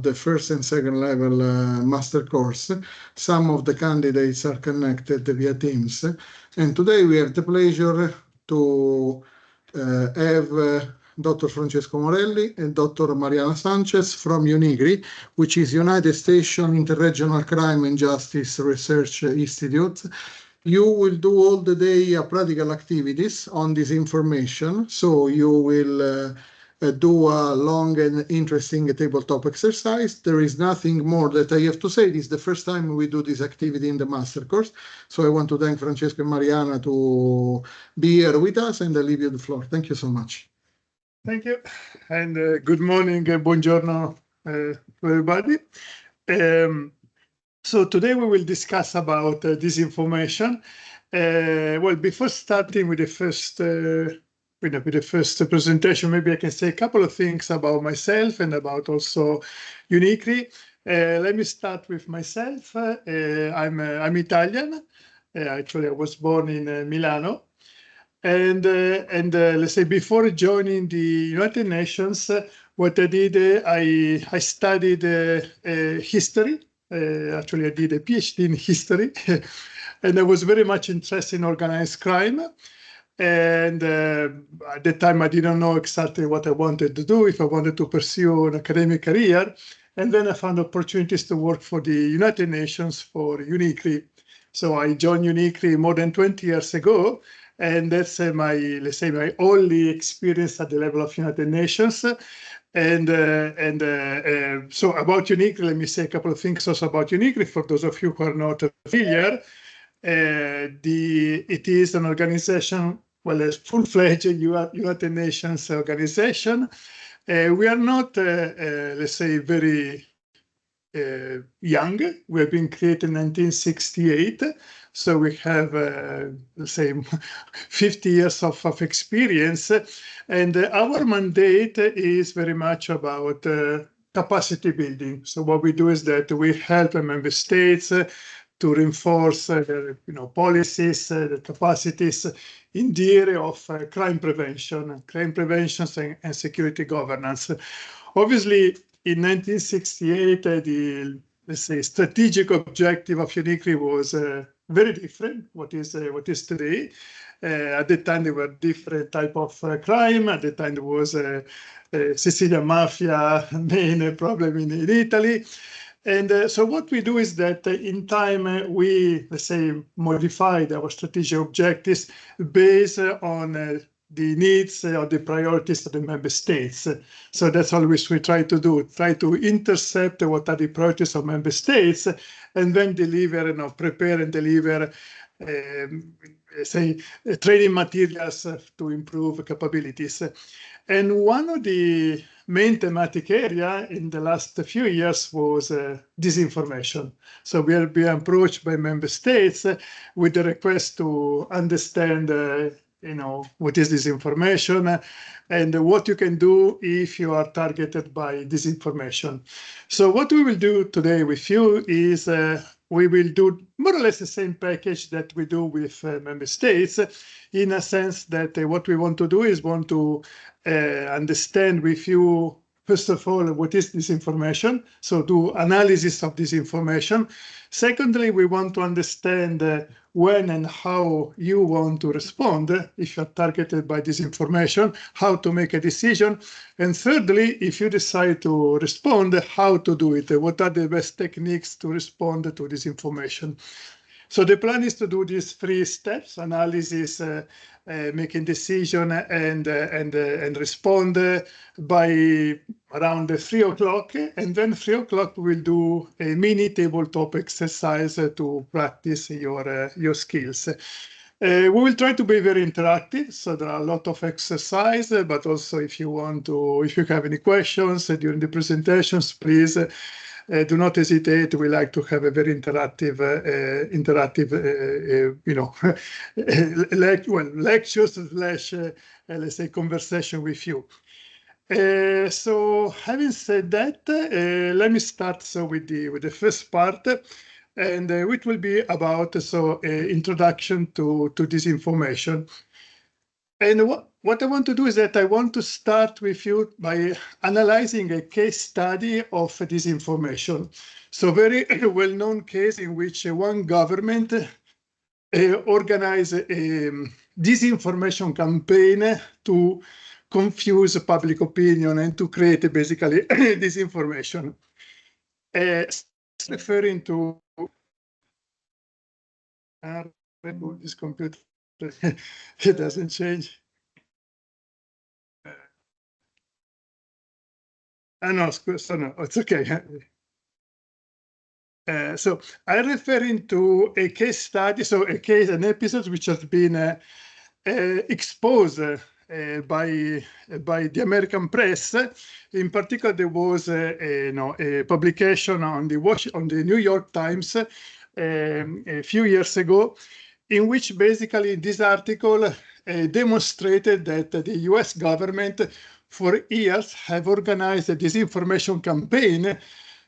the first and second level master course. Some of the candidates are connected via Teams. And today we have the pleasure to have Dr. Francesco Morelli and Dr. Mariana Sanchez from Unicri, which is United States Interregional Crime and Justice Research Institute. You will do all the day practical activities on this information. So you will do a long and interesting tabletop exercise. There is nothing more that I have to say. This is the first time we do this activity in the master course. So I want to thank Francesco and Mariana to be here with us, and I leave you the floor. Thank you so much. Thank you. And good morning, buongiorno to everybody. So today we will discuss about disinformation. Well, before starting with the first presentation, maybe I can say a couple of things about myself and about also Unicri. Let me start with myself. I'm Italian. Actually, I was born in Milano. And let's say before joining the United Nations, what I did, I studied history. Actually, I did a PhD in history, and I was very much interested in organized crime. And at the time, I didn't know exactly what I wanted to do, if I wanted to pursue an academic career. And then I found opportunities to work for the United Nations for Unicri. So I joined Unicri more than 20 years ago. And that's my only experience at the level of United Nations. And so about Unicri, let me say a couple of things also about Unicri for those of you who are not familiar. It is an organization, well, a full-fledged United Nations organization. We are not, let's say, very young. We have been created in 1968. So we have, let's say, 50 years of experience. And our mandate is very much about capacity building. So what we do is that we help member states to reinforce policies, the capacities in the area of crime prevention and security governance. Obviously, in 1968, the, let's say, strategic objective of Unicri was very different what is today. At the time, there were different type of crime. At the time, there was Sicilian mafia main problem in Italy. And so what we do is that in time, we, let's say, modified our strategic objectives based on the needs or the priorities of the member states. So that's always we try to do, try to intercept what are the priorities of member states, and then deliver, prepare and deliver, say, training materials to improve capabilities. And one of the main thematic area in the last few years was disinformation. So we are being approached by member states with the request to understand what is disinformation and what you can do if you are targeted by disinformation. So what we will do today with you is we will do more or less the same package that we do with member states, in a sense that what we want to do is want to understand with you, first of all, what is disinformation? So do analysis of disinformation. Secondly, we want to understand when and how you want to respond if you're targeted by disinformation, how to make a decision. And thirdly, if you decide to respond, how to do it. What are the best techniques to respond to disinformation? So the plan is to do these 3 steps: analysis, making decision, and respond by around 3 o'clock. And then 3 o'clock we'll do a mini tabletop exercise to practice your skills. We will try to be very interactive, so there are a lot of exercise, but also if you have any questions during the presentations, please do not hesitate. We like to have a very interactive, lectures / let's say conversation with you. So having said that, let me start with the first part, and which will be about introduction to disinformation. And what I want to do is that I want to start with you by analyzing a case study of disinformation. So very well-known case in which one government organized a disinformation campaign to confuse public opinion and to create basically disinformation. Referring to this computer, it doesn't change. No, so no, it's okay. So I'm referring to a case study, so an episode which has been exposed by the American press. In particular, there was a publication on the New York Times a few years ago, in which basically this article demonstrated that the US government for years have organized a disinformation campaign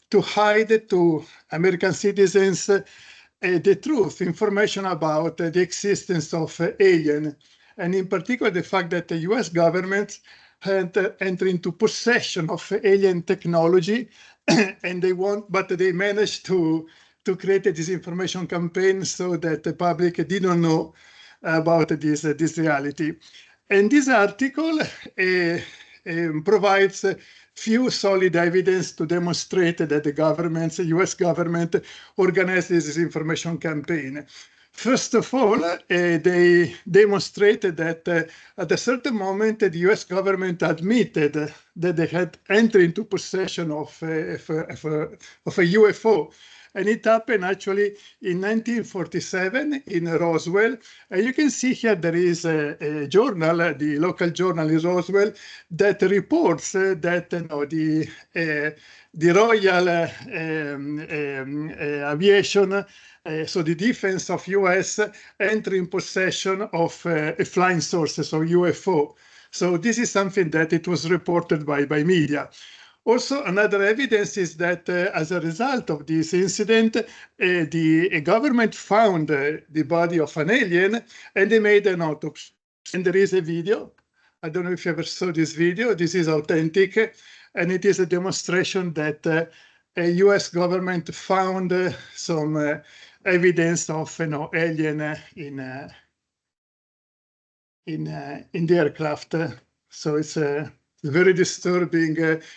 to hide to American citizens the truth, information about the existence of alien, and in particular the fact that the US government had entered into possession of alien technology, and they managed to create a disinformation campaign so that the public didn't know about this reality. And this article provides few solid evidence to demonstrate that the US government organized this disinformation campaign. First of all, they demonstrated that at a certain moment, the US government admitted that they had entered into possession of a UFO. And it happened actually in 1947 in Roswell. And you can see here there is a journal, the local journal in Roswell, that reports that the Royal Aviation, so the defense of US, entered in possession of a flying saucer, so UFO. So this is something that it was reported by media. Also, another evidence is that as a result of this incident, the government found the body of an alien and they made an autopsy. And there is a video. I don't know if you ever saw this video. This is authentic. And it is a demonstration that a US government found some evidence of alien in the aircraft. So it's very disturbing.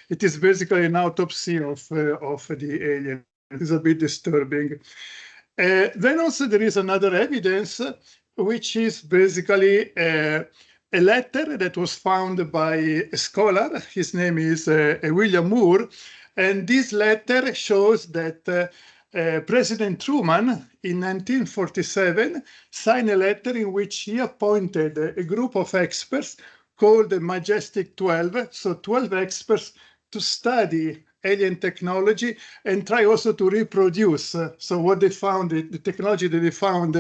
It is basically an autopsy of the alien. It is a bit disturbing. Then also there is another evidence, which is basically a letter that was found by a scholar. His name is William Moore. And this letter shows that President Truman in 1947 signed a letter in which he appointed a group of experts called the Majestic 12, so 12 experts to study alien technology and try also to reproduce. So what they found, the technology that they found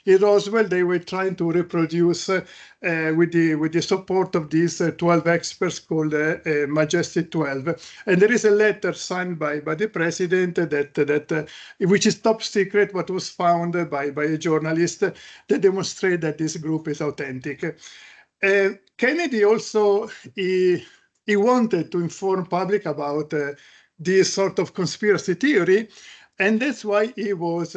in Roswell, they were trying to reproduce with the support of these 12 experts called Majestic 12. And there is a letter signed by the president that which is top secret, but was found by a journalist that demonstrate that this group is authentic. Kennedy also, he wanted to inform public about this sort of conspiracy theory, and that's why he was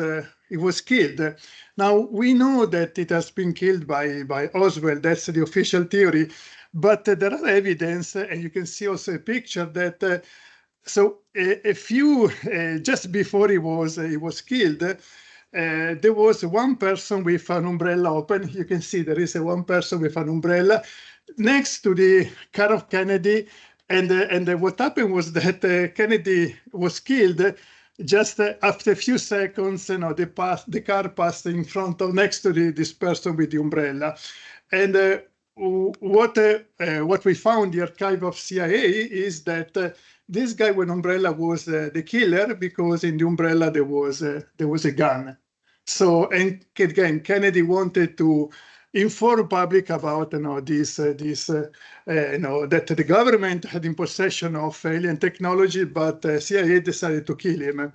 killed. Now, we know that it has been killed by Oswald. That's the official theory, but there are evidence, and you can see also a picture that so a few just before he was killed. There was one person with an umbrella open. You can see there is one person with an umbrella next to the car of Kennedy. And what happened was that Kennedy was killed just after a few seconds. The car passed in front of next to this person with the umbrella. And what we found in the archive of CIA is that this guy with umbrella was the killer, because in the umbrella there was a gun. So, and again, Kennedy wanted to inform public about that the government had in possession of alien technology, but CIA decided to kill him.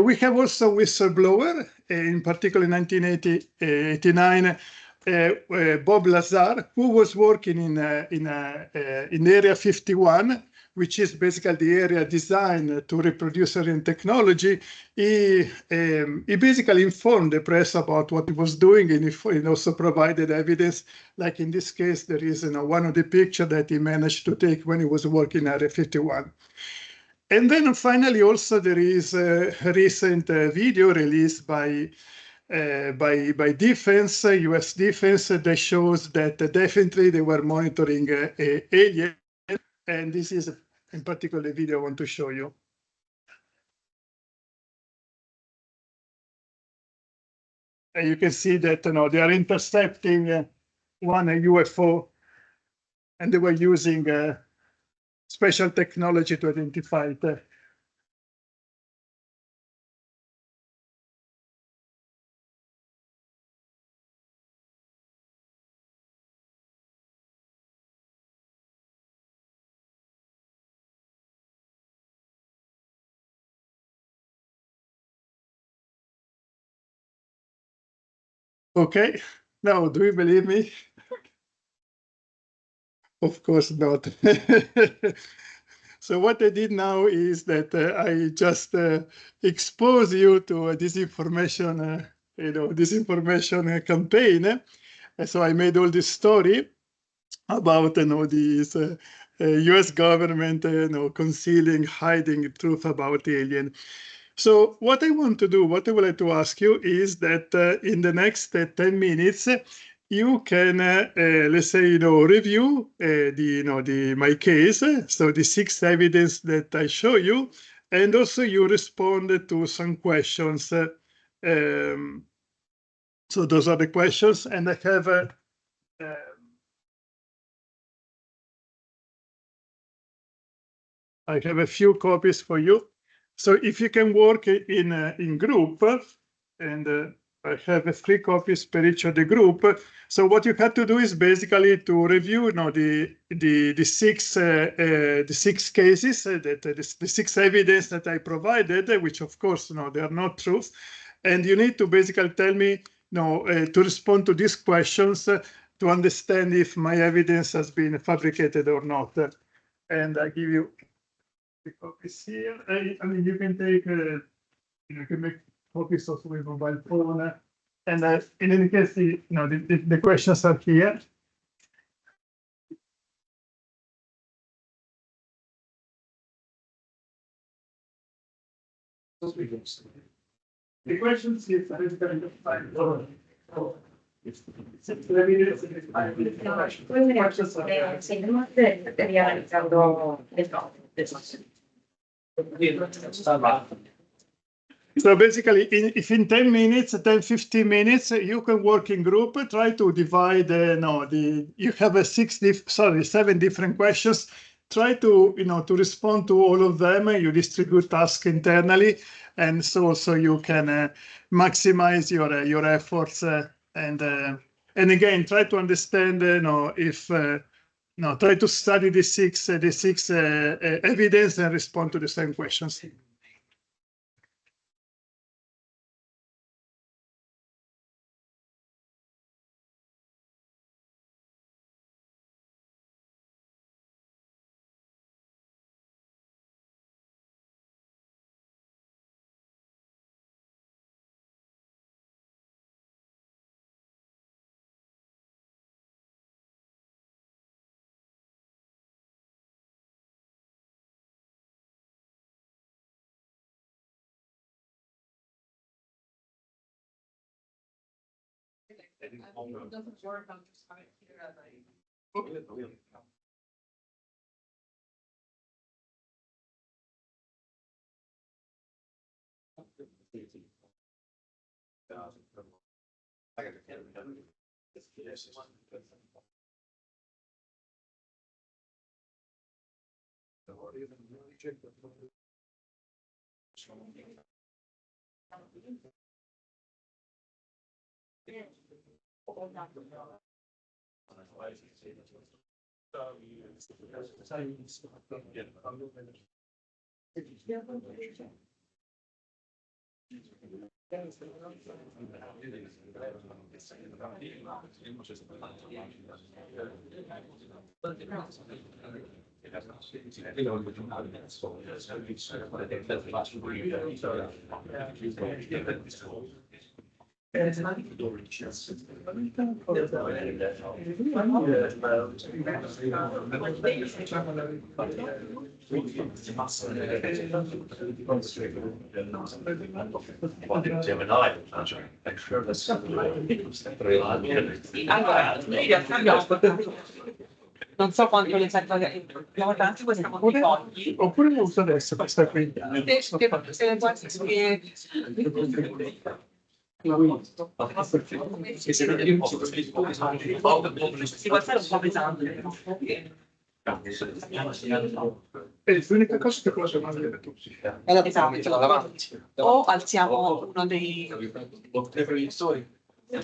We have also whistleblower, in particular in 1989, Bob Lazar, who was working in Area 51, which is basically the area designed to reproduce-oriented technology. He basically informed the press about what he was doing, and he also provided evidence. Like in this case, there is one of the pictures that he managed to take when he was working in Area 51. And then finally, also there is a recent video released by defense, U.S. defense, that shows that definitely they were monitoring alien, and this is in particular the video I want to show you. And you can see that they are intercepting one UFO, and they were using special technology to identify it. Okay, now do you believe me? Of course not. So what I did now is that I just expose you to a disinformation, disinformation campaign. And so I made all this story about this U.S. government, concealing, hiding truth about alien. So what I want to do, what I would like to ask you is that in the next 10 minutes, you can, let's say, review my case, so the 6 evidence that I show you, and also you respond to some questions. So those are the questions, and I have a few copies for you. So if you can work in group, and I have 3 copies per each of the group. So what you have to do is basically to review, the 6 cases, the 6 evidence that I provided, which of course, they are not truth, and you need to basically tell me, to respond to these questions to understand if my evidence has been fabricated or not. And I give you the copies here. I mean, you can take, you can make copies also with mobile phone. And in any case, the questions are here. The questions is so basically, if in 10 minutes, 15 minutes, you can work in group, try to divide, you have 7 different questions. Try to, to respond to all of them. You distribute tasks internally, and so you can maximize your efforts. And again, try to understand, try to study the six evidence and respond to the same questions. Doesn't work. I'm just here. Non so quanto le serve, abbiamo tanti questa con i fogli. Oppure lo uso adesso questa qui. Se può essere si può fare un po' pesante. È l'unica cosa che posso fare tutti. O alziamo uno dei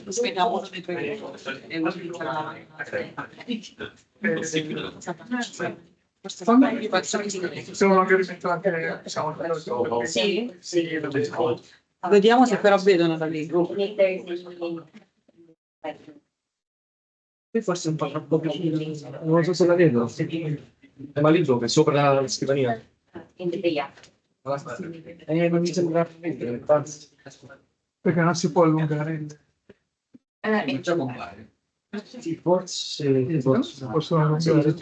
spegniamo uno dei proiettori e utilizziamo la Possiamo magari mettere anche sì. Sì, Vediamo se però vedono da lì. Qui forse è un po' troppo vicino. Non so se la vedo. Ma lì dove? Sopra la scrivania. in the day. Non mi sembra vedere. perché non si può allungare. Sì, forse Possono allungare.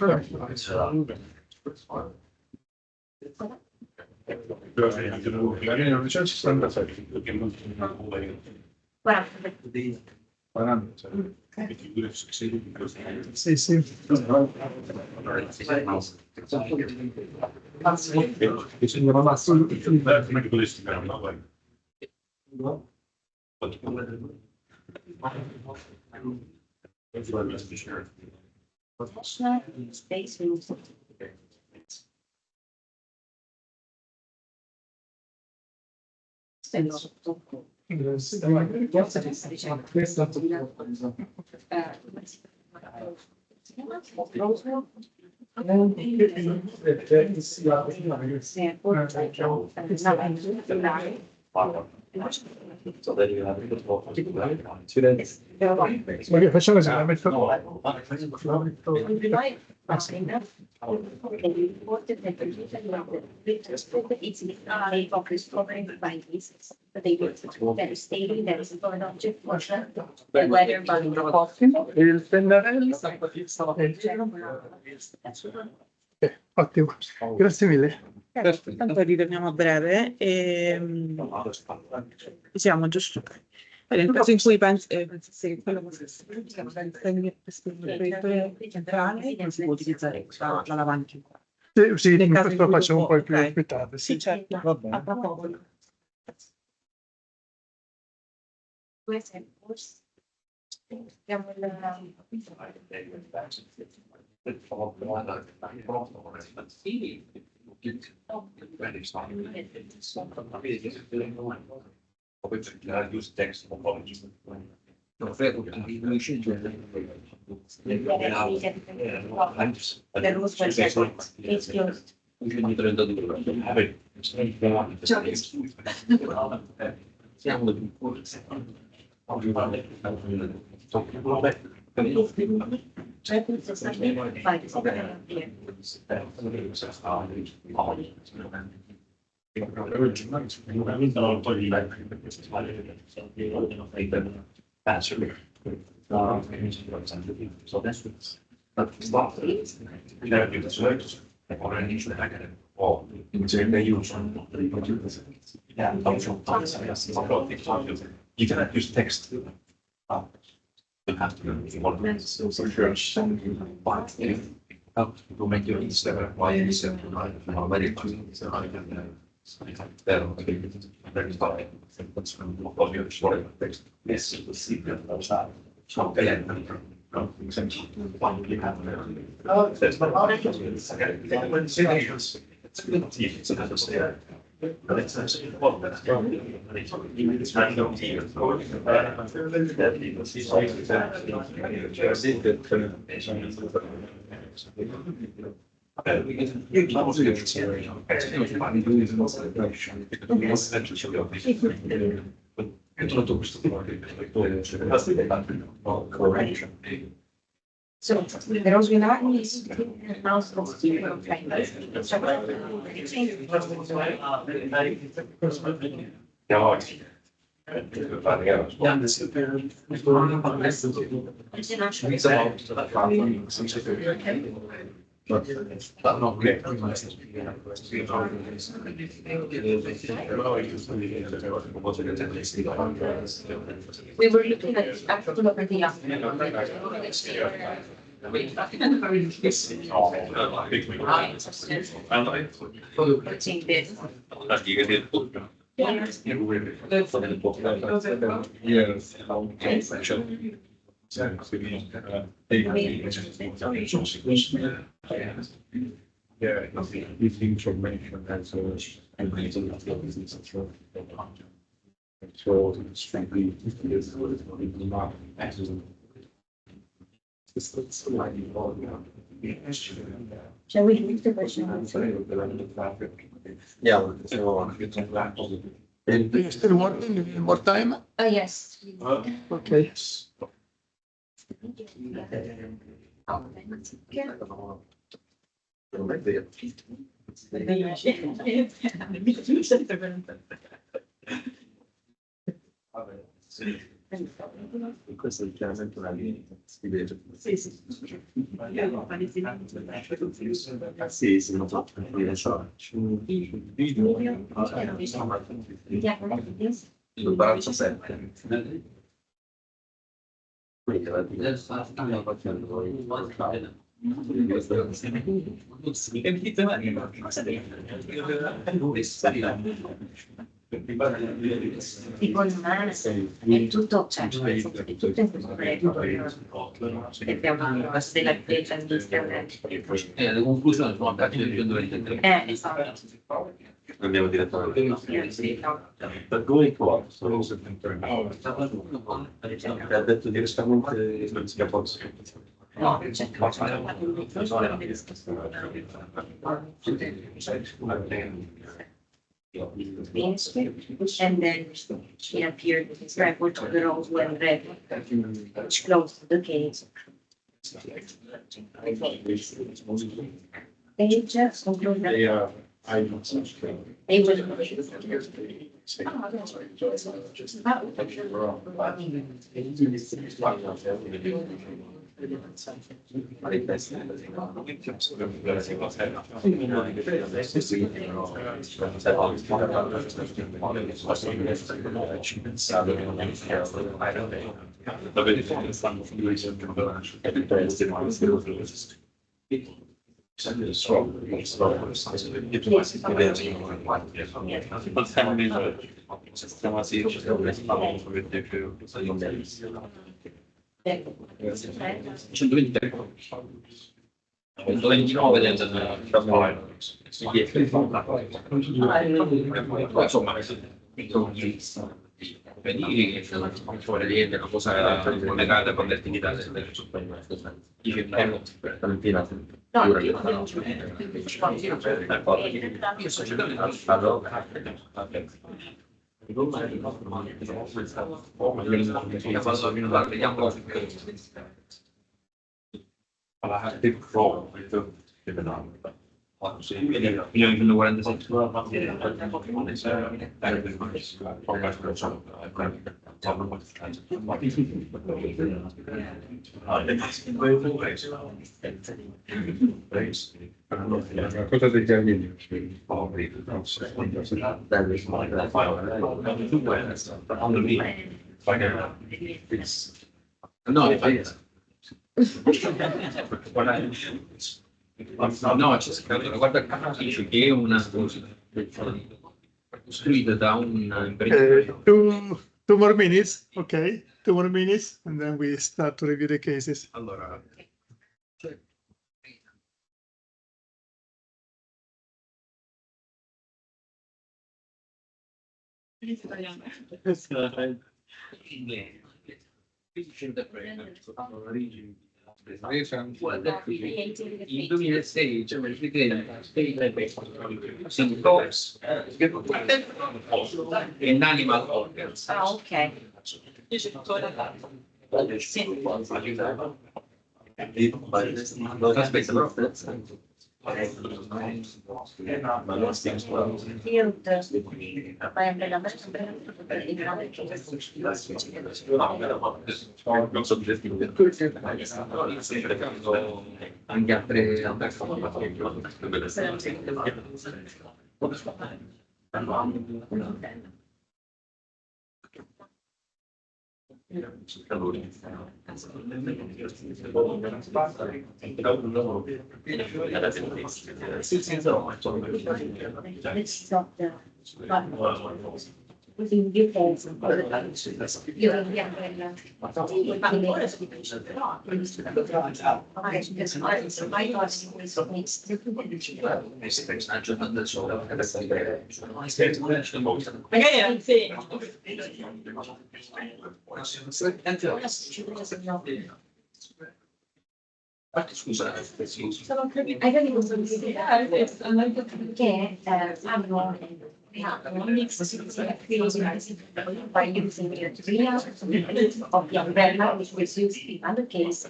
Sì, sì. Bisogna massimo. Space Ma che facciamo se la metto? Il pennarello. Ottimo, grazie mille. Tanto ritorniamo a breve siamo giusto. Nel caso in cui pensi che quello fosse centrale, non si può utilizzare la lavagna. Sì, Nel in caso in questo cui facciamo dopo- poi più ok. più tardi. Sì, certo. Va bene. A tra poco. Abbiamo You cannot use text. You have to but to make your Instagram So the Rosinari is now supposed to be we were looking at Information as so strictly not Shall we leave the question? Yeah. Are you still working? You need more time? Yes. Okay. Questo è chiaramente una linea, si vede. Sì, sì, non so, il braccio 7. Quindi la stiamo facendo Tipo il mare è tutto, cioè, è tutto in concreto. E abbiamo la stella di Le conclusioni sono a del esatto. andiamo direttamente. Per voi qua sono ha detto direttamente non si può. No, c'è and then it appeared his record to the rose when red, which closed the case. They just concluded that they will. Venire che ci vuole niente, una cosa collegata con le attività del No, io in 46 cosa dei termini? no, no, c'è scritto, guarda qua, dice che è una cosa costruita da un imprenditore. Two more minutes, okay? 2 more minutes, and then we start to review the cases. Allora, In 2006 symptoms in animal organs. Ah, ok. Field, Anche altre let's stop the. Within you guys, you're in the umbrella. Magari sì. Scusa, I don't even see che hanno un mix by using the tree of the umbrella, which was used in other cases.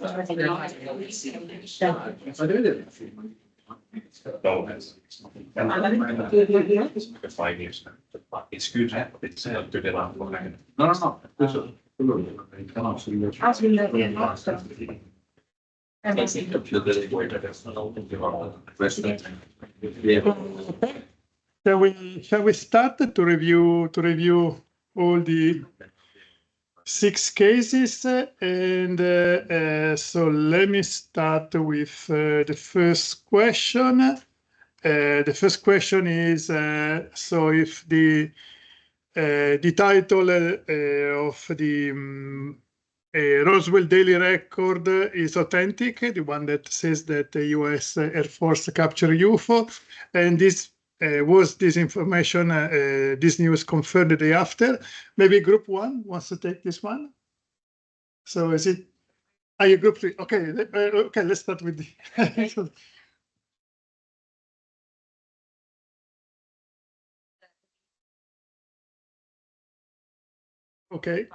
It's good. It's not good enough. no. Shall we start to review all the 6 cases? And so let me start with the first question. The first question is, so if the title of the Roswell Daily Record is authentic, the one that says that the US Air Force captured UFO, and this was this information, this news confirmed the day after. Maybe Group 1 wants to take this one. So is it? Are you Group 3? Okay, okay. Let's start with the. Okay.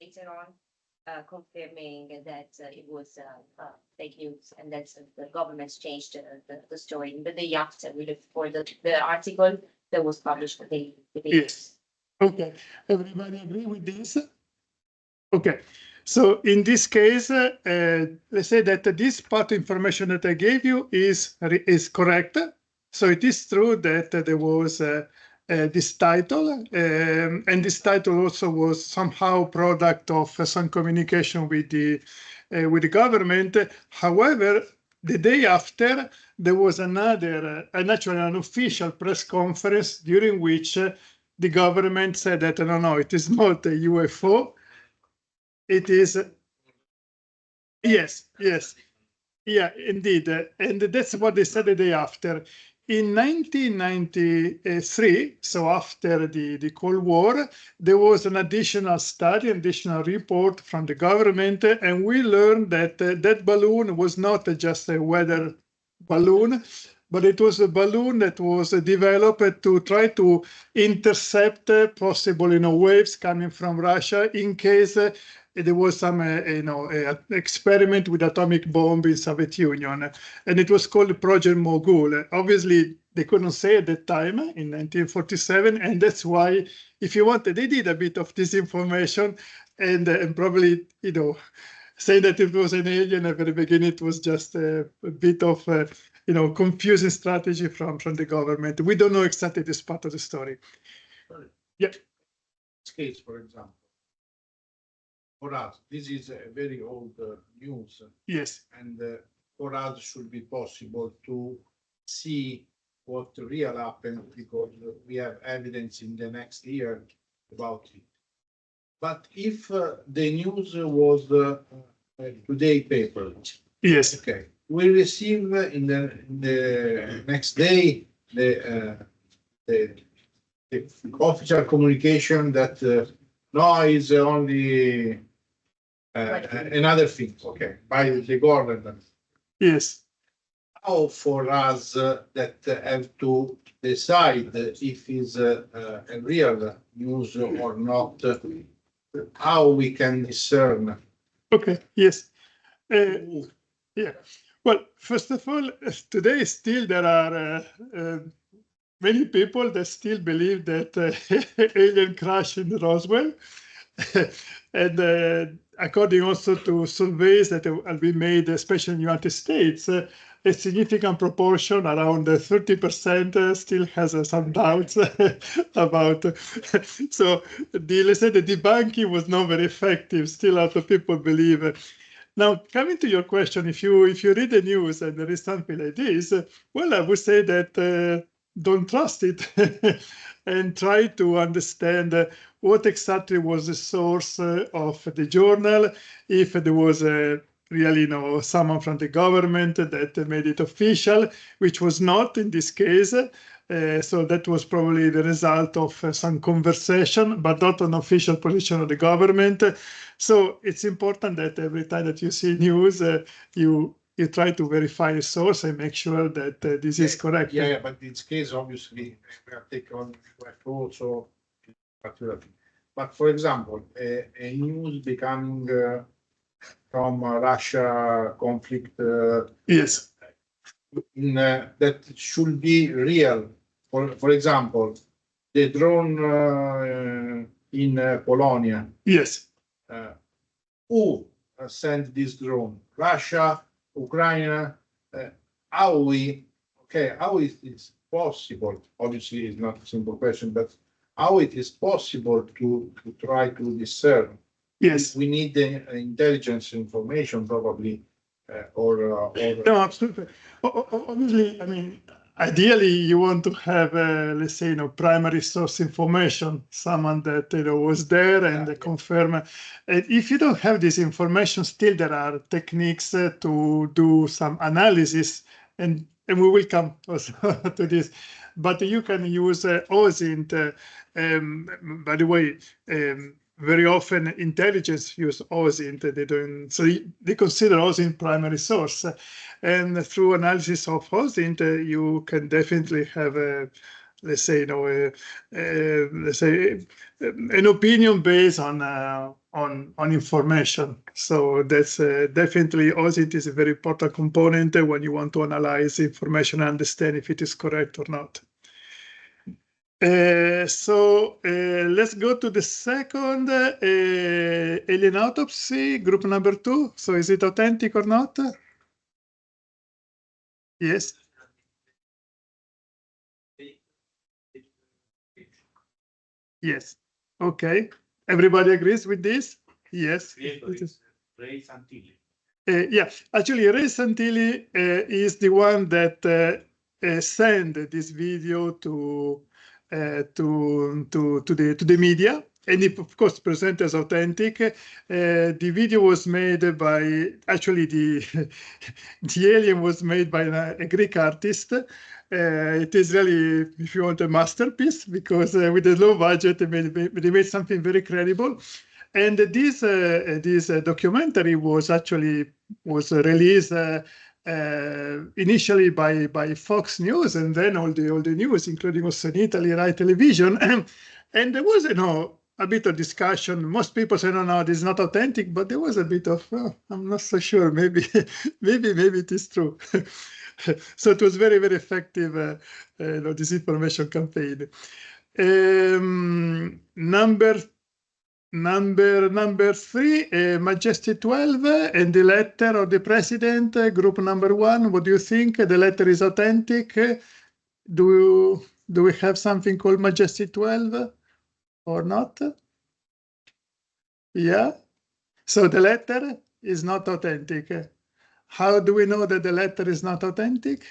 Later on, confirming that it was fake news and that the government's changed the story. The day after, we looked for the article that was published the day. Yes. Okay. Everybody agree with this? Okay. So in this case, let's say that this part of information that I gave you is correct. So it is true that there was this title, and this title also was somehow product of some communication with the government. However, the day after, there was another, actually an official press conference during which the government said that no, it is not a UFO. It is, yes, yeah, indeed. And that's what they said the day after. In 1993, so after the Cold War, there was an additional study, additional report from the government, and we learned that that balloon was not just a weather balloon, but it was a balloon that was developed to try to intercept possible, waves coming from Russia in case there was some, experiment with atomic bomb in Soviet Union, and it was called Project Mogul. Obviously, they couldn't say at that time in 1947, and that's why, if you want, they did a bit of disinformation, and probably, saying that it was an alien at the beginning, it was just a bit of, confusing strategy from the government. We don't know exactly this part of the story. Yeah. This case, for example. For us, this is a very old news. Yes. And for us, should be possible to see what really happened because we have evidence in the next year about it. But if the news was today paper, yes, okay, we receive in the next day the official communication that no is only another thing, okay, by the government. Yes. How for us that have to decide if it's a real news or not, how we can discern? Okay. Yes. Yeah. Well, first of all, today still there are many people that still believe that alien crashed in Roswell. And according also to surveys that have been made, especially in the United States, a significant proportion, around 30%, still has some doubts about. So let's say the debunking was not very effective. Still, a lot of people believe. Now, coming to your question, if you read the news and there is something like this, well, I would say that don't trust it and try to understand what exactly was the source of the journal, if there was really, someone from the government that made it official, which was not in this case. So that was probably the result of some conversation, but not an official position of the government. So it's important that every time that you see news, you try to verify the source and make sure that this is correct. Yeah, but in this case, obviously, we are taking on also. But for example, a news becoming from Russia conflict. Yes. That should be real. For example, the drone in Polonia. Yes. Who sent this drone? Russia, Ukraine. How is this possible? Obviously, it's not a simple question, but how it is possible to try to discern? Yes. We need the intelligence information probably, or No, absolutely. Obviously, I mean, ideally, you want to have, let's say, primary source information, someone that was there and confirm. And if you don't have this information, still there are techniques to do some analysis, and we will come also to this. But you can use OSINT. By the way, very often intelligence use OSINT. They consider OSINT primary source, and through analysis of OSINT, you can definitely have let's say, an opinion based on information. So that's definitely OSINT is a very important component when you want to analyze information and understand if it is correct or not. So let's go to the second alien autopsy, group number 2. So is it authentic or not? Yes. Yes. Okay. Everybody agrees with this? Yes. Ray Santilli. Yeah, actually, Ray Santilli is the one that sent this video to the media, and it, of course, presented as authentic. The video was made by, actually, the alien was made by a Greek artist. It is really, if you want, a masterpiece, because with a low budget, they made something very credible. And this documentary was released initially by Fox News, and then all the news, including also in Italy, Rai Television. And there was, a bit of discussion. Most people say, no, this is not authentic, but there was a bit of, I'm not so sure. Maybe it is true. So it was very, very effective disinformation campaign. Number 3, Majesty 12 and the letter of the president, group number 1. What do you think? The letter is authentic? Do we have something called Majesty 12 or not? Yeah. So the letter is not authentic. How do we know that the letter is not authentic?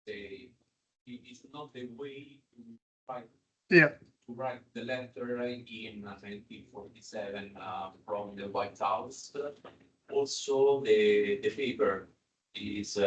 it's not the way to write Yeah. to write the letter in 1947 from the White House. Also, the paper is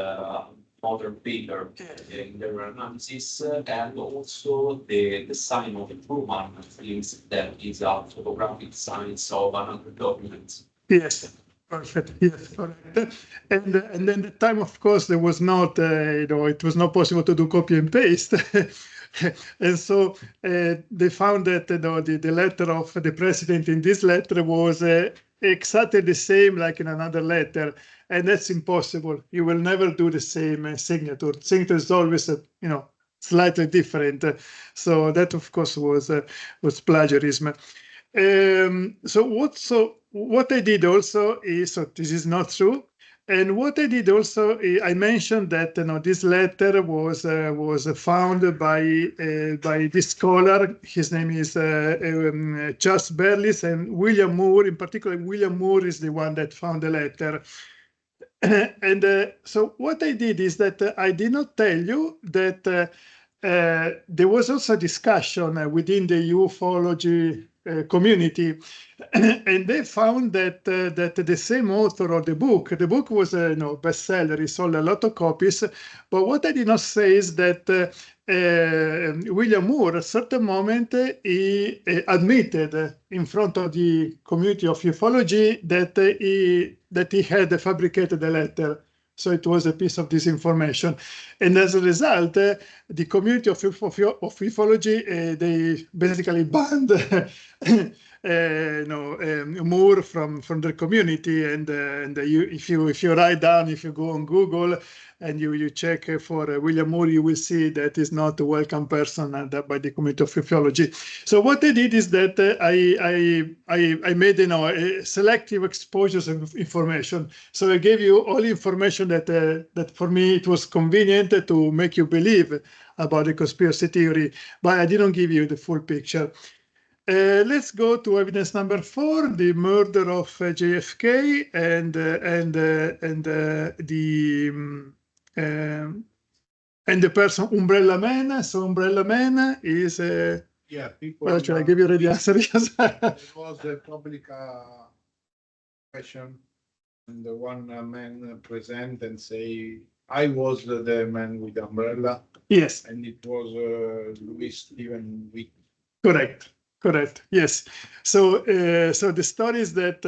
modern paper in their analysis, and also the sign of Truman is that is a photographic signs of another document. Yes, perfect. Yes, correct. And then the time, of course, there was not, it was not possible to do copy and paste. And so they found that the letter of the president in this letter was exactly the same like in another letter, and that's impossible. You will never do the same signature. Signature is always, slightly different. So that, of course, was plagiarism. So what I did also is, so this is not true. And what I did also, I mentioned that this letter was found by this scholar. His name is Charles Berlis, and William Moore. In particular, William Moore is the one that found the letter. And so what I did is that I did not tell you that there was also a discussion within the ufology community, and they found that the same author of the book was a bestseller. He sold a lot of copies. But what I did not say is that William Moore, at a certain moment, he admitted in front of the community of ufology that he had fabricated the letter. So it was a piece of disinformation. And as a result, the community of ufology, they basically banned Moore from the community. And if you write down, if you go on Google and you check for William Moore, you will see that he's not a welcome person by the community of ufology. So what I did is that I made a selective exposures of information. So I gave you all information that for me it was convenient to make you believe about the conspiracy theory, but I didn't give you the full picture. Let's go to evidence number 4, the murder of JFK and the person Umbrella Man. So Umbrella Man is people. Well, actually, I give you already answer because It was a public question, and the one man present and say, "I was the man with the umbrella." Yes, and it was Louis Stephen Wick. Correct. Yes. So the story is that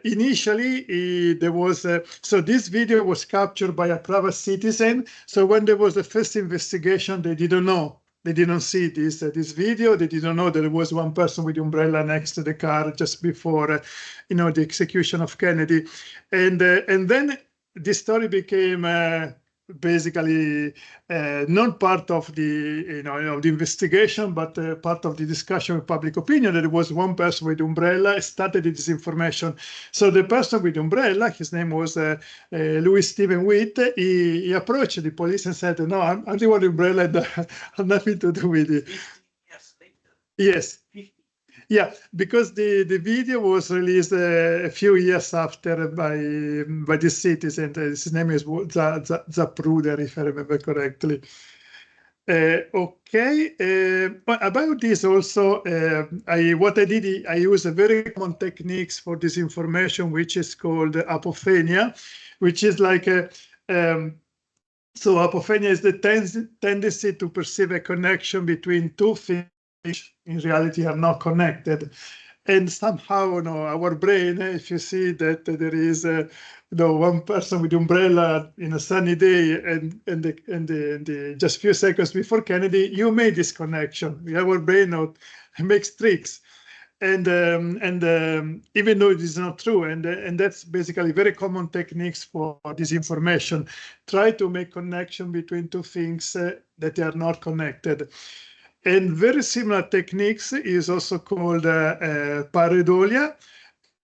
initially there was so this video was captured by a private citizen. So when there was the first investigation, they didn't know. They didn't see this video. They didn't know that there was one person with the umbrella next to the car just before, the execution of Kennedy, and then this story became basically not part of the the investigation, but part of the discussion with public opinion. That there was one person with the umbrella started the disinformation. So the person with the umbrella, his name was Louis Stephen Witt. He approached the police and said, "No, I'm the one with the umbrella. And I have nothing to do with it." Yes. Yeah, because the video was released a few years after by this citizen. His name is Zapruder, if I remember correctly. Okay. About this also, what I did, I use a very common techniques for this information, which is called apophenia, which is like so apophenia is the tendency to perceive a connection between two things in reality are not connected, and somehow our brain, if you see that there is one person with umbrella in a sunny day and just a few seconds before Kennedy, you made this connection. Our brain makes tricks, and even though it is not true, and that's basically very common techniques for disinformation. Try to make connection between two things that are not connected. And very similar techniques is also called pareidolia,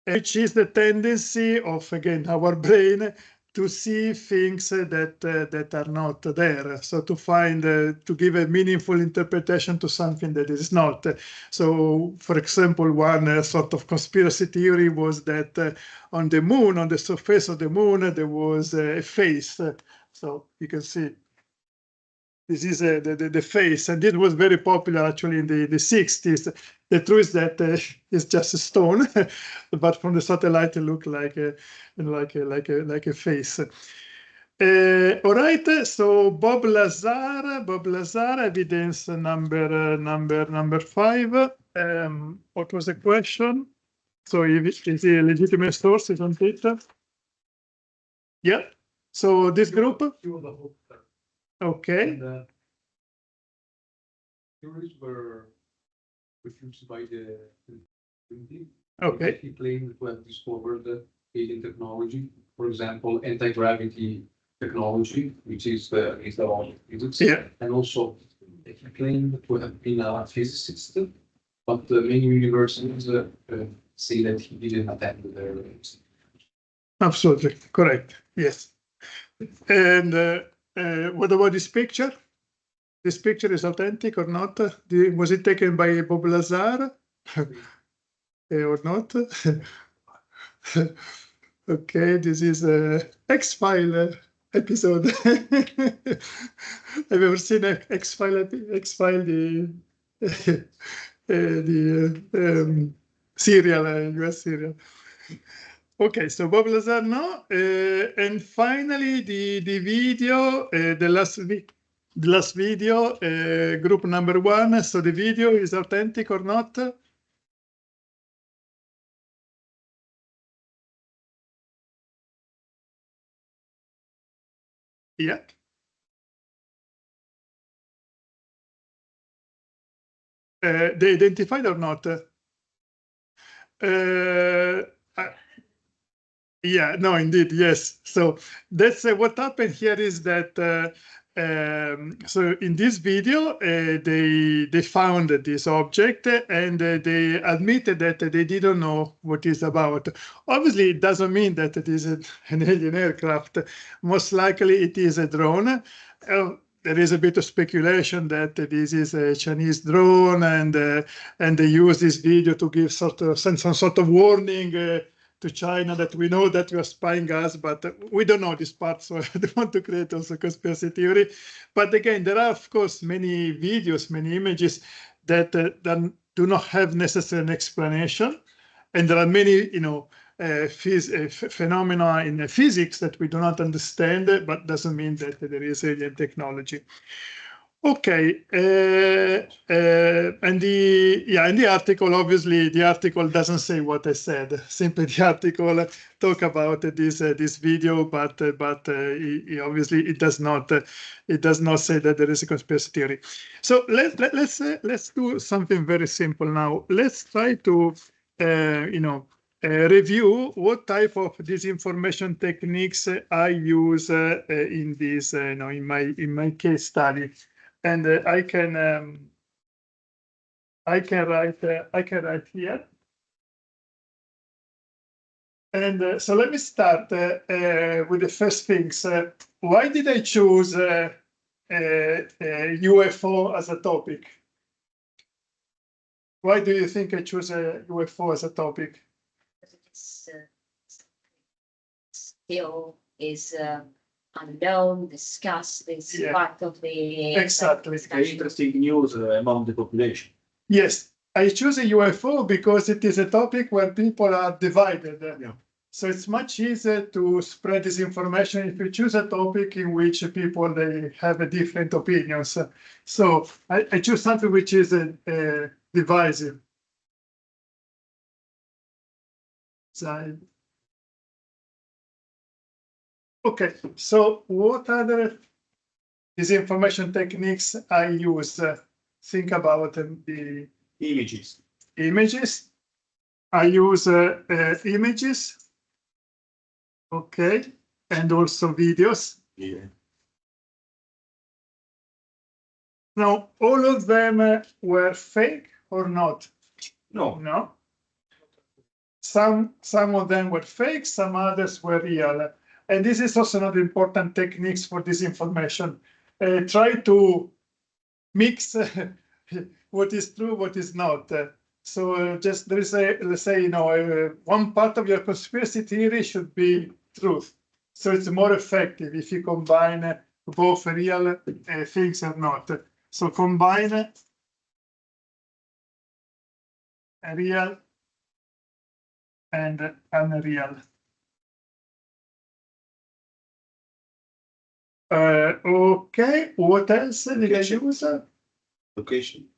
which is the tendency of, again, our brain to see things that are not there. So to give a meaningful interpretation to something that is not. So, for example, one sort of conspiracy theory was that on the moon, on the surface of the moon, there was a face. So you can see This is the face, and it was very popular actually in the 60s. The truth is that it's just a stone, but from the satellite it looked like a face. All right, so Bob Lazar, evidence number 5. What was the question? So is he a legitimate source, isn't it? Yeah. So this group. Okay. And theories were refused by the community. Okay. He claimed to have discovered alien technology, for example, anti-gravity technology, which is the law of physics. Yeah. And also, he claimed to have been a physicist, but many universities say that he didn't attend their. Absolutely correct. Yes. And what about this picture? This picture is authentic or not? Was it taken by Bob Lazar or not? Okay, this is a X-File episode. Have you ever seen X-File? X-File, the serial, US serial. Okay, so Bob Lazar, no. And finally, the video, the last video, group number 1. So the video is authentic or not? Yeah. They identified or not? Yeah, no, indeed, yes. So that's what happened here is that so in this video they found this object and they admitted that they didn't know what it's about. Obviously, it doesn't mean that it is an alien aircraft. Most likely, it is a drone. There is a bit of speculation that this is a Chinese drone, and they use this video to give send some sort of warning to China that we know that you are spying us, but we don't know this part, so I don't want to create also conspiracy theory. But again, there are of course many videos, many images that do not have necessarily an explanation, and there are many, phenomena in physics that we do not understand, but doesn't mean that there is alien technology. Okay, and the article, obviously, the article doesn't say what I said. Simply, the article talk about this video, but obviously it does not say that there is a conspiracy theory. So let's do something very simple now. Let's try to review what type of disinformation techniques I use in this, in my case study. And I can write here. And so let me start with the first things. Why did I choose UFO as a topic? Why do you think I chose a UFO as a topic? It's still is unknown, discussed, is part of the Exactly. Interesting news among the population. Yes, I choose a UFO because it is a topic where people are divided. Yeah. So it's much easier to spread this information if you choose a topic in which people they have a different opinions. So I choose something which is divisive. Okay, so what other disinformation techniques I use? Think about the Images. images. I use images. Okay, and also videos. Yeah. Now, all of them were fake or not? No. No. Some of them were fake, some others were real. And this is also another important techniques for disinformation. Try to mix what is true, what is not. So just there is let's say, one part of your conspiracy theory should be truth. So it's more effective if you combine both real things or not. So combine real and unreal. Okay, what else did I use? Location.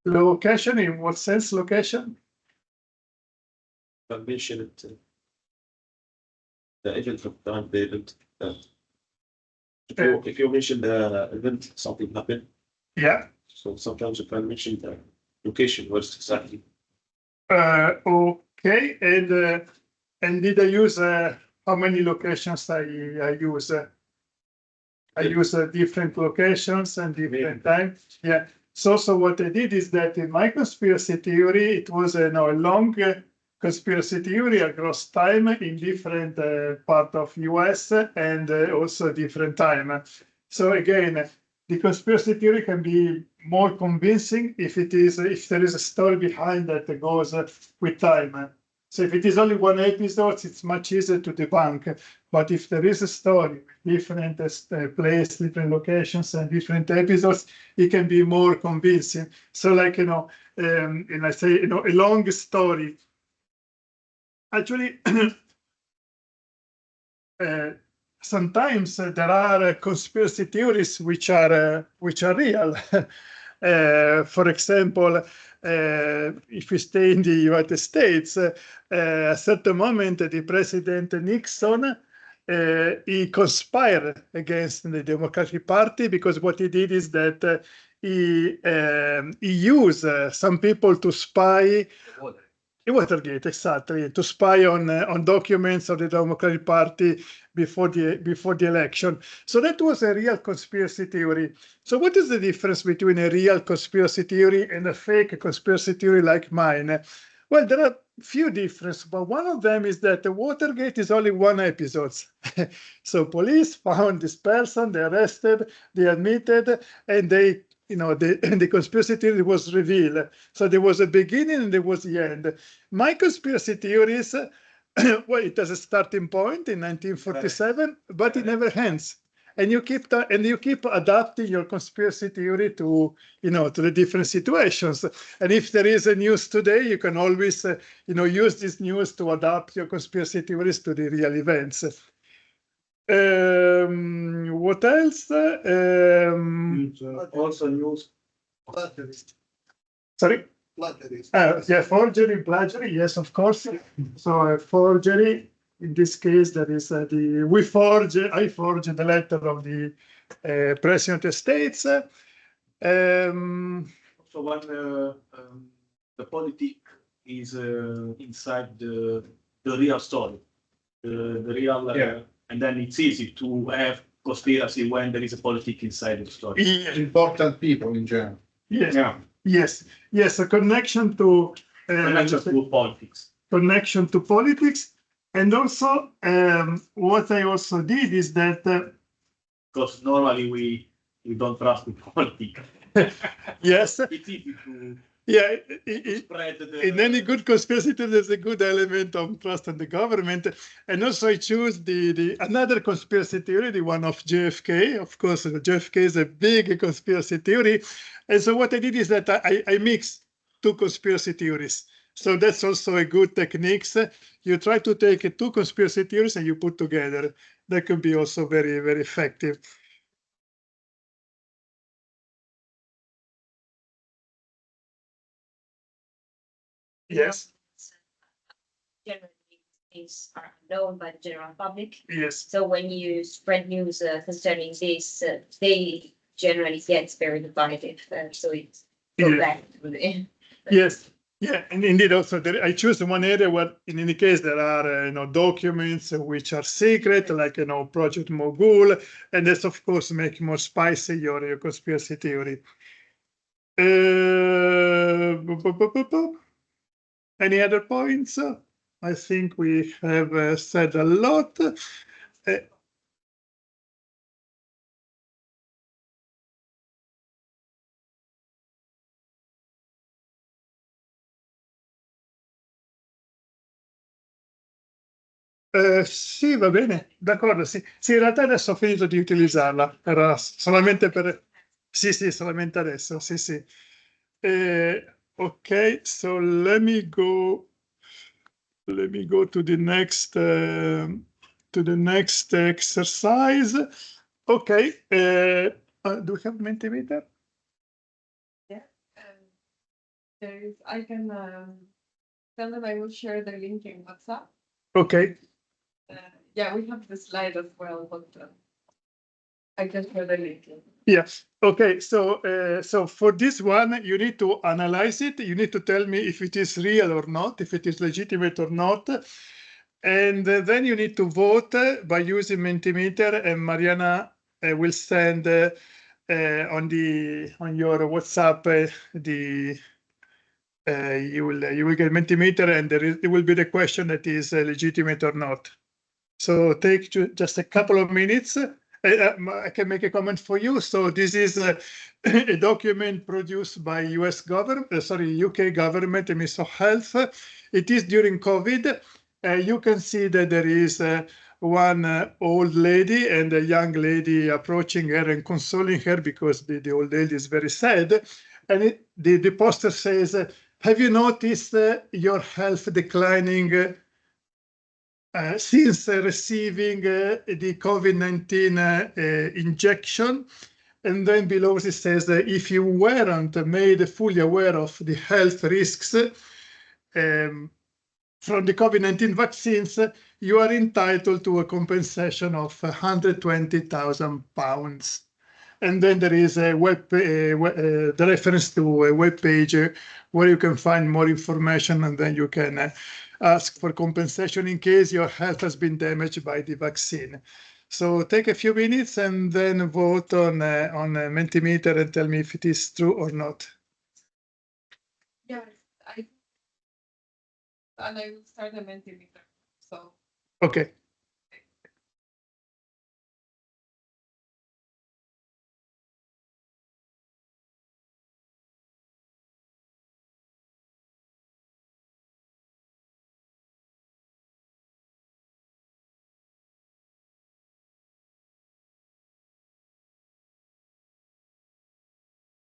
Location, in what sense location? I mentioned it. The agent of time period. If you mention the event, something happened. Yeah. So sometimes you can mention the location, where it's exactly. Okay, and did I use how many locations I use? I use different locations and different times. Yeah. So what I did is that in my conspiracy theory, it was a long conspiracy theory across time in different part of US and also different time. So again, the conspiracy theory can be more convincing if there is a story behind that goes with time. So if it is only one episode, it's much easier to debunk. But if there is a story, different place, different locations, and different episodes, it can be more convincing. So, like and I say, a long story. Actually, sometimes there are conspiracy theories which are real. For example, if we stay in the United States, at a certain moment, the President Nixon he conspired against the Democratic Party because what he did is that he used some people to spy. Watergate, exactly, to spy on documents of the Democratic Party before the election. So that was a real conspiracy theory. So what is the difference between a real conspiracy theory and a fake conspiracy theory like mine? Well, there are few differences, but one of them is that the Watergate is only one episode. So police found this person, they arrested, they admitted, and they the conspiracy theory was revealed. So there was a beginning and there was the end. My conspiracy theories, well, it has a starting point in 1947, but it never ends. And you keep adapting your conspiracy theory to the different situations. And if there is a news today, you can always use this news to adapt your conspiracy theories to the real events. What else? Also use Sorry? Yeah, forgery, plagiary, yes, of course. So forgery, in this case, that is I forged the letter of the President of the States. So when the politic is inside the real story, the real, and then it's easy to have conspiracy when there is a politic inside the story. important people in general. Yes. Yeah. Yes, a connection to Politics. Connection to politics, and also what I also did is that Because normally we don't trust in politics. yes, It's easy to spread in any good conspiracy there's a good element of trust in the government. And also I choose the another conspiracy theory, the one of JFK. Of course, JFK is a big conspiracy theory. And so what I did is that I mix two conspiracy theories. So that's also a good technique. You try to take two conspiracy theories and you put together. That can be also very, very effective. Yes. Generally, things are known by the general public. Yes. So when you spread news concerning this, they generally get very divided. So it's go back to the. Yes. Yeah, and indeed also I choose one area where in any case there are documents which are secret, like Project Mogul, and this of course make more spicy your conspiracy theory. Any other points? I think we have said a lot. Sì, va bene, d'accordo, sì. Sì, in realtà adesso ho finito di utilizzarla, era solamente per... Sì, sì, solamente adesso, sì, sì. Ok, so let me go to the next exercise. Okay, do we have Mentimeter? Yeah. I can tell them I will share the link in WhatsApp. Okay. Yeah, we have the slide as well, but I can share the link. Yes. Okay. So for this one, you need to analyze it. You need to tell me if it is real or not, if it is legitimate or not. And then you need to vote by using Mentimeter, and Mariana will send on your WhatsApp you will get Mentimeter, and there will be the question that is legitimate or not. So take just a couple of minutes. I can make a comment for you. So this is a document produced by US government, UK government, the Ministry of Health. It is during COVID. You can see that there is one old lady and a young lady approaching her and consoling her because the old lady is very sad. And the poster says, have you noticed your health declining since receiving the COVID-19 injection? And then below it says that if you weren't made fully aware of the health risks from the COVID-19 vaccines, you are entitled to a compensation of £120,000. And then there is a the reference to a web page where you can find more information, and then you can ask for compensation in case your health has been damaged by the vaccine. So take a few minutes and then vote on Mentimeter and tell me if it is true or not. Yeah, and I will start the Mentimeter. So. Okay.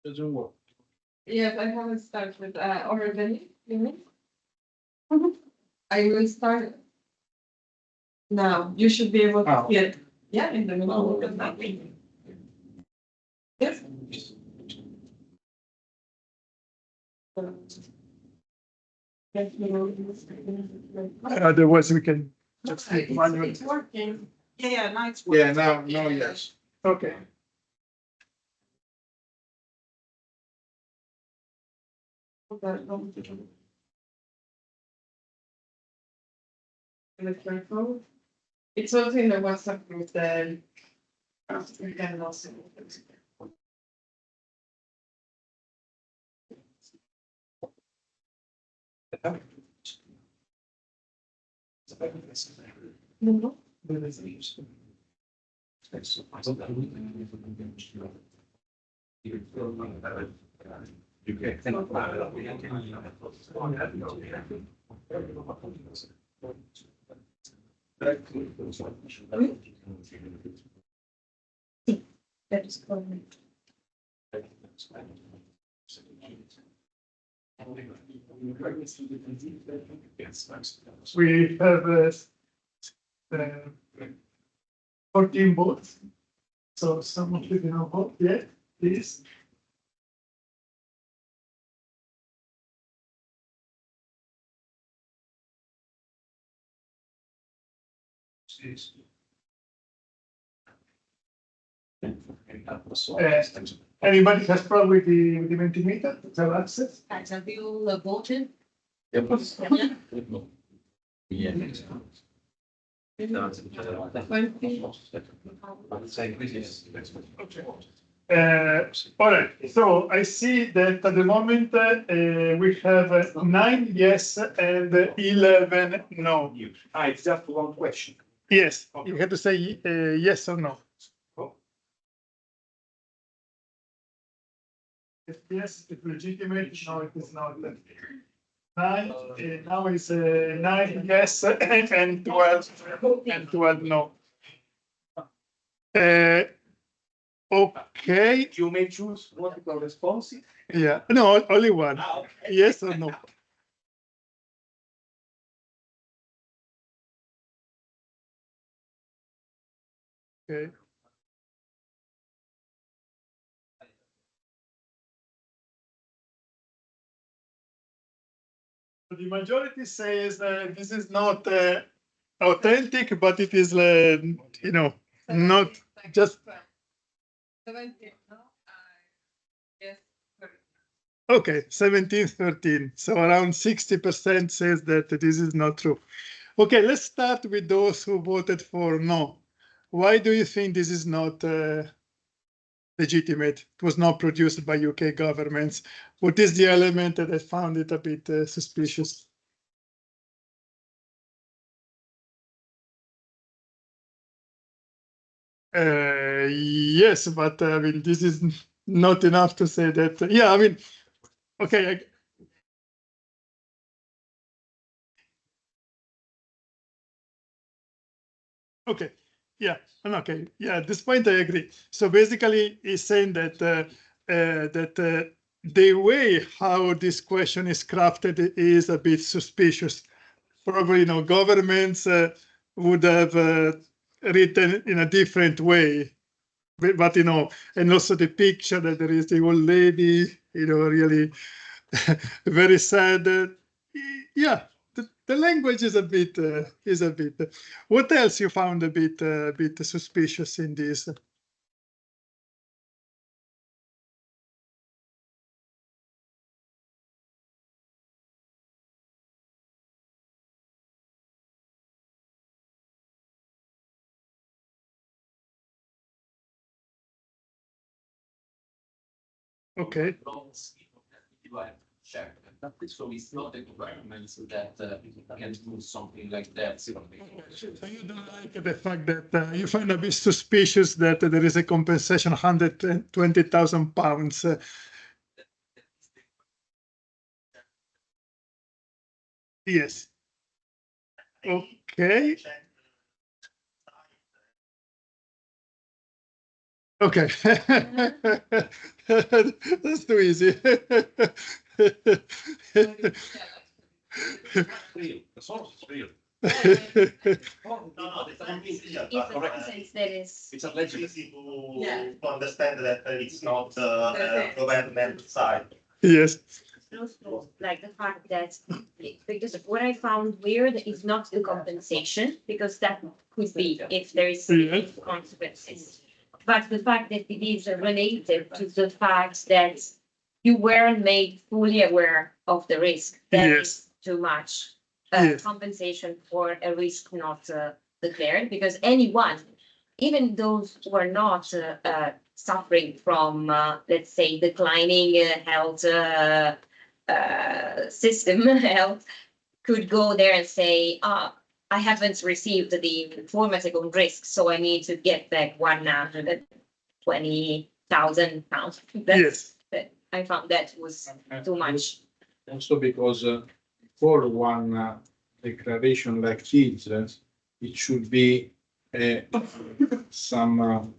Doesn't work. Yes, I haven't started with already. You mean? I will start now. You should be able to see it. Yeah, in the middle of nothing. Yes. Otherwise, we can just keep manually. It's working. Yeah, now it's working. Yeah, now, yes. Okay. It's also in the WhatsApp group that you can also. That is correct. We have 14 votes. So some of you did not vote yet, please. Anybody has problem with the Mentimeter? Have access? Guys, have you voted? All right, so I see that at the moment we have 9 yes and 11 no. It's just one question. Yes, you have to say yes or no. If yes, it's legitimate. No, it is not. Now it's 9 yes and 12 no. Okay. You may choose multiple responses. Yeah. No, only one. Okay. Yes or no? Okay. The majority says this is not authentic, but it is, not just. 17, no? Yes. Okay, 17-13. So around 60% says that this is not true. Okay, let's start with those who voted for no. Why do you think this is not legitimate? It was not produced by UK governments. What is the element that I found it a bit suspicious? Yes, but I mean, this is not enough to say that. Yeah, I mean, okay. Okay. Yeah. Okay. Yeah. At this point, I agree. So basically, he's saying that the way how this question is crafted is a bit suspicious. Probably, governments would have written in a different way. But and also the picture that there is the old lady, really very sad. Yeah, the language is a bit. What else you found a bit suspicious in this? Okay. Check. So it's not the government that can do something like that. So you don't like the fact that you find a bit suspicious that there is a compensation of £120,000. Yes. Okay. Okay. That's too easy. Real. The source is real. In the sense that is. It's alleged. Easy to understand that it's not government side. Yes. Also, like the fact that, because what I found weird is not the compensation, because that could be if there is consequences. But the fact that it is related to the fact that you weren't made fully aware of the risk. That is too much compensation for a risk not declared, because anyone, even those who are not suffering from, let's say, declining health system, health, could go there and say, I haven't received the informative on risk, so I need to get back £120,000. Yes. I found that was too much. Also because for one declaration like this, it should be some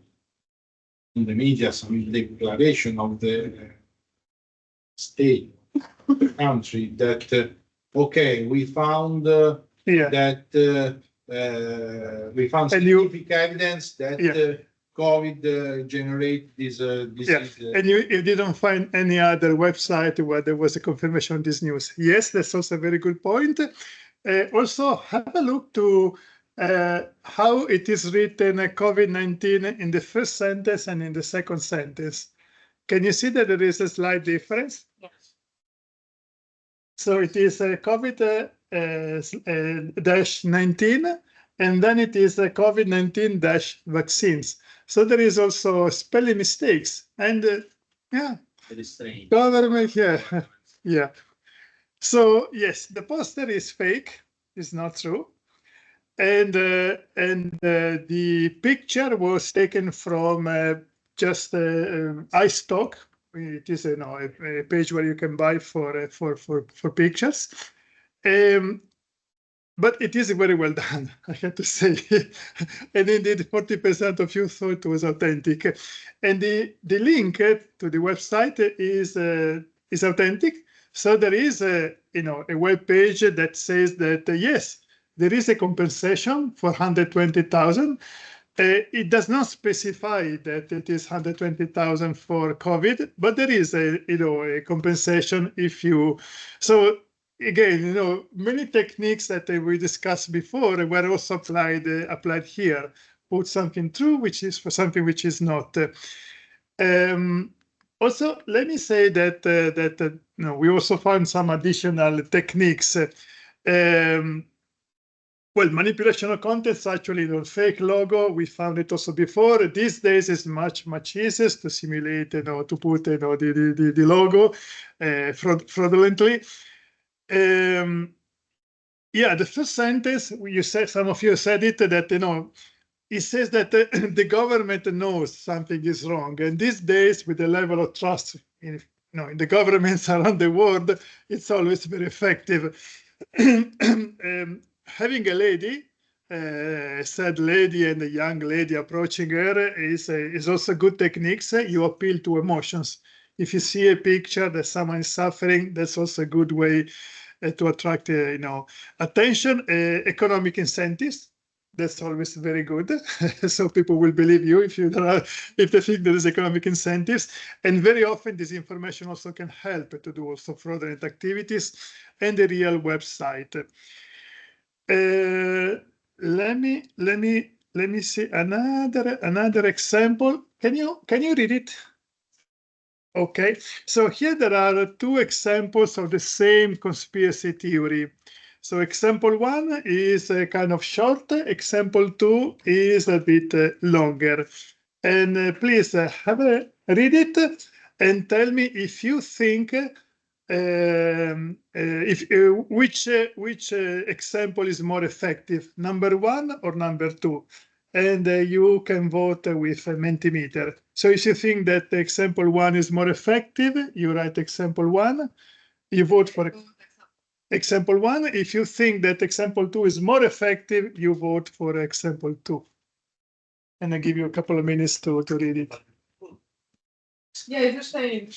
in the media, some declaration of the state, the country that okay, we found that we found scientific evidence that COVID generate this disease. And you didn't find any other website where there was a confirmation of this news. Yes, that's also a very good point. Also, have a look to how it is written COVID-19 in the first sentence and in the second sentence. Can you see that there is a slight difference? Yes. So it is COVID-19, and then it is COVID-19 vaccines. So there is also spelling mistakes, and It is strange. government, yeah. So yes, the poster is fake. It's not true, and the picture was taken from just iStock, It is a page where you can buy for pictures. But it is very well done, I have to say. And indeed, 40% of you thought it was authentic. And the link to the website is authentic. So there is a web page that says that yes, there is a compensation for 120,000. It does not specify that it is 120,000 for COVID, but there is a compensation if you. So again, many techniques that we discussed before were also applied here. Put something true, which is for something which is not. Also, let me say that we also found some additional techniques. Well, manipulation of contents, actually, the fake logo, we found it also before. These days, it's much easier to simulate, to put, the logo fraudulently. Yeah, the first sentence, some of you said it, that, it says that the government knows something is wrong. And these days, with the level of trust in the governments around the world, it's always very effective. Having a lady, a sad lady and a young lady approaching her is also good techniques. You appeal to emotions. If you see a picture that someone is suffering, that's also a good way to attract, attention. Economic incentives. That's always very good. So people will believe you if they think there is economic incentives. And very often this information also can help to do also fraudulent activities and the real website. Let me see another example. Can you read it? Okay. So here there are two examples of the same conspiracy theory. So example 1 is kind of short. Example 2 is a bit longer. And please have a read it and tell me if you think which example is more effective, number 1 or number 2. And you can vote with a Mentimeter. So if you think that example 1 is more effective, you write example 1. You vote for example 1. If you think that example 2 is more effective, you vote for example 2. And I give you a couple of minutes to read it. Yeah, it's the same.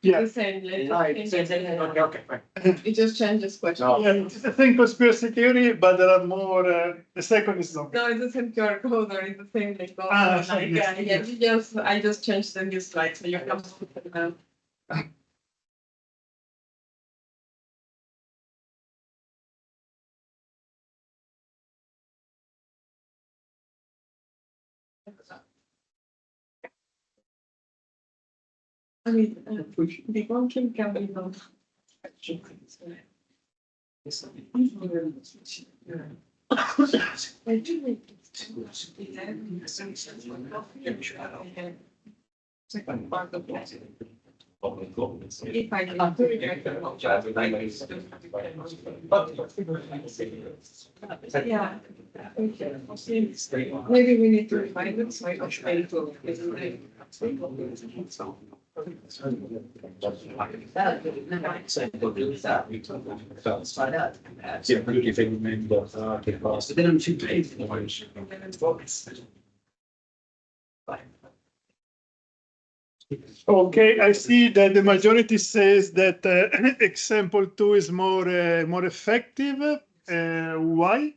Yeah. The same. Okay. It just changes question. Yeah, it's the same conspiracy theory, but there are more. The second is longer. No, it's the same QR code or it's the same like. Yes. I just changed the new slide, so you have to put it now. I mean, the function can be done. If I can do it. Yeah. Maybe we need to remind them, so I can try to. Okay, I see that the majority says that example 2 is more effective. Why?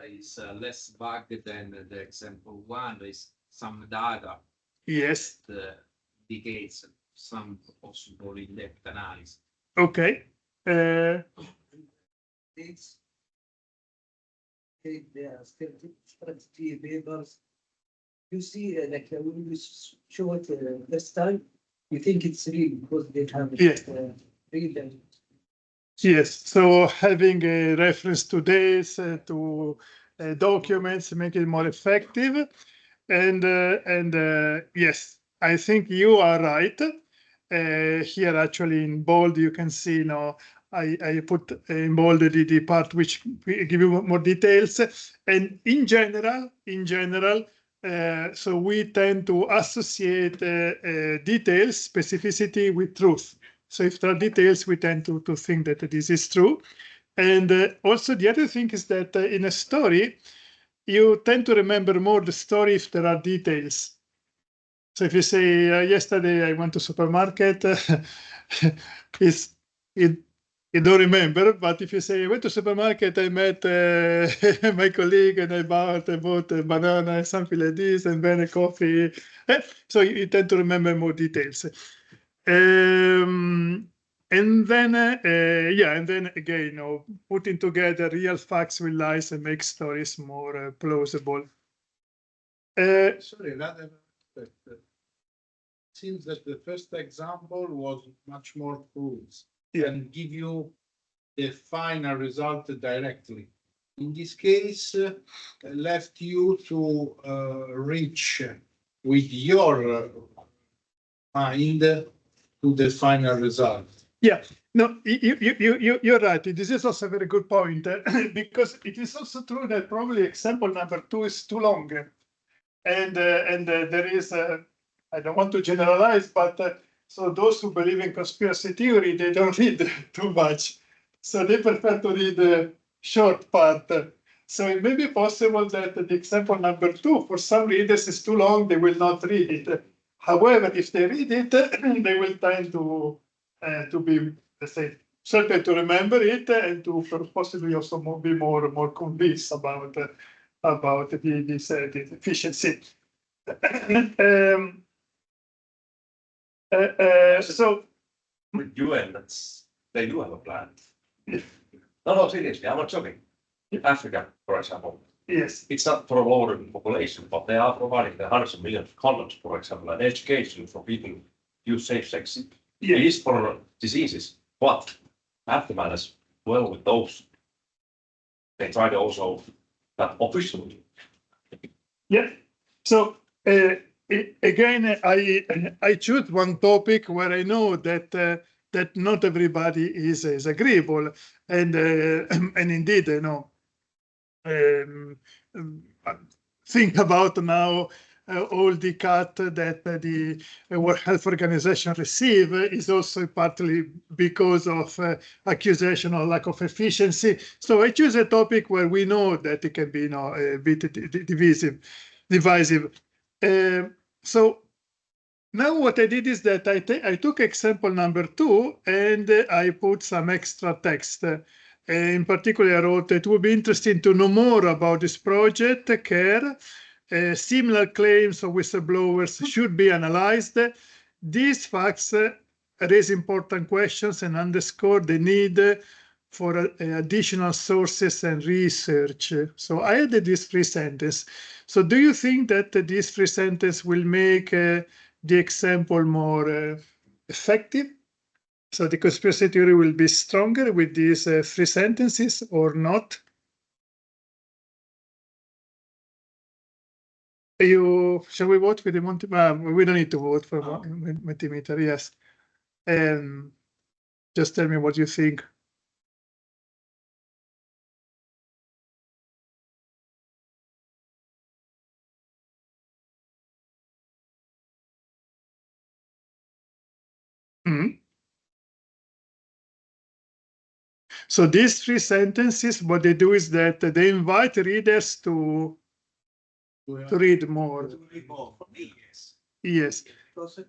It's less bugged than the example 1. There is some data. Yes. That indicates some possible in-depth analysis. Okay. It's there are strategy papers. You see, like when you show it first time, you think it's real because they have real. Yes, so having a reference to this, to documents, make it more effective. And yes, I think you are right. Here, actually, in bold, you can see, I put in bold the part which give you more details. And in general, So we tend to associate details, specificity with truth. So if there are details, we tend to think that this is true. And also the other thing is that in a story, you tend to remember more the story if there are details. So if you say, yesterday I went to supermarket, you don't remember, but if you say, I went to supermarket, I met my colleague and I bought a banana and something like this, and then a coffee. So you tend to remember more details. And then, and then again, putting together real facts with lies and make stories more plausible. Sorry, another aspect. Seems that the first example was much more crude and give you the final result directly. In this case, left you to reach with your mind to the final result. Yeah, no, you're right. This is also a very good point because it is also true that probably example number 2 is too long, and there is I don't want to generalize, but so those who believe in conspiracy theory, they don't read too much, so they prefer to read the short part. So it may be possible that the example number 2, for some readers, is too long; they will not read it. However, if they read it, they will tend to be, let's say, certain to remember it and to possibly also be more convinced about this efficiency. So with UN, they do have a plan. No, seriously, I'm not joking. Africa, for example. Yes. It's not for a lower population, but they are providing the hundreds of millions of condoms, for example, and education for people who use safe sex. It is for diseases, but have to manage well with those. They try to also that officially. Yeah. So again, I choose one topic where I know that that not everybody is agreeable, and indeed, think about now all the cut that the World Health Organization receive is also partly because of accusation of lack of efficiency. So I choose a topic where we know that it can be a bit divisive. So now what I did is that I took example number 2 and I put some extra text. In particular, I wrote, it would be interesting to know more about this project, CARE. Similar claims of whistleblowers should be analyzed. These facts raise important questions and underscore the need for additional sources and research. So I added this 3 sentences. So do you think that this 3 sentences will make the example more effective? So the conspiracy theory will be stronger with these 3 sentences or not? Shall we vote with the Mentimeter? We don't need to vote for Mentimeter, yes. Just tell me what you think. So these 3 sentences, what they do is that they invite readers to read more. To read more. For me, yes. Yes. Because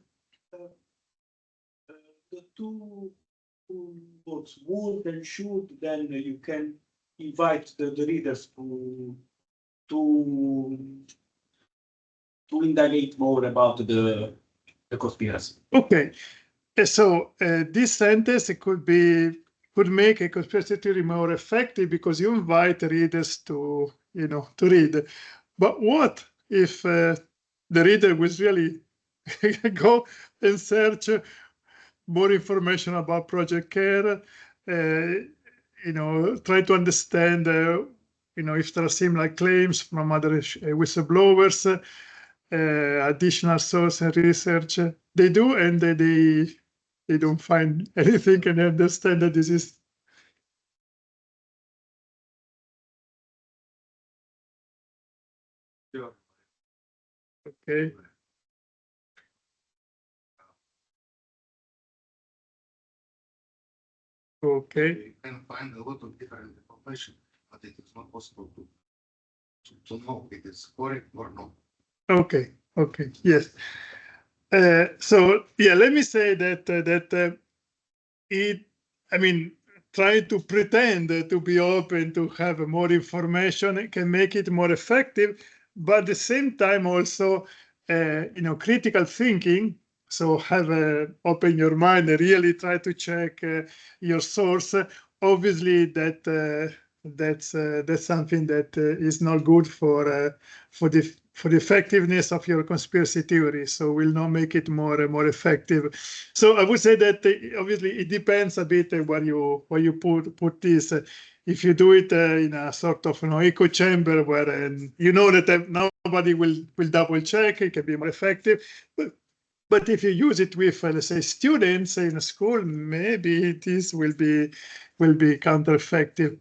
the two words, would and should, then you can invite the readers to indicate more about the conspiracy. Okay. So this sentence could make a conspiracy theory more effective because you invite readers to read. But what if the reader was really go and search more information about Project CARE, try to understand, if there are similar claims from other whistleblowers, additional source and research. They do, and they don't find anything and understand that this is. Sure. Okay. Okay. You can find a lot of different information, but it is not possible to know if it is correct or not. Okay. Okay. Yes. So yeah, let me say that it. I mean, try to pretend to be open to have more information. It can make it more effective, but at the same time also, critical thinking. So have open your mind and really try to check your source. Obviously, that's something that is not good for the effectiveness of your conspiracy theory. So will not make it more effective. So I would say that obviously it depends a bit where you put this. If you do it in a sort of echo chamber where you know that nobody will double check, it can be more effective. But if you use it with, let's say, students in a school, maybe this will be counter-effective.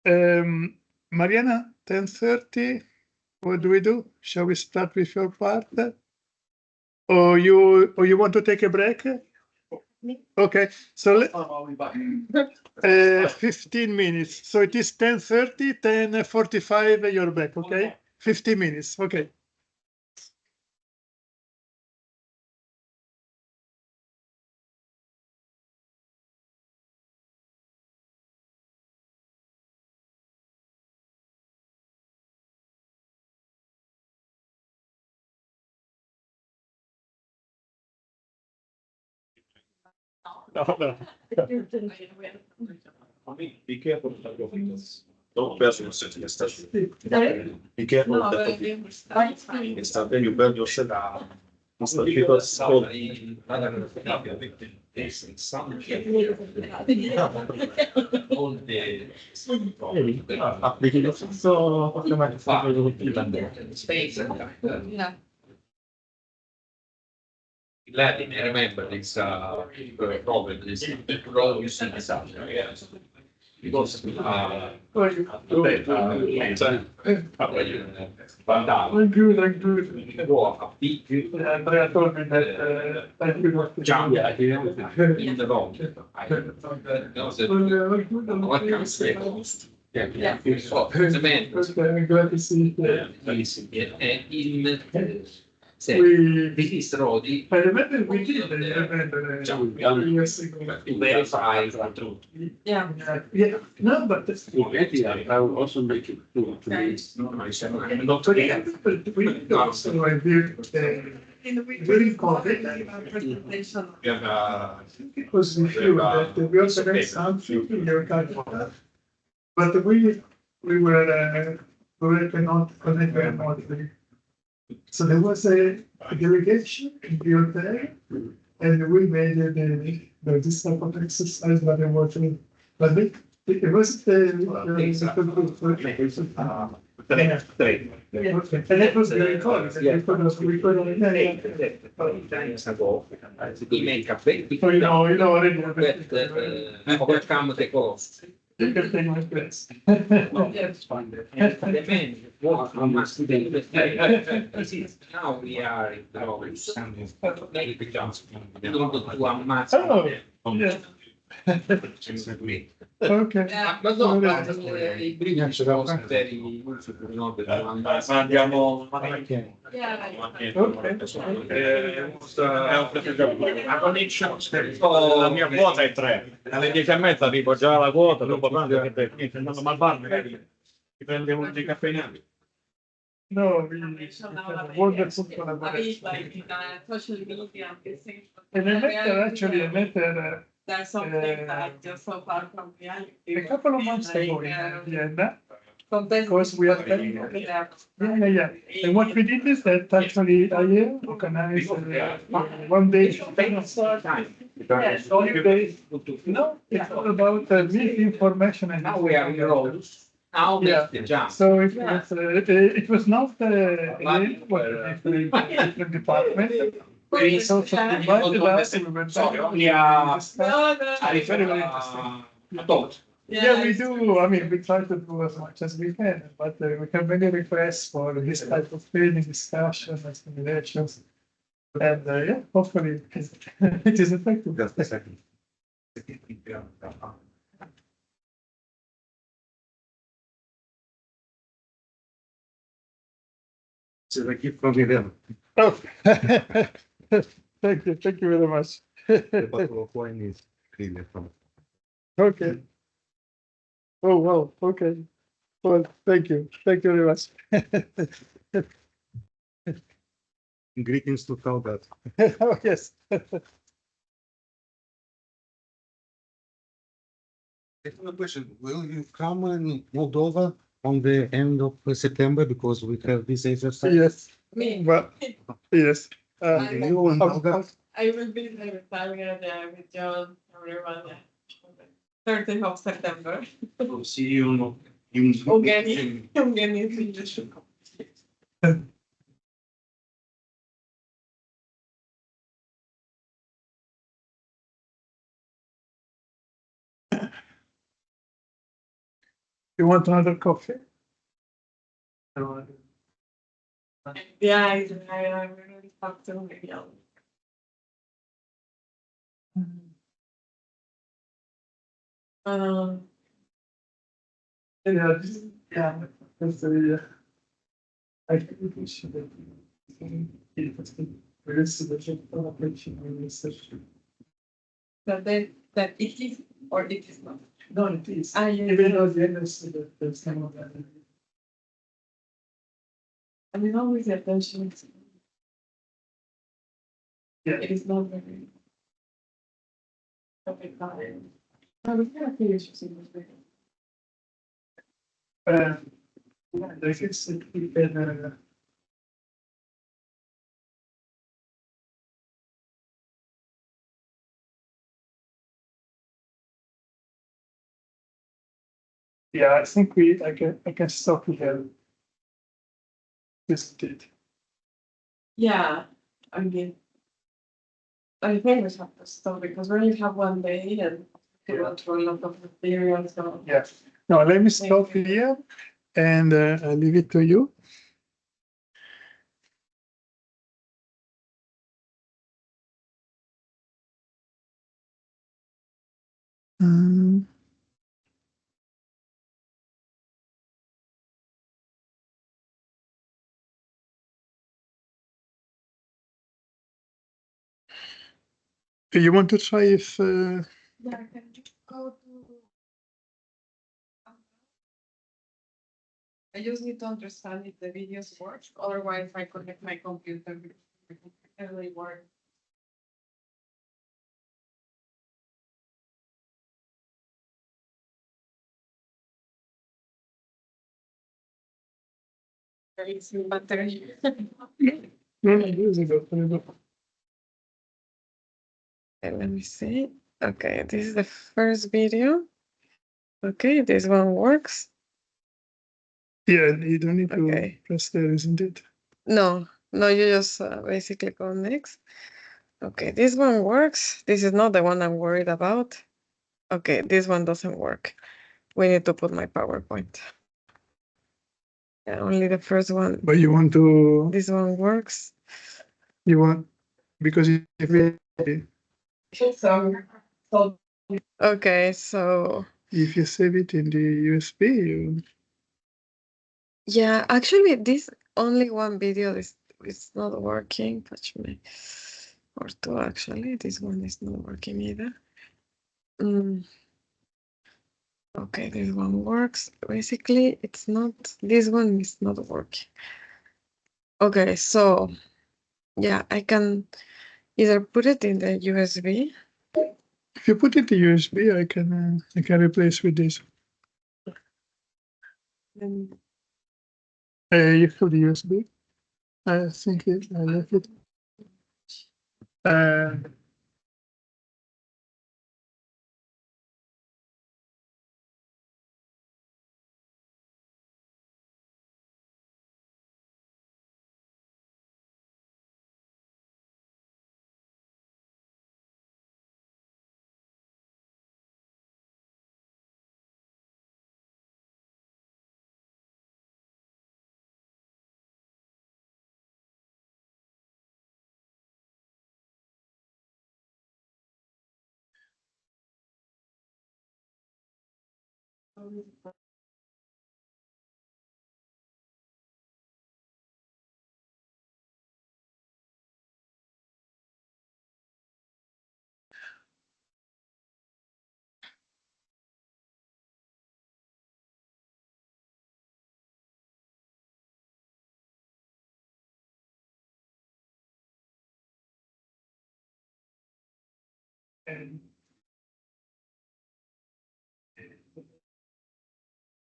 Mariana, 10:30. What do we do? Shall we start with your part? Or you want to take a break? Okay, so 15 minutes. So it is 10:30, 10:45. You're back. Okay, 15 minutes. Okay. No. I mean, be careful of your fingers. Don't burn yourself in the station. Be careful of that. Instead, then you burn yourself out. Because all Yeah. Let me remember this problem is role you see this out. Because I'm good. go Andrea told me that jump in the wrong. What can I say? Yeah. So the man I'm glad to see this is Rodi. I remember we did years ago. To verify the truth. Yeah. Yeah. No, but I will also make it to Not we also reviewed during COVID. It was reviewed that we organized something in your country. But we were cannot connect remotely. So there was a delegation in the hotel, and we made this type of exercise that I was doing. But it wasn't and it was very cold. times ago, he make a big overcome the cost. You can take my place. The man walk from us to the now we are in the office. Maybe just to amass. Oh, yeah. Okay. But no, il British was very useful in order to amass. Andiamo. La mia quota è 3. Alle 10:30 arrivo già alla quota, dopo pranzo niente, andando al bar magari ti prende un decaffeinato. No, wonderful collaboration. Social media, And I met her there's something that just so far from reality. a couple of months ago in Vienna. Sometimes Because we are yeah. And what we did is that actually I organized one day. No, it's all about misinformation and Now we are in roles. Now make the jump. So it was not different department. We also invited us and we went back. A riferire a tot. Yeah, we do. I mean, we try to do as much as we can, but we have many requests for this type of training, discussion, and simulations. And yeah, hopefully it is effective. Just a second. So I keep from them. Oh, thank you very much. The bottle of wine is clearly from. Okay. Oh, wow, okay. Well, thank you very much. Greetings to Talbot. Oh, yes. I have a question. Will you come in Moldova on the end of September because we have this exercise? Yes, Me. but, yes. You and Olga? I will be there with Tanya, with John, everyone, 13th of September. We'll see you in Ungeni Swedish. You want another coffee? Yeah, I really talked to Miguel. Yeah, that's the, I think we should. But then that it is or it is not. No, it is. Ah, yeah. Even though the industry that there's some of that. I mean, always the attention. Yeah. It is not very. Okay, fine. I was gonna finish using this video. Yeah, I guess we can, yeah, I think I can stop here. Isn't it? Yeah, I mean, I think we have to stop because we only have one day and we want to a lot of material, so. Yeah. No, let me stop here and I'll leave it to you. You want to try if Yeah, I can just go to. I just need to understand if the videos work, otherwise I connect my computer. My computer really work. There is no battery. no, this is good. Okay, let me see. Okay, this is the first video. Okay, this one works. Yeah, you don't need to Okay. press there, isn't it? No, you just basically go next. Okay, this one works. This is not the one I'm worried about. Okay, this one doesn't work. We need to put my PowerPoint. Yeah, only the first one. But you want to. This one works. You want because if we. Okay, so. If you save it in the USB, you. Yeah, actually, this only one video is not working. Touch me. Or two, actually. This one is not working either. Okay, this one works. Basically, it's not, this one is not working. Okay, so yeah, I can either put it in the USB. If you put it in USB, I can replace with this. Then You have the USB. I think I left it.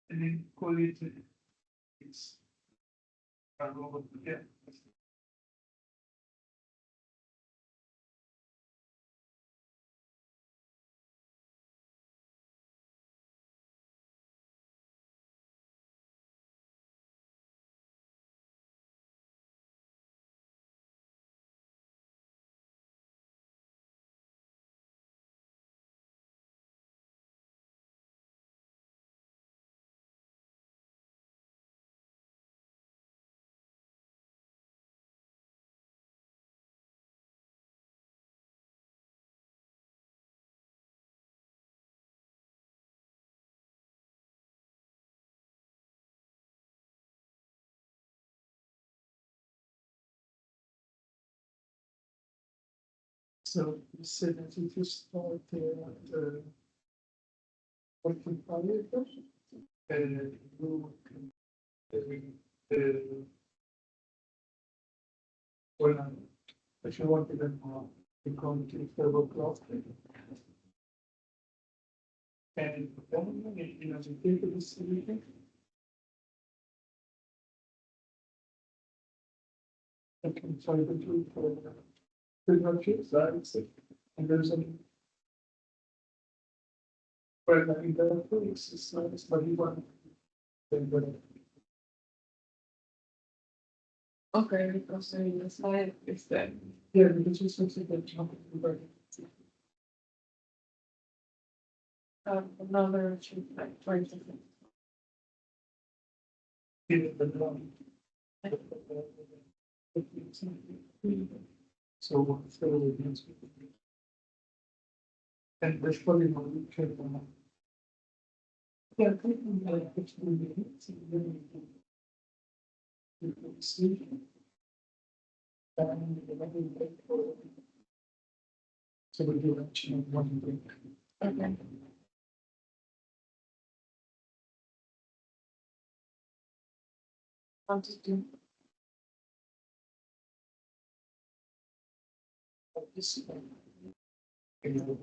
And then call it is yeah. So you said that if you start working parameter, you can well, if you want to then become to table cloth. And then you know, you take the solution. Okay, sorry, the two for pretty much it, sides, and there's a well, I think the police is nice, but you want Okay, because the slide is there. yeah, because you said that jump Another two, like 20. So, and there's probably no trade on that. Yeah, I think we like 15 minutes. And then we can see. And the level break. So we do actually one break. Okay. One to two. This one. I mean,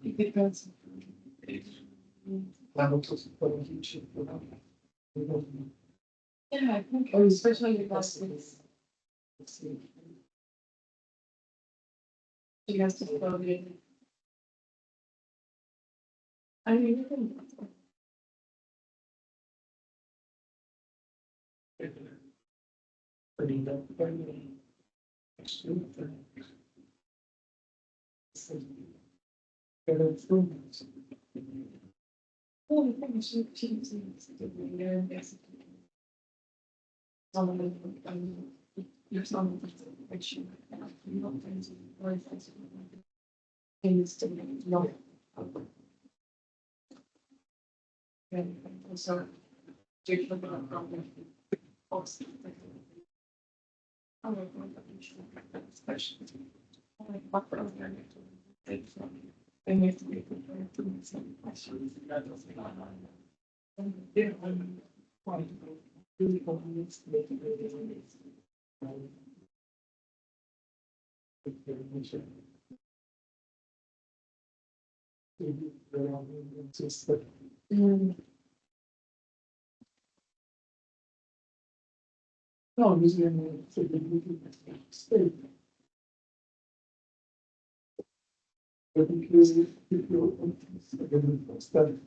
It depends. Yeah, I think especially because it's you have to plug in. I mean, you can. Putting that very extreme things. But it's Well, I think she seems to be there basically. Some of them, there's some which you know, things very sensitive. Things to know. And also, different problem. Also, I'm going to especially. What program to take from you. They need to be prepared to answer questions. And they're quite really obvious to make it really no, usually I'm state. But if you study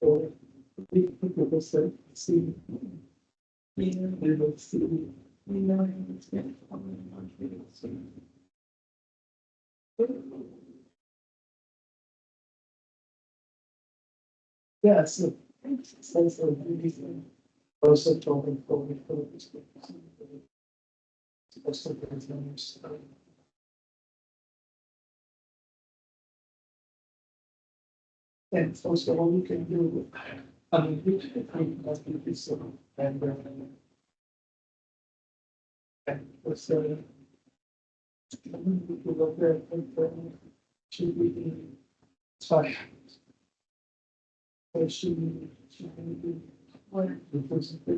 or people say, see, they will see, we know it's going to come in. Yeah, so sense of reason. Also talking for me for this. Also, there's no And also we can do, I mean, we can do this, and what's should be sorry.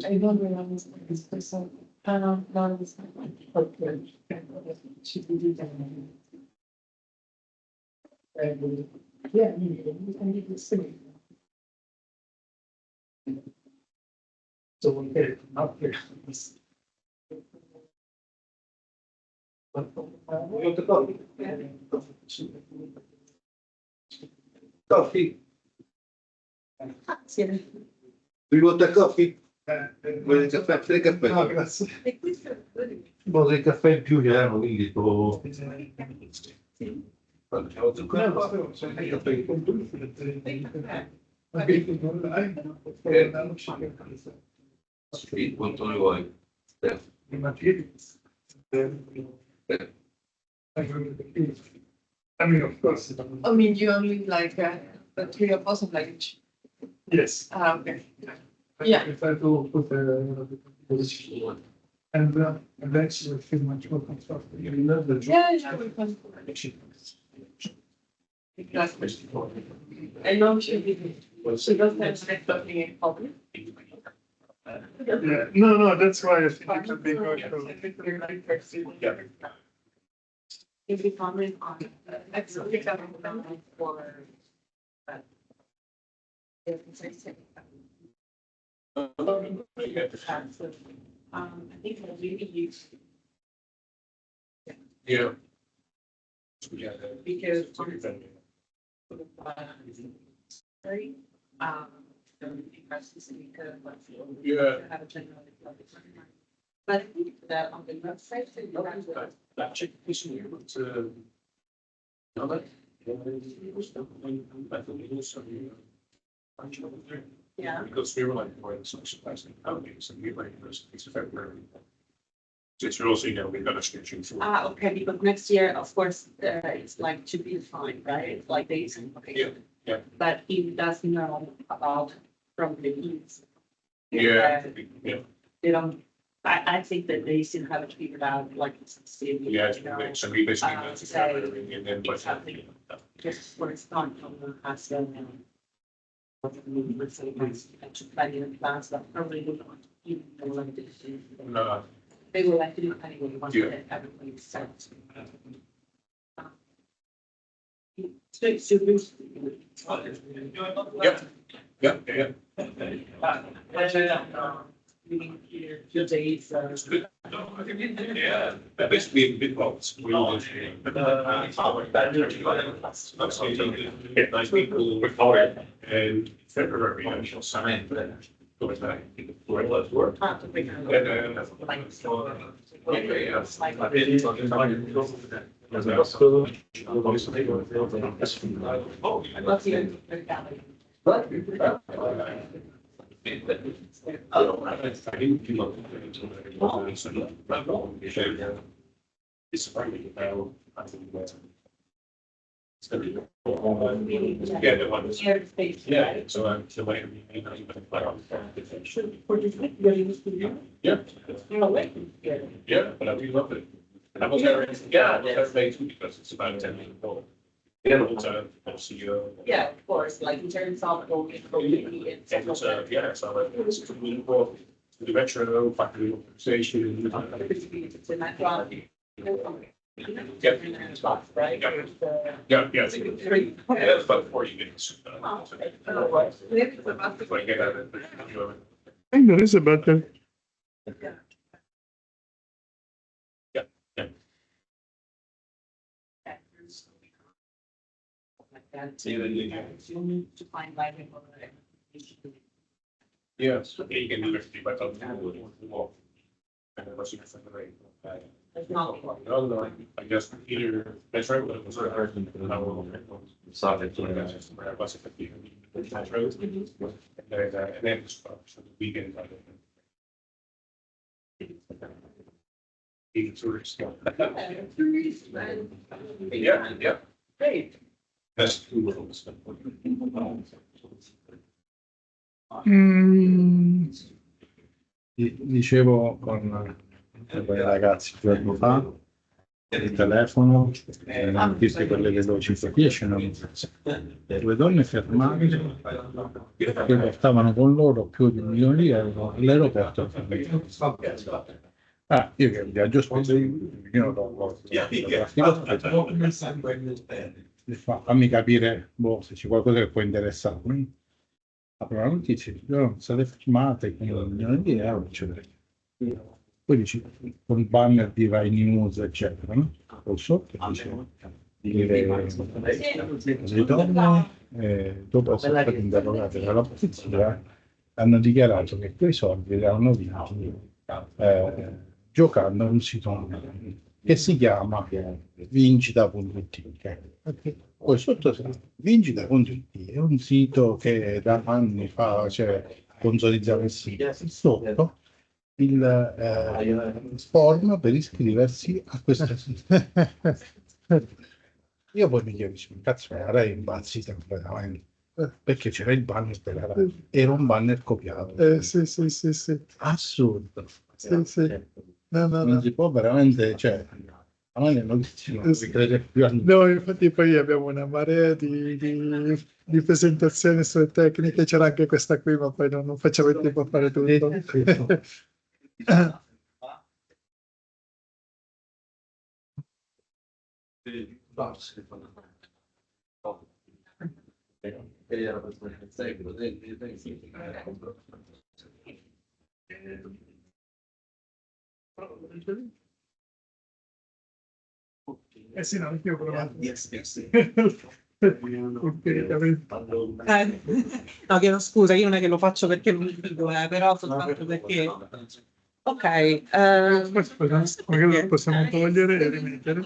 I don't remember this person. No, it's not. Okay. Should be done. And yeah, we can do the same. So we get it up here. Coffee. Do you want a coffee? Vuoi il caffè? Tre caffè. No, grazie. Vuoi il caffè in più, quindi tipo... Quanto ne vuoi? I mean, of course. I mean, you only like the three of us of like. Yes. Okay. Yeah. I try to put and eventually feel much more comfortable. You know the Yeah, we can. I know she doesn't like talking in public. Yeah, no, that's why I think it would be good to. If you comment on, actually, for. I think I really use. Yeah. Because. Very, Yeah. have a general. But I think that on the website, you have to. That chick pushing you to. No, that. Yeah. Because we were like, we're in social plastic companies and we were in it's February. So it's also, you know, we've got a schedule for. Okay, because next year, of course, it's like to be defined, right? Like days and location. Yeah. But he does know about from the east. Yeah. They don't, I think that they still haven't figured out like. Yeah, so we basically. And then, but. Just for it's not, has them. Let's say, to plan in advance, that probably would not even know like this. No. They will like to do anyway, once Yeah. everybody's set. So Bruce. Yeah. Your days. Yeah, that basically big box. We all get nice people recorded and February, I shall sign. Goes back for let's work. It's probably about, I think that's. It's gonna be. Yeah, the one. Yeah, so I'm still waiting. Yeah. Yeah, but I really love it. And I was there, too, because it's about 10 minutes long. Yeah, it's Yeah, of course, like in terms of. yeah, so like, it's really cool. The retro, factory organization. Yeah. Right? Yeah. That's about 40 minutes. Like, get out of it. I think there is a button. Yeah. To find like. Yeah, so you can do everything by talking to the wall. And then what's your second. No, I guess either, that's right, but it was. Sorry. And then so the weekend. Even tourists. Yeah. Great. Dicevo con i ragazzi giorni fa, il telefono, notizie quelle veloci, 10 notizie. Due donne fermate che portavano con loro più di 1 milione di euro all'aeroporto. Ah, io che viaggio spesso, io fammi capire se c'è qualcosa che può interessarmi. Apro la notizia, sono state firmate con 1 milione di euro, eccetera. Poi dici, con banner di Rai News, eccetera, no? Poi sotto dice le donne, dopo essere state interrogate dalla polizia, hanno dichiarato che quei soldi li hanno vinti giocando a un sito online che si chiama vincita.it. Poi sotto vincita.it è un sito che da anni fa sponsorizzava il sito. Sotto il form per iscriversi a questo sito. Io poi mi chiedo, cazzo, la Rai è impazzita completamente. Perché c'era il banner della Rai, era un banner copiato. Sì. Assurdo. Sì. No. Non si può veramente, a me non si crede più a No, infatti poi abbiamo una marea di presentazioni sulle tecniche, c'era anche questa qui, ma poi non facciamo il tempo a fare tutto. Sì, no, anch'io ho provato. No, chiedo scusa, io non è che lo faccio perché lo dico, però soltanto perché. Ok, Magari lo possiamo togliere e rimettere.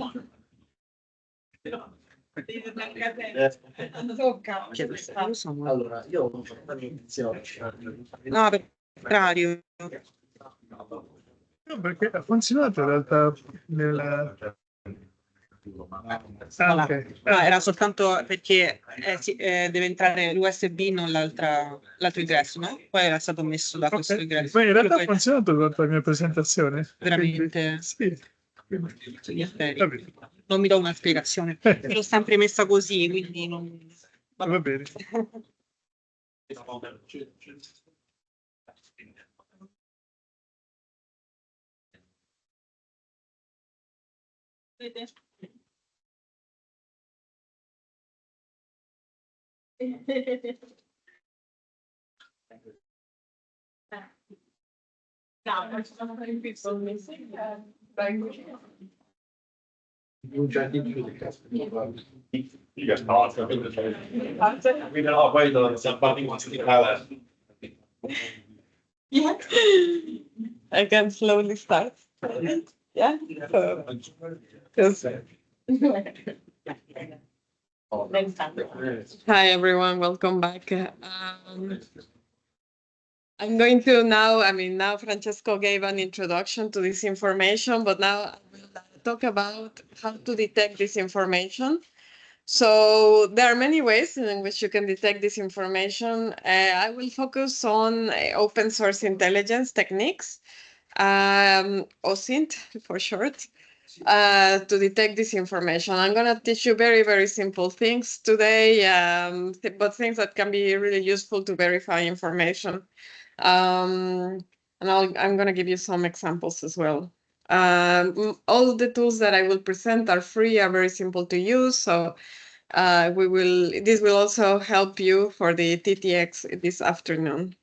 Allora, io ho fatto l'inizio. No, per contrario. No, perché ha funzionato in realtà nella. Okay. No, era soltanto perché deve entrare l'USB, non l'altro ingresso, no? Poi era stato messo da questo ingresso. Ma in realtà ha funzionato durante la mia presentazione. Veramente? Sì. Non mi do una spiegazione. L'ho sempre messa così, quindi non. Va bene. Yeah, I can slowly start. Yeah. Hi everyone, welcome back. I'm going to now Francesco gave an introduction to this information, but now I will talk about how to detect this information. So there are many ways in which you can detect this information. I will focus on open source intelligence techniques, OSINT for short, to detect this information. I'm going to teach you very, very simple things today, but things that can be really useful to verify information. And I'm going to give you some examples as well. All the tools that I will present are free, are very simple to use. So this will also help you for the TTX this afternoon.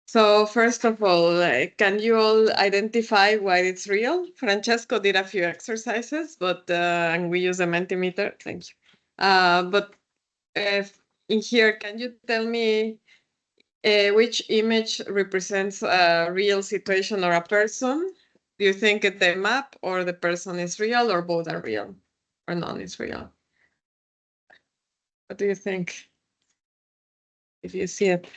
So first of all, can you all identify why it's real? Francesco did a few exercises, but and we use a Mentimeter. Thank you. But in here, can you tell me which image represents a real situation or a person? Do you think the map or the person is real, or both are real, or none is real? What do you think? If you see it.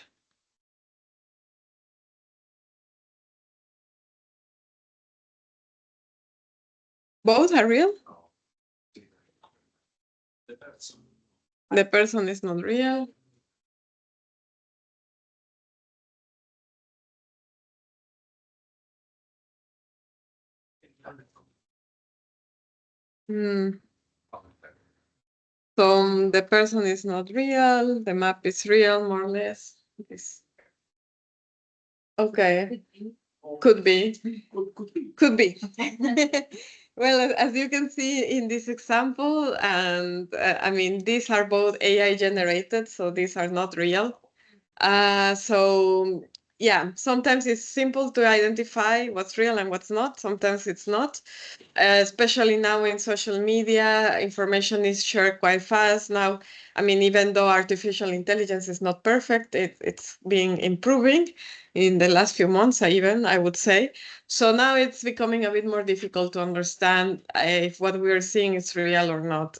Both are real? The person is not real. So the person is not real, the map is real, more or less. Okay, could be. Could be. Well, as you can see in this example, and I mean, these are both AI generated, so these are not real. So yeah, sometimes it's simple to identify what's real and what's not. Sometimes it's not. Especially now in social media, information is shared quite fast now. I mean, even though artificial intelligence is not perfect, it's being improving in the last few months, I would say. So now it's becoming a bit more difficult to understand if what we are seeing is real or not.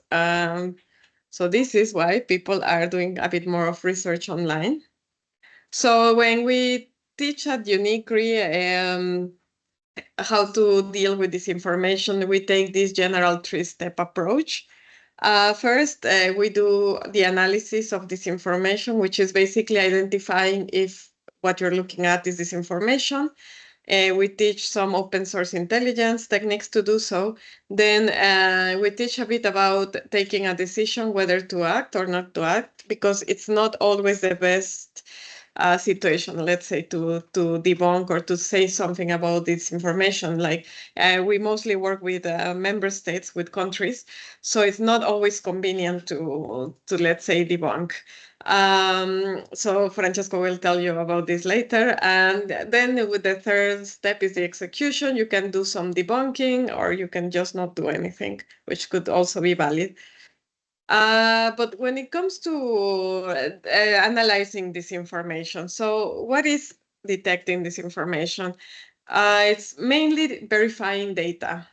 So this is why people are doing a bit more of research online. So when we teach at Unicri, how to deal with this information, we take this general three-step approach. First, we do the analysis of this information, which is basically identifying if what you're looking at is this information. We teach some open source intelligence techniques to do so. Then we teach a bit about taking a decision whether to act or not to act, because it's not always the best situation, let's say, to debunk or to say something about this information. Like we mostly work with member states, with countries, so it's not always convenient to let's say debunk. So Francesco will tell you about this later. And then with the third step is the execution. You can do some debunking or you can just not do anything, which could also be valid. But when it comes to analyzing this information, so what is detecting this information? It's mainly verifying data.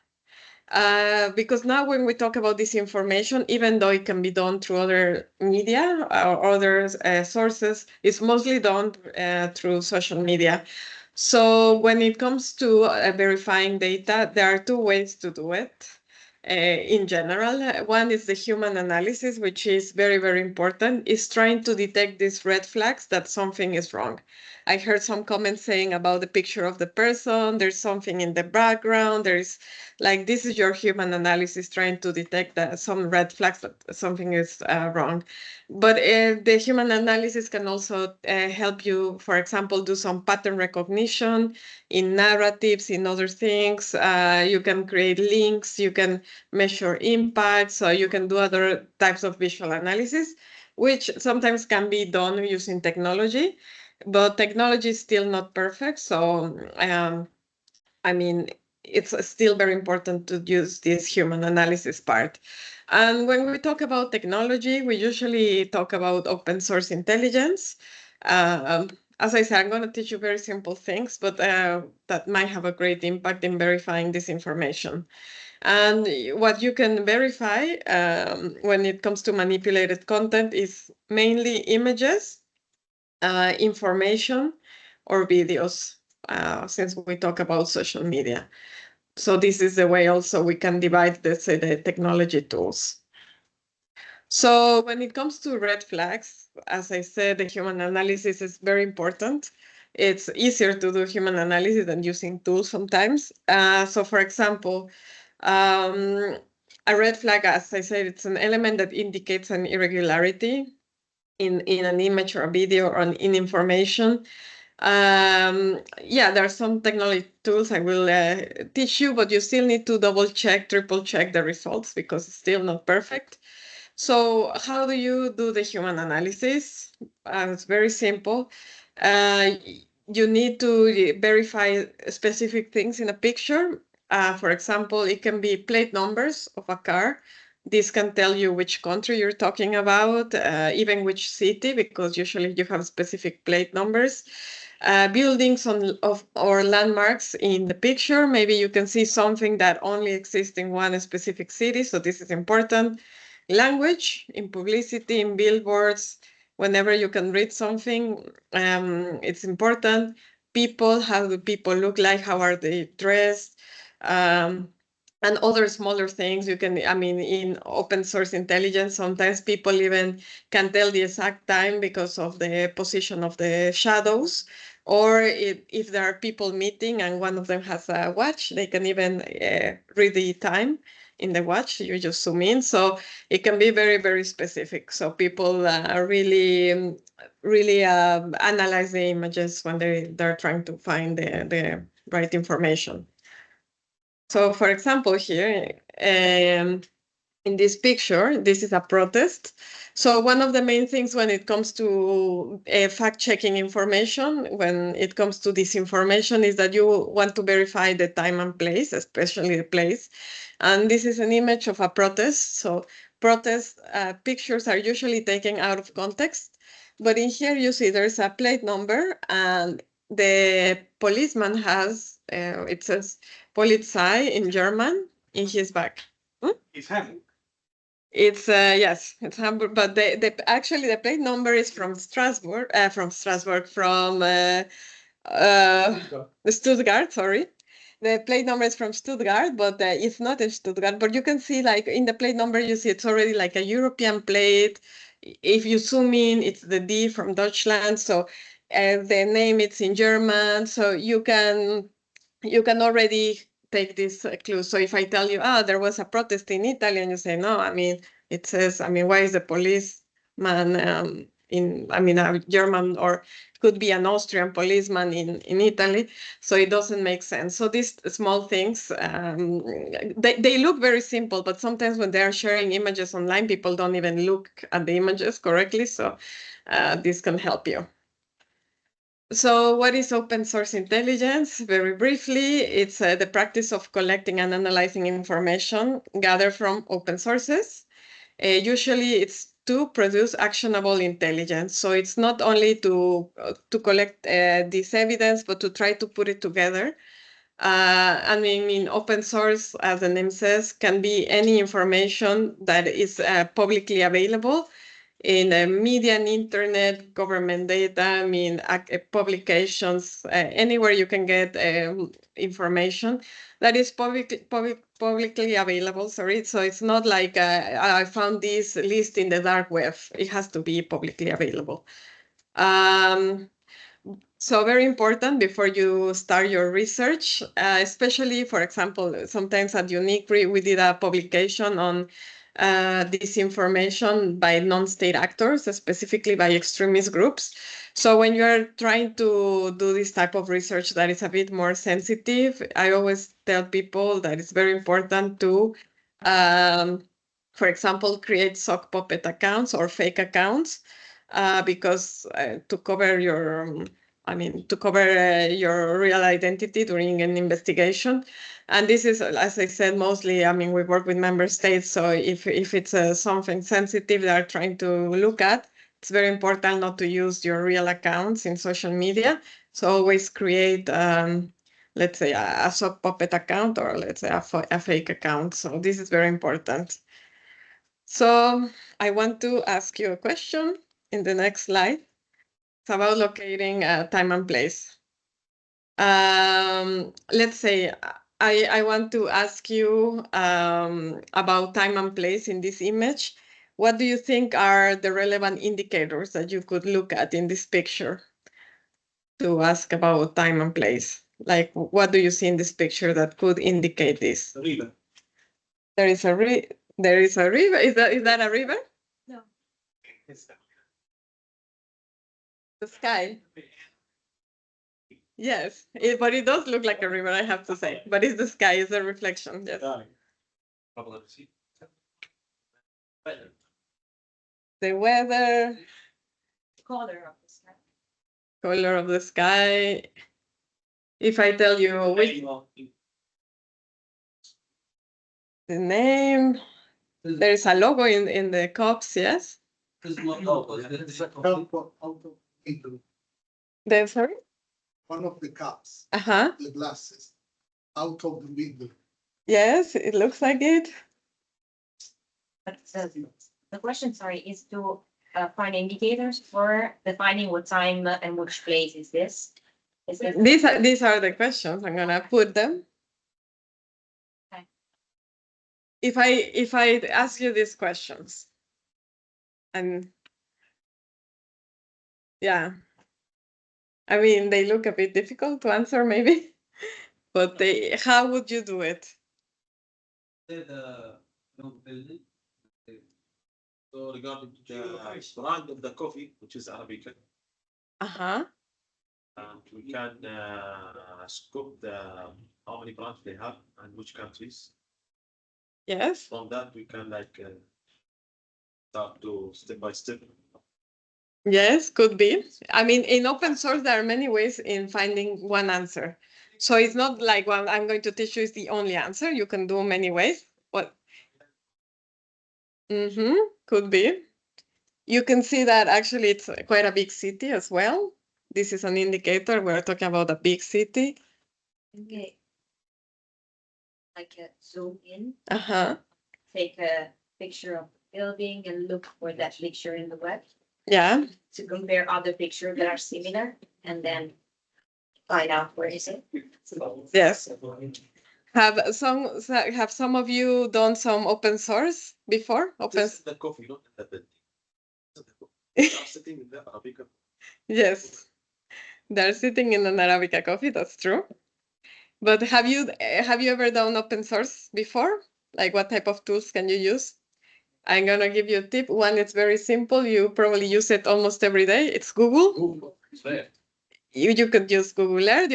Because now when we talk about this information, even though it can be done through other media or other sources, it's mostly done through social media. So when it comes to verifying data, there are two ways to do it. In general, one is the human analysis, which is very, very important, is trying to detect these red flags that something is wrong. I heard some comments saying about the picture of the person, there's something in the background, there's like, this is your human analysis trying to detect that some red flags that something is wrong. But the human analysis can also help you, for example, do some pattern recognition in narratives, in other things. You can create links, you can measure impact, so you can do other types of visual analysis, which sometimes can be done using technology, but technology is still not perfect. So, I mean, it's still very important to use this human analysis part. And when we talk about technology, we usually talk about open source intelligence. As I said, I'm going to teach you very simple things, but that might have a great impact in verifying this information. And what you can verify when it comes to manipulated content is mainly images, information, or videos, since we talk about social media. So this is the way also we can divide, let's say, the technology tools. So when it comes to red flags, as I said, the human analysis is very important. It's easier to do human analysis than using tools sometimes. So for example, a red flag, as I said, it's an element that indicates an irregularity in an image or a video or in information. Yeah, there are some technology tools I will teach you, but you still need to double check, triple check the results because it's still not perfect. So how do you do the human analysis? It's very simple. You need to verify specific things in a picture. For example, it can be plate numbers of a car. This can tell you which country you're talking about, even which city, because usually you have specific plate numbers. Buildings or landmarks in the picture. Maybe you can see something that only exists in one specific city, so this is important. Language in publicity, in billboards, whenever you can read something, it's important. People, how do people look like? How are they dressed? and other smaller things you can, I mean, in open source intelligence, sometimes people even can tell the exact time because of the position of the shadows. Or if there are people meeting and one of them has a watch, they can even read the time in the watch. You just zoom in. So it can be very, very specific. So people really analyze the images when they're trying to find the right information. So for example, here in this picture, this is a protest. So one of the main things when it comes to fact-checking information, when it comes to disinformation, is that you want to verify the time and place, especially the place. And this is an image of a protest. So protest pictures are usually taken out of context. But in here you see there's a plate number and the policeman has, it says Polizei in German in his back. It's Hamburg. It's yes, it's Hamburg, but actually the plate number is from Strasbourg, from Stuttgart, sorry. The plate number is from Stuttgart, but it's not in Stuttgart. But you can see, like, in the plate number, you see it's already like a European plate. If you zoom in, it's the D from Deutschland. So the name, it's in German. So you can already take this clue. So if I tell you, there was a protest in Italy, and you say, no, I mean, it says, I mean, why is the policeman a German, or could be an Austrian policeman in Italy? So it doesn't make sense. So these small things, they look very simple, but sometimes when they're sharing images online, people don't even look at the images correctly. So this can help you. So what is open source intelligence? Very briefly, it's the practice of collecting and analyzing information gathered from open sources. Usually it's to produce actionable intelligence. So it's not only to collect this evidence, but to try to put it together. I mean, open source, as the name says, can be any information that is publicly available in media and internet, government data, I mean, publications, anywhere you can get information that is publicly available, sorry. So it's not like I found this list in the dark web. It has to be publicly available. So very important before you start your research, especially, for example, sometimes at Unicri, we did a publication on disinformation by non-state actors, specifically by extremist groups. So when you're trying to do this type of research that is a bit more sensitive, I always tell people that it's very important to, for example, create sock puppet accounts or fake accounts, because to cover your your real identity during an investigation. And this is, as I said, mostly, I mean, we work with member states. So if it's something sensitive they are trying to look at, it's very important not to use your real accounts in social media. So always create, let's say, a sock puppet account, or let's say a fake account. So this is very important. So I want to ask you a question in the next slide. It's about locating time and place. Let's say I want to ask you about time and place in this image. What do you think are the relevant indicators that you could look at in this picture to ask about time and place? Like, what do you see in this picture that could indicate this? The river. There is a river. Is that a river? No. The sky. Yes, but it does look like a river, I have to say. But it's the sky, it's a reflection, yes. The weather. Color of the sky. Color of the sky. If I tell you which, the name, there is a logo in the cups, yes? There, sorry? One of the cups, the glasses, out of the window. Yes, it looks like it. But the question, sorry, is to find indicators for defining what time and which place is this. These are the questions. I'm gonna put them. Okay. if I ask you these questions, and yeah, I mean, they look a bit difficult to answer maybe, but how would you do it? Building. So regarding the brand of the coffee, which is Arabica, Uh-huh. and we can scope how many brands they have and which countries. Yes. From that, we can start to step by step. Yes, could be. I mean, in open source, there are many ways in finding one answer. So it's not like what I'm going to teach you is the only answer. You can do many ways. What? Could be. You can see that actually it's quite a big city as well. This is an indicator. We're talking about a big city. Okay. Like zoom in. Uh-huh. Take a picture of the building and look for that picture in the web. Yeah. To compare other pictures that are similar and then find out where is it. Yes. Have some of you done some open source before? This is the coffee, not the building. They are sitting in the Arabica. Yes, they're sitting in an Arabica coffee. That's true. But have you ever done open source before? Like what type of tools can you use? I'm gonna give you a tip. One, it's very simple. You probably use it almost every day. It's Google. Google. It's there. You could use Google Earth.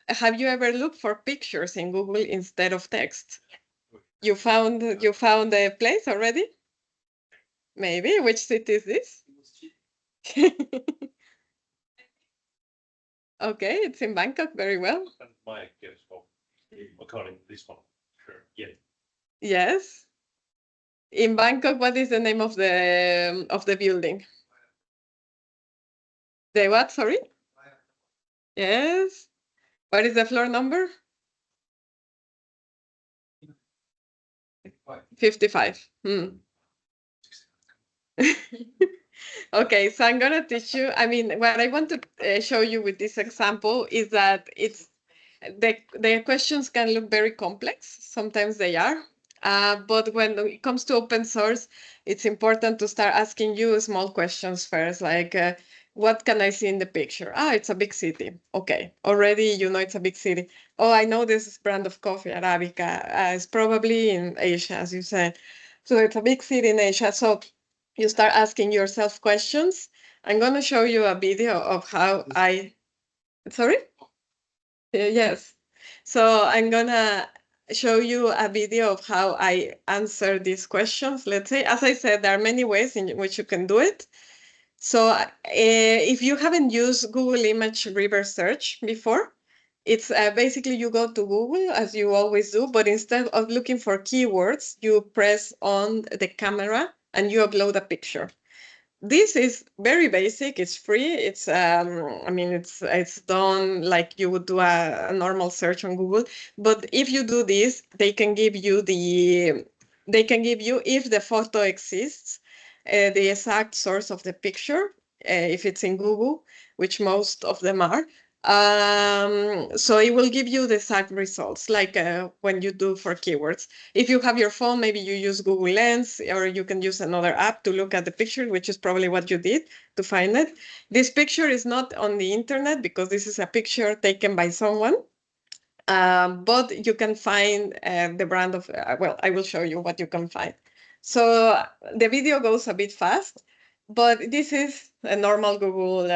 Have you ever looked for pictures in Google instead of text? You found a place already? Maybe. Which city is this? Okay, it's in Bangkok. Very well. My guess, according to this one, sure, yeah. Yes. In Bangkok, what is the name of the building? The what? Sorry. Yes. What is the floor number? 55. Okay, so I'm gonna teach you. I mean, what I want to show you with this example is that the questions can look very complex. Sometimes they are. But when it comes to open source, it's important to start asking you small questions first, like what can I see in the picture? It's a big city. Okay, already you know it's a big city. Oh, I know this brand of coffee, Arabica. It's probably in Asia, as you said. So it's a big city in Asia. So you start asking yourself questions. I'm going to show you a video of how sorry? Yes. So I'm going to show you a video of how I answer these questions. Let's say, as I said, there are many ways in which you can do it. So if you haven't used Google Image Reverse Search before, it's basically you go to Google as you always do, but instead of looking for keywords, you press on the camera and you upload a picture. This is very basic. It's free. It's I mean, it's done like you would do a normal search on Google. But if you do this, they can give you if the photo exists, the exact source of the picture, if it's in Google, which most of them are. So it will give you the exact results, like when you do for keywords. If you have your phone, maybe you use Google Lens, or you can use another app to look at the picture, which is probably what you did to find it. This picture is not on the internet because this is a picture taken by someone. But you can find the brand of, well, I will show you what you can find. So the video goes a bit fast, but this is a normal Google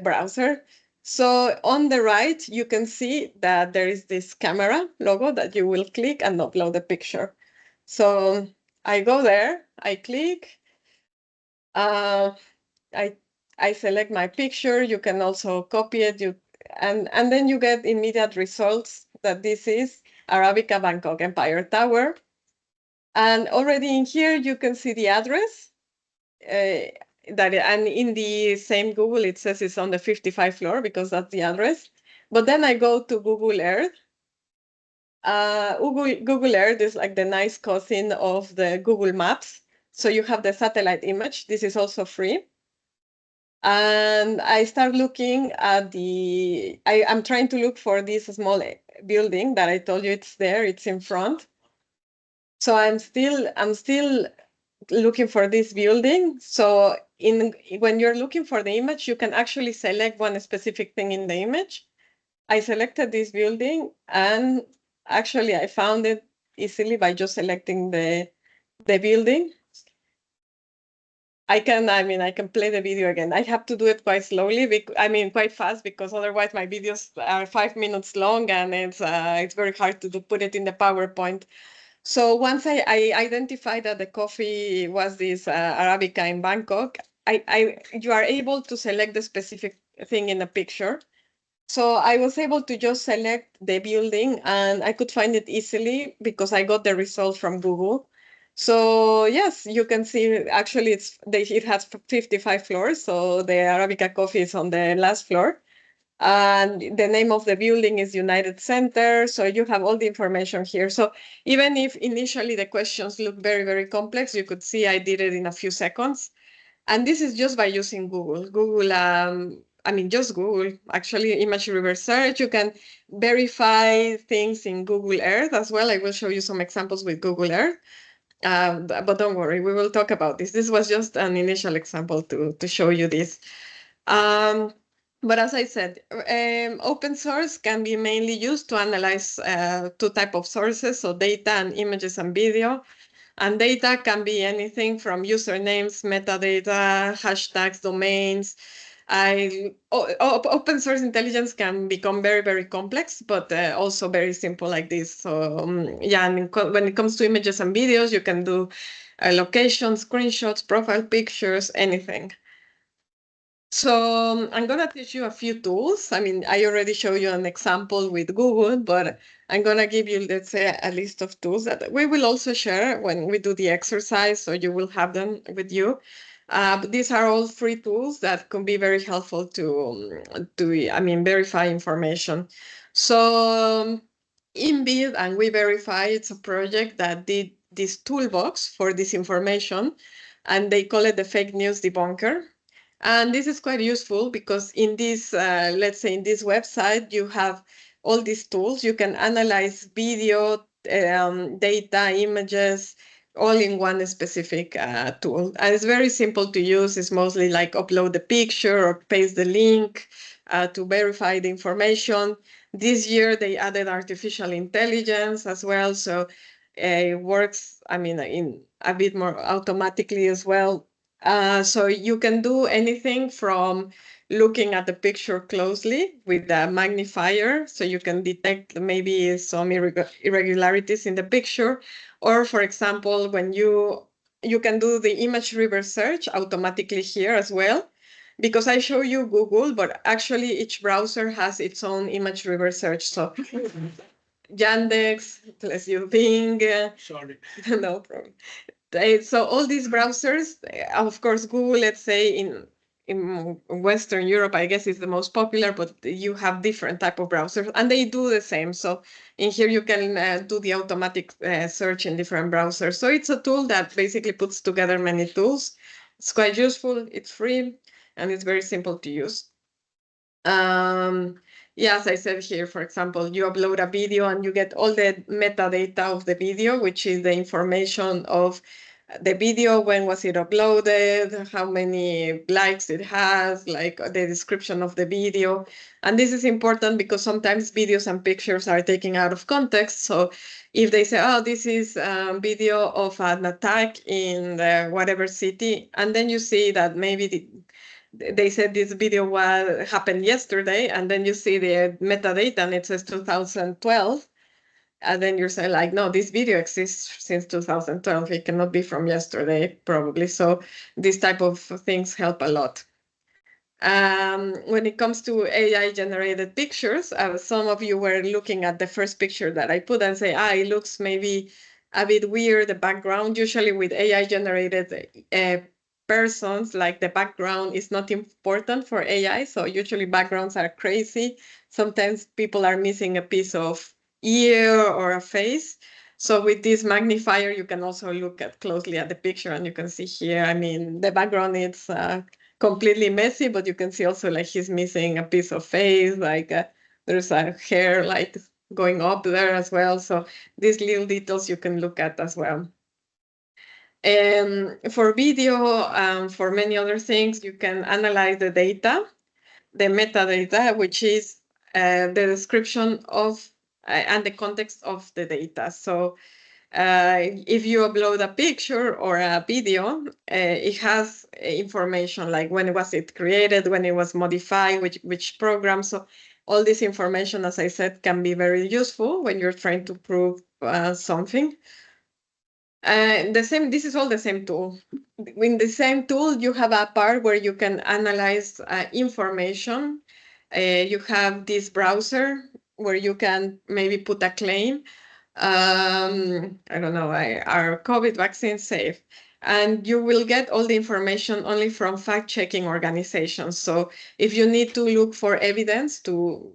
browser. So on the right, you can see that there is this camera logo that you will click and upload the picture. So I go there, I click, I select my picture. You can also copy it. And then you get immediate results that this is Arabica Bangkok Empire Tower. And already in here, you can see the address. And in the same Google, it says it's on the 55th floor because that's the address. But then I go to Google Earth. Google Earth is like the nice cousin of the Google Maps. So you have the satellite image. This is also free. And I start looking at I'm trying to look for this small building that I told you it's there, it's in front. So I'm still looking for this building. So when you're looking for the image, you can actually select one specific thing in the image. I selected this building, and actually I found it easily by just selecting the building. I can play the video again. I have to do it quite slowly, quite fast, because otherwise my videos are 5 minutes long, and it's very hard to put it in the PowerPoint. So once I identified that the coffee was this Arabica in Bangkok, you are able to select the specific thing in the picture. So I was able to just select the building, and I could find it easily because I got the result from Google. So yes, you can see actually it has 55 floors. So the Arabica coffee is on the last floor. And the name of the building is United Center. So you have all the information here. So even if initially the questions look very, very complex, you could see I did it in a few seconds. And this is just by using Google. Just Google, actually, image reverse search. You can verify things in Google Earth as well. I will show you some examples with Google Earth. But don't worry, we will talk about this. This was just an initial example to show you this. But as I said, open source can be mainly used to analyze two types of sources, so data and images and video. And data can be anything from usernames, metadata, hashtags, domains. Open source intelligence can become very, very complex, but also very simple like this. So when it comes to images and videos, you can do locations, screenshots, profile pictures, anything. So I'm going to teach you a few tools. I already showed you an example with Google, but I'm going to give you, let's say, a list of tools that we will also share when we do the exercise, so you will have them with you. But these are all free tools that can be very helpful to verify information. So InVid and We Verify, it's a project that did this toolbox for this information, and they call it the fake news debunker. And this is quite useful because in this, let's say in this website, you have all these tools. You can analyze video, data, images, all in one specific tool. And it's very simple to use. It's mostly like upload the picture or paste the link to verify the information. This year, they added artificial intelligence as well. So it works, in a bit more automatically as well. So you can do anything from looking at the picture closely with a magnifier, so you can detect maybe some irregularities in the picture. Or for example, when you can do the image reverse search automatically here as well, because I show you Google, but actually each browser has its own image reverse search. So Yandex, let's use Bing. Sorry. No problem. So all these browsers, of course, Google, let's say in Western Europe, I guess is the most popular, but you have different type of browsers, and they do the same. So in here you can do the automatic search in different browsers. So it's a tool that basically puts together many tools. It's quite useful, it's free, and it's very simple to use. Yeah, as I said here, for example, you upload a video and you get all the metadata of the video, which is the information of the video, when was it uploaded, how many likes it has, like the description of the video. And this is important because sometimes videos and pictures are taken out of context. So if they say, oh, this is a video of an attack in whatever city, and then you see that maybe they said this video happened yesterday, and then you see the metadata and it says 2012. And then you're saying like, no, this video exists since 2012. It cannot be from yesterday, probably. So these type of things help a lot. When it comes to AI generated pictures, some of you were looking at the first picture that I put and say, it looks maybe a bit weird, the background. Usually with AI generated persons, like the background is not important for AI. So usually backgrounds are crazy. Sometimes people are missing a piece of ear or a face. So with this magnifier, you can also look closely at the picture, and you can see here, the background is completely messy, but you can see also like he's missing a piece of face, like there's a hair like going up there as well. So these little details you can look at as well. For video, for many other things, you can analyze the data, the metadata, which is the description of and the context of the data. So if you upload a picture or a video, it has information like when was it created, when it was modified, which program. So all this information, as I said, can be very useful when you're trying to prove something. This is all the same tool. In the same tool, you have a part where you can analyze information. You have this browser where you can maybe put a claim. I don't know, are COVID vaccines safe? And you will get all the information only from fact-checking organizations. So if you need to look for evidence to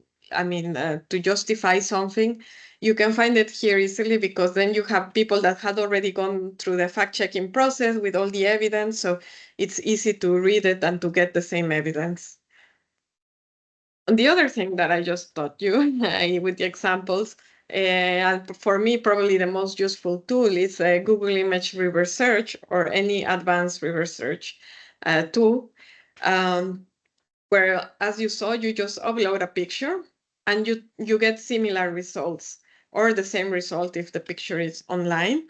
justify something, you can find it here easily, because then you have people that had already gone through the fact-checking process with all the evidence. So it's easy to read it and to get the same evidence. And the other thing that I just taught you with the examples, and for me, probably the most useful tool is Google Image Reverse Search or any advanced reverse search tool, where, as you saw, you just upload a picture and you get similar results or the same result if the picture is online.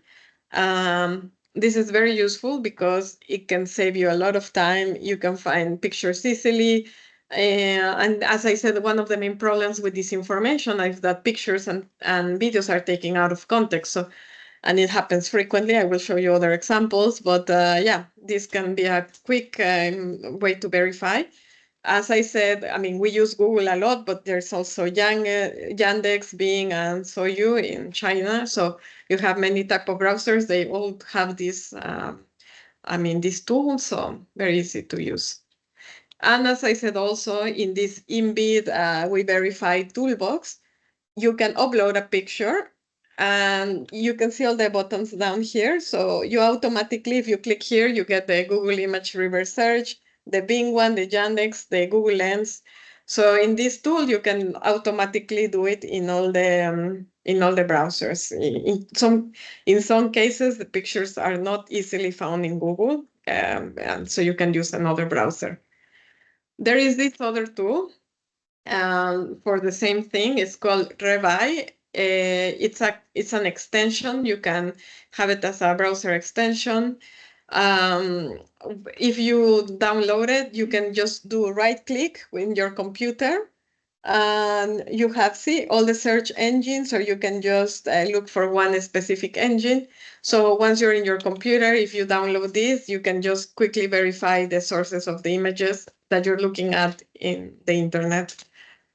This is very useful because it can save you a lot of time. You can find pictures easily. And as I said, one of the main problems with this information is that pictures and videos are taken out of context. So, and it happens frequently. I will show you other examples, but yeah, this can be a quick way to verify. As I said, we use Google a lot, but there's also Yandex, Bing, and Soyu in China. So you have many type of browsers. They all have this, this tool, so very easy to use. And as I said, also in this embed We Verify toolbox, you can upload a picture and you can see all the buttons down here. So you automatically, if you click here, you get the Google Image Reverse Search, the Bing one, the Yandex, the Google Lens. So in this tool, you can automatically do it in all the browsers. In some cases, the pictures are not easily found in Google, and so you can use another browser. There is this other tool for the same thing. It's called Revi. It's an extension. You can have it as a browser extension. If you download it, you can just do right-click in your computer, and you have all the search engines, or you can just look for one specific engine. So once you're in your computer, if you download this, you can just quickly verify the sources of the images that you're looking at in the internet.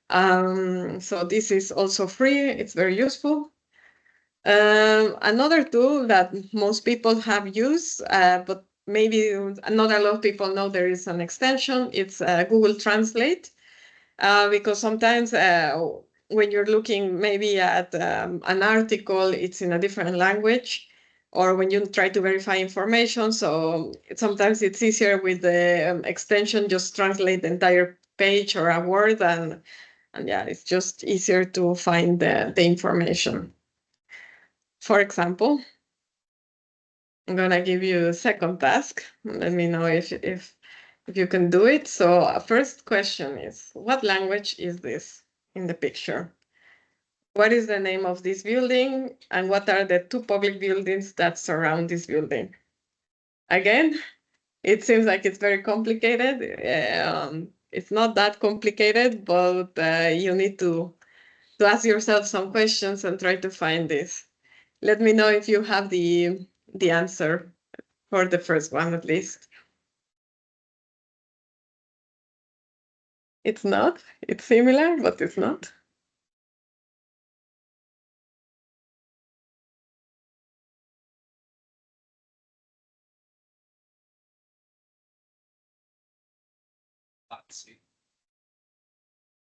So this is also free. It's very useful. Another tool that most people have used, but maybe not a lot of people know there is an extension. It's Google Translate, because sometimes when you're looking maybe at an article, it's in a different language, or when you try to verify information. So sometimes it's easier with the extension, just translate the entire page or a word, and yeah, it's just easier to find the information. For example, I'm gonna give you a second task. Let me know if you can do it. So first question is, what language is this in the picture? What is the name of this building? And what are the two public buildings that surround this building? Again, it seems like it's very complicated. It's not that complicated, but you need to ask yourself some questions and try to find this. Let me know if you have the answer for the first one, at least. It's not. It's similar, but it's not.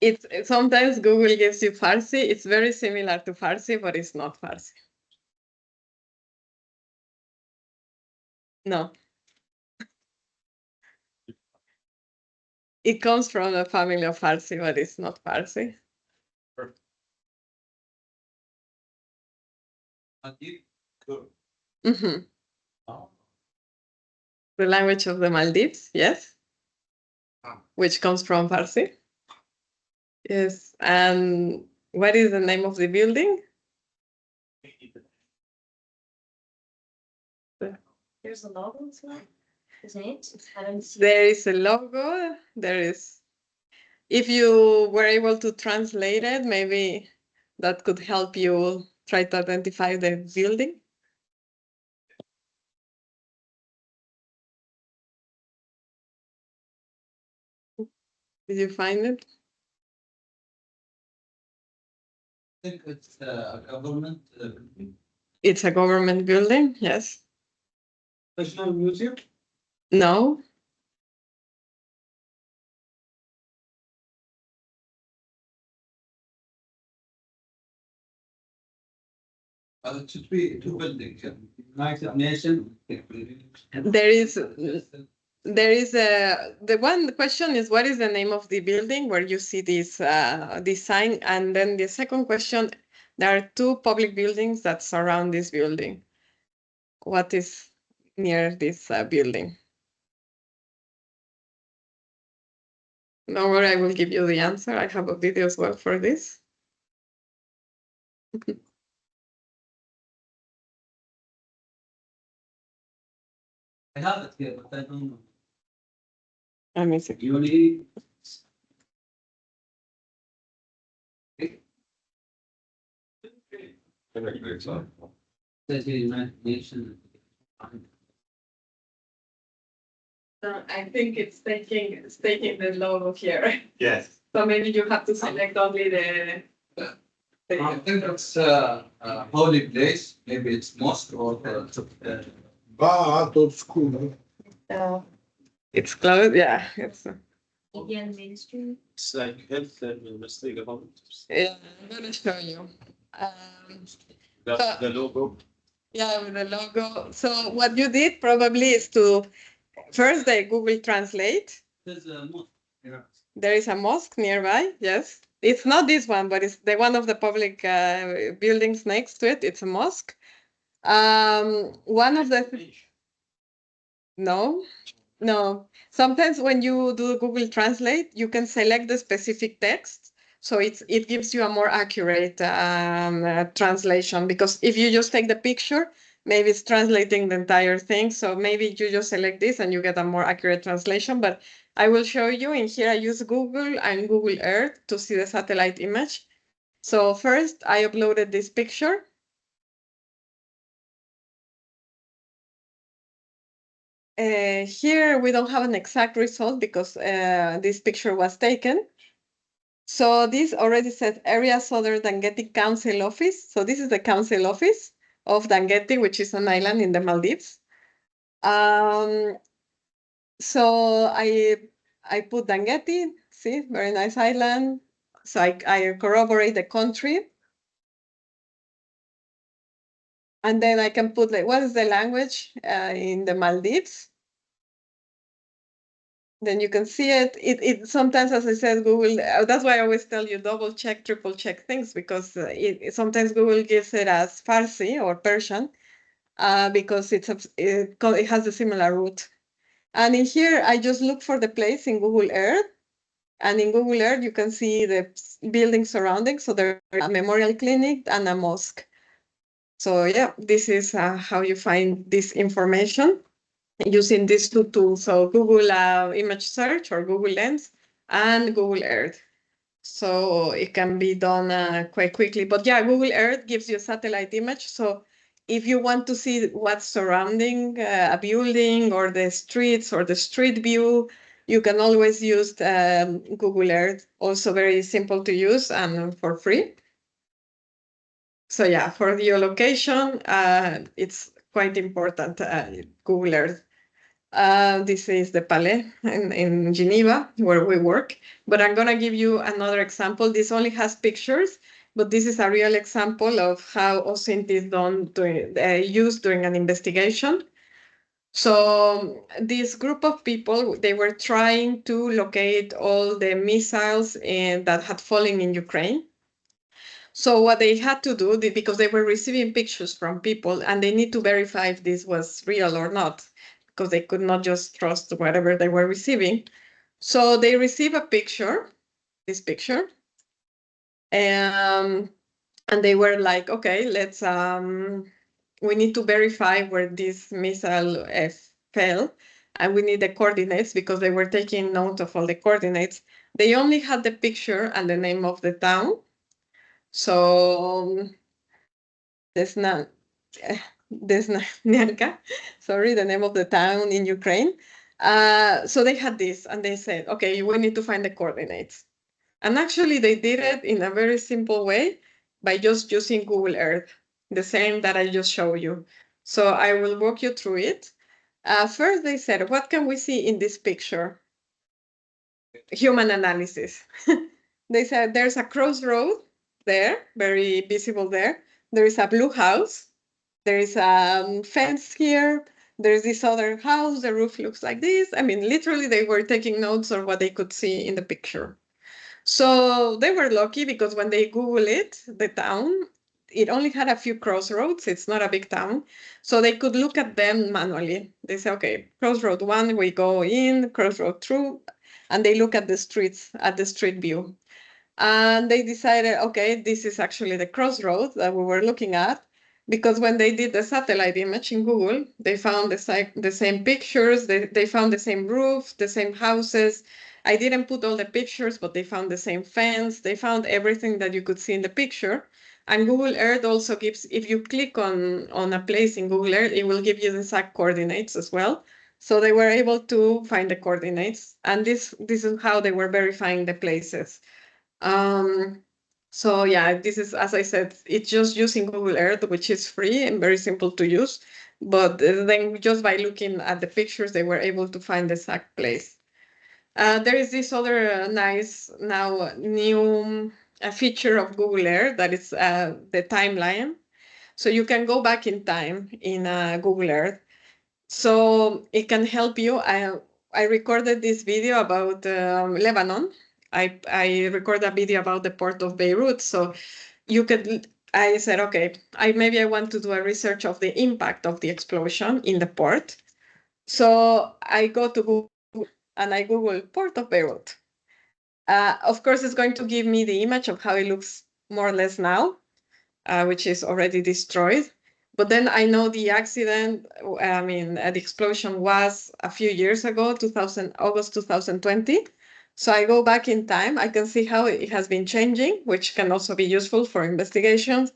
It's sometimes Google gives you Farsi. It's very similar to Farsi, but it's not Farsi. No. It comes from a family of Farsi, but it's not Farsi. Mhm. The language of the Maldives, yes, which comes from Farsi. Yes, and what is the name of the building? There's a logo as well, isn't it? I don't see. There is a logo. There is. If you were able to translate it, maybe that could help you try to identify the building. Did you find it? I think it's a government. It's a government building, yes. National Museum? No. It should be two buildings, United Nations. There is the one question is what is the name of the building where you see this sign, and then the second question, there are two public buildings that surround this building. What is near this building? No worry, I will give you the answer. I have a video as well for this. I have it here, but I don't know. Let me see. Uni. Says the United Nations. I think it's taking the logo here. Yes. So maybe you have to select only the. I think it's a holy place. Maybe it's mosque or But old school. It's closed. Yeah, it's. Indian ministry. It's like health ministry government. Yeah, I'm gonna show you. The logo. Yeah, with the logo. So what you did probably is to first the Google Translate. There's a mosque. Yeah. There is a mosque nearby. Yes, it's not this one, but it's the one of the public buildings next to it. It's a mosque. One of the no. Sometimes when you do Google Translate, you can select the specific text. So it gives you a more accurate translation, because if you just take the picture, maybe it's translating the entire thing. So maybe you just select this and you get a more accurate translation. But I will show you in here. I use Google and Google Earth to see the satellite image. So first I uploaded this picture. Here we don't have an exact result because this picture was taken. So this already said areas other than Dangueti Council Office. So this is the council office of Dangueti, which is an island in the Maldives. So I put Dangueti, see, very nice island. So I corroborate the country. And then I can put like, what is the language in the Maldives? Then you can see it. It sometimes, as I said, Google, that's why I always tell you double check, triple check things, because sometimes Google gives it as Farsi or Persian because it has a similar root. And in here, I just look for the place in Google Earth. And in Google Earth, you can see the building surroundings. So there's a memorial clinic and a mosque. So yeah, this is how you find this information using these two tools, so Google image search or Google Lens and Google Earth. So it can be done quite quickly. But yeah, Google Earth gives you a satellite image. So if you want to see what's surrounding a building or the streets or the street view, you can always use Google Earth. Also very simple to use and for free. So yeah, for geolocation, it's quite important, Google Earth. This is the Palais in Geneva, where we work. But I'm going to give you another example. This only has pictures, but this is a real example of how OSINT is used during an investigation. So this group of people, they were trying to locate all the missiles that had fallen in Ukraine. So what they had to do, because they were receiving pictures from people and they need to verify if this was real or not, because they could not just trust whatever they were receiving. So they receive a picture, this picture, and they were like, okay, let's we need to verify where this missile fell, and we need the coordinates because they were taking note of all the coordinates. They only had the picture and the name of the town. So there's not Nyanka, sorry, the name of the town in Ukraine. So they had this and they said, okay, we need to find the coordinates. And actually they did it in a very simple way by just using Google Earth, the same that I just showed you. So I will walk you through it. First they said, what can we see in this picture? Human analysis. They said there's a crossroad there, very visible there. There is a blue house. There is a fence here. There's this other house. The roof looks like this. I mean, literally, they were taking notes of what they could see in the picture. So they were lucky because when they Google it, the town, it only had a few crossroads. It's not a big town. So they could look at them manually. They say, okay, crossroad 1, we go in, crossroad 2, and they look at the streets, at the street view. And they decided, okay, this is actually the crossroad that we were looking at, because when they did the satellite image in Google, they found the same pictures, they found the same roof, the same houses. I didn't put all the pictures, but they found the same fence. They found everything that you could see in the picture. And Google Earth also gives, if you click on a place in Google Earth, it will give you the exact coordinates as well. So they were able to find the coordinates. And this is how they were verifying the places. So yeah, this is, as I said, it's just using Google Earth, which is free and very simple to use. But then just by looking at the pictures, they were able to find the exact place. There is this other nice now new feature of Google Earth that is the timeline. So you can go back in time in Google Earth. So it can help you. I recorded this video about Lebanon. I recorded a video about the port of Beirut. So you could, I said, okay, maybe I want to do a research of the impact of the explosion in the port. So I go to Google and I Google port of Beirut. Of course, it's going to give me the image of how it looks more or less now, which is already destroyed. But then I know the accident, I mean, the explosion was a few years ago, August 2020. So I go back in time, I can see how it has been changing, which can also be useful for investigations.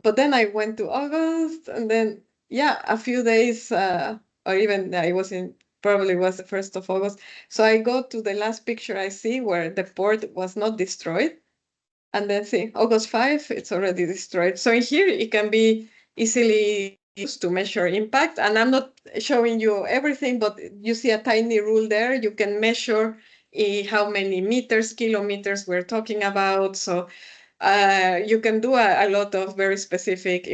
But then I went to August and then, yeah, a few days, or even I was in, probably was the 1st of August. So I go to the last picture I see where the port was not destroyed. And then see, August 5, it's already destroyed. So in here, it can be easily used to measure impact. And I'm not showing you everything, but you see a tiny rule there. You can measure how many meters, kilometers we're talking about. So you can do a lot of very specific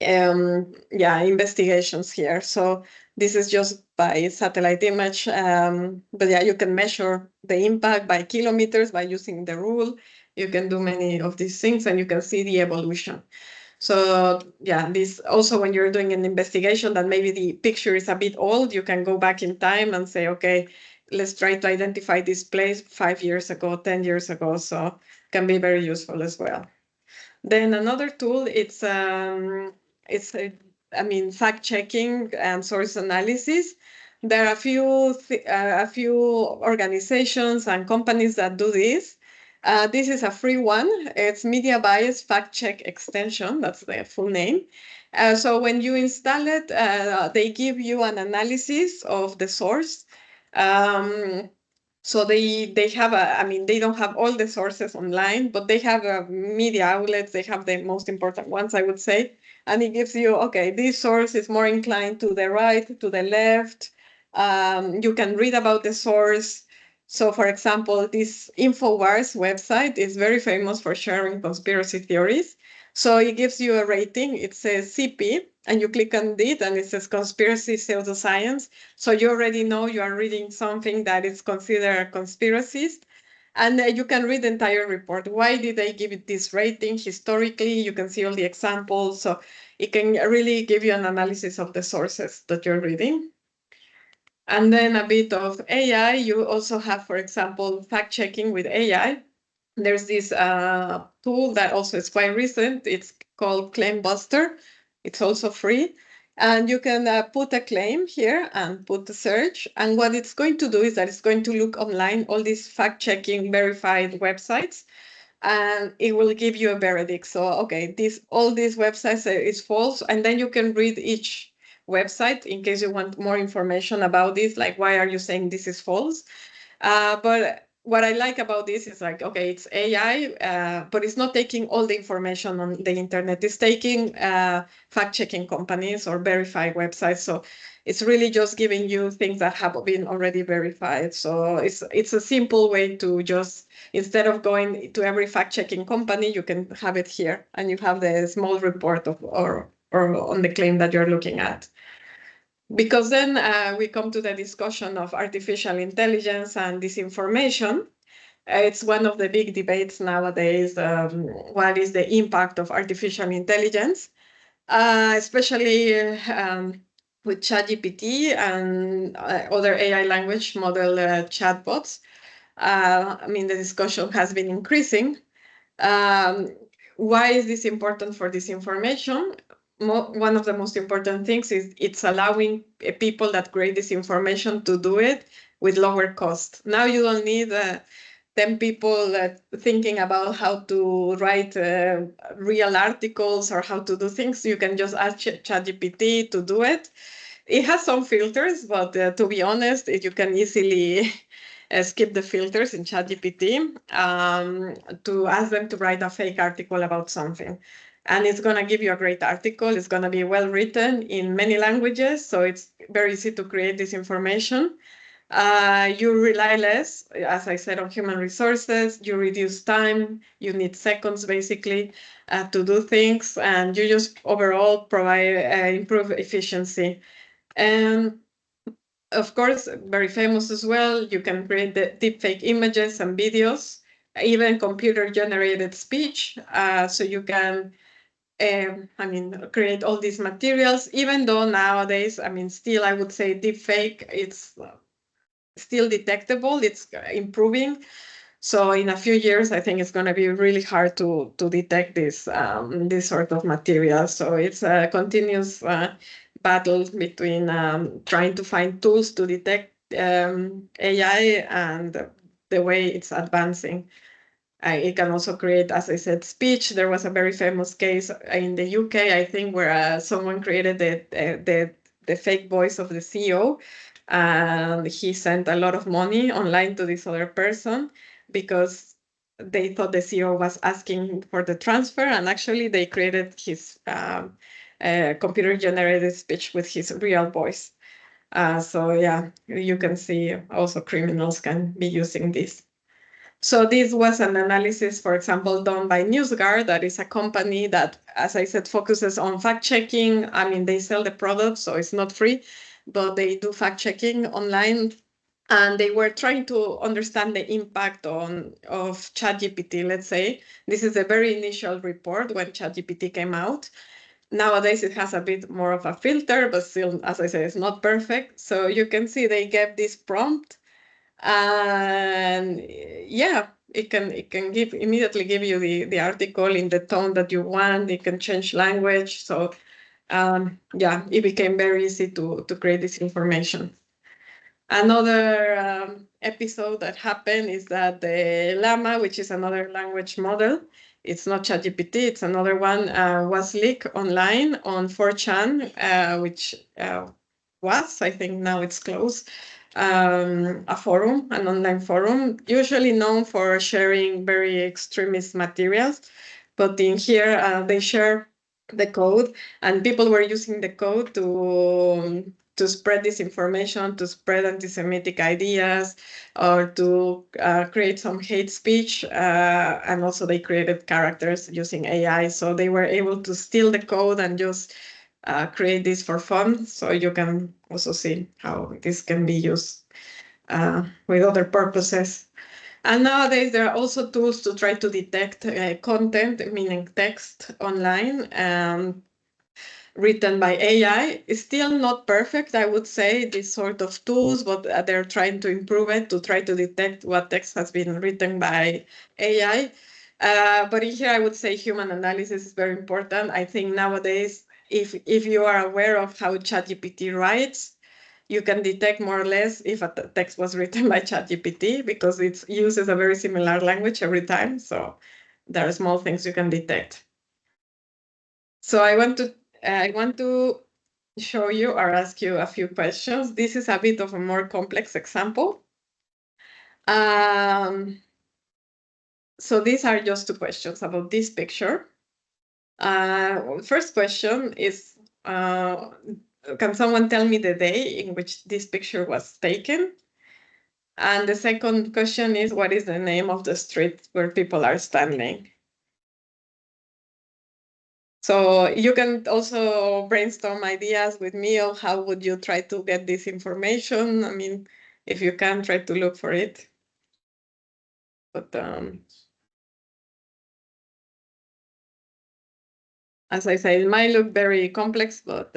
investigations here. So this is just by satellite image. But yeah, you can measure the impact by kilometers by using the rule. You can do many of these things and you can see the evolution. So yeah, this also when you're doing an investigation that maybe the picture is a bit old, you can go back in time and say, okay, let's try to identify this place 5 years ago, 10 years ago. So it can be very useful as well. Then another tool, it's fact checking and source analysis. There are a few organizations and companies that do this. This is a free one. It's Media Bias Fact Check Extension. That's the full name. So when you install it, they give you an analysis of the source. So they have they don't have all the sources online, but they have media outlets. They have the most important ones, I would say. And it gives you, okay, this source is more inclined to the right, to the left. You can read about the source. So for example, this InfoWars website is very famous for sharing conspiracy theories. So it gives you a rating. It says CP, and you click on it, and it says conspiracy pseudoscience. So you already know you are reading something that is considered conspiracies. And you can read the entire report. Why did they give it this rating historically? You can see all the examples. So it can really give you an analysis of the sources that you're reading. And then a bit of AI. You also have, for example, fact checking with AI. There's this tool that also is quite recent. It's called Claim Buster. It's also free. And you can put a claim here and put the search. And what it's going to do is that it's going to look online, all these fact-checking verified websites, and it will give you a verdict. So, okay, all these websites is false. And then you can read each website in case you want more information about this, like why are you saying this is false? But what I like about this is like, okay, it's AI, but it's not taking all the information on the internet. It's taking fact-checking companies or verified websites. So it's really just giving you things that have been already verified. So it's a simple way to just, instead of going to every fact-checking company, you can have it here and you have the small report of or on the claim that you're looking at. Because then we come to the discussion of artificial intelligence and disinformation. It's one of the big debates nowadays. What is the impact of artificial intelligence, especially with ChatGPT and other AI language model chatbots? I mean, the discussion has been increasing. Why is this important for disinformation? One of the most important things is it's allowing people that create this information to do it with lower cost. Now you don't need 10 people thinking about how to write real articles or how to do things. You can just ask ChatGPT to do it. It has some filters, but to be honest, you can easily skip the filters in ChatGPT to ask them to write a fake article about something. And it's going to give you a great article. It's going to be well written in many languages, so it's very easy to create this information. You rely less, as I said, on human resources. You reduce time. You need seconds, basically, to do things. And you just overall provide improve efficiency. And of course, very famous as well, you can create the deepfake images and videos, even computer-generated speech. So you can, create all these materials, even though nowadays, still I would say deepfake, it's still detectable, it's improving. So in a few years, I think it's going to be really hard to detect this sort of material. So it's a continuous battle between trying to find tools to detect AI and the way it's advancing. It can also create, as I said, speech. There was a very famous case in the UK, I think, where someone created the fake voice of the CEO, and he sent a lot of money online to this other person because they thought the CEO was asking for the transfer, and actually they created his computer-generated speech with his real voice. So yeah, you can see also criminals can be using this. So this was an analysis, for example, done by NewsGuard, that is a company that, as I said, focuses on fact-checking. They sell the product, so it's not free, but they do fact-checking online. And they were trying to understand the impact of ChatGPT, let's say. This is a very initial report when ChatGPT came out. Nowadays, it has a bit more of a filter, but still, as I said, it's not perfect. So you can see they gave this prompt. And yeah, it can immediately give you the article in the tone that you want. It can change language. So yeah, it became very easy to create this information. Another episode that happened is that the Llama, which is another language model, it's not ChatGPT, it's another one, was leaked online on 4chan, which was, I think now it's closed, a forum, an online forum, usually known for sharing very extremist materials. But in here, they share the code, and people were using the code to spread disinformation, to spread anti-Semitic ideas, or to create some hate speech. And also they created characters using AI. So they were able to steal the code and just create this for fun. So you can also see how this can be used with other purposes. And nowadays there are also tools to try to detect content, meaning text online, written by AI. It's still not perfect, I would say, these sort of tools, but they're trying to improve it to try to detect what text has been written by AI. But in here, I would say human analysis is very important. I think nowadays, if you are aware of how ChatGPT writes, you can detect more or less if a text was written by ChatGPT because it uses a very similar language every time. So there are small things you can detect. So I want to show you or ask you a few questions. This is a bit of a more complex example. So these are just two questions about this picture. First question is, can someone tell me the day in which this picture was taken? And the second question is, what is the name of the street where people are standing? So you can also brainstorm ideas with me of how would you try to get this information. I mean, if you can, try to look for it. But as I say, it might look very complex, but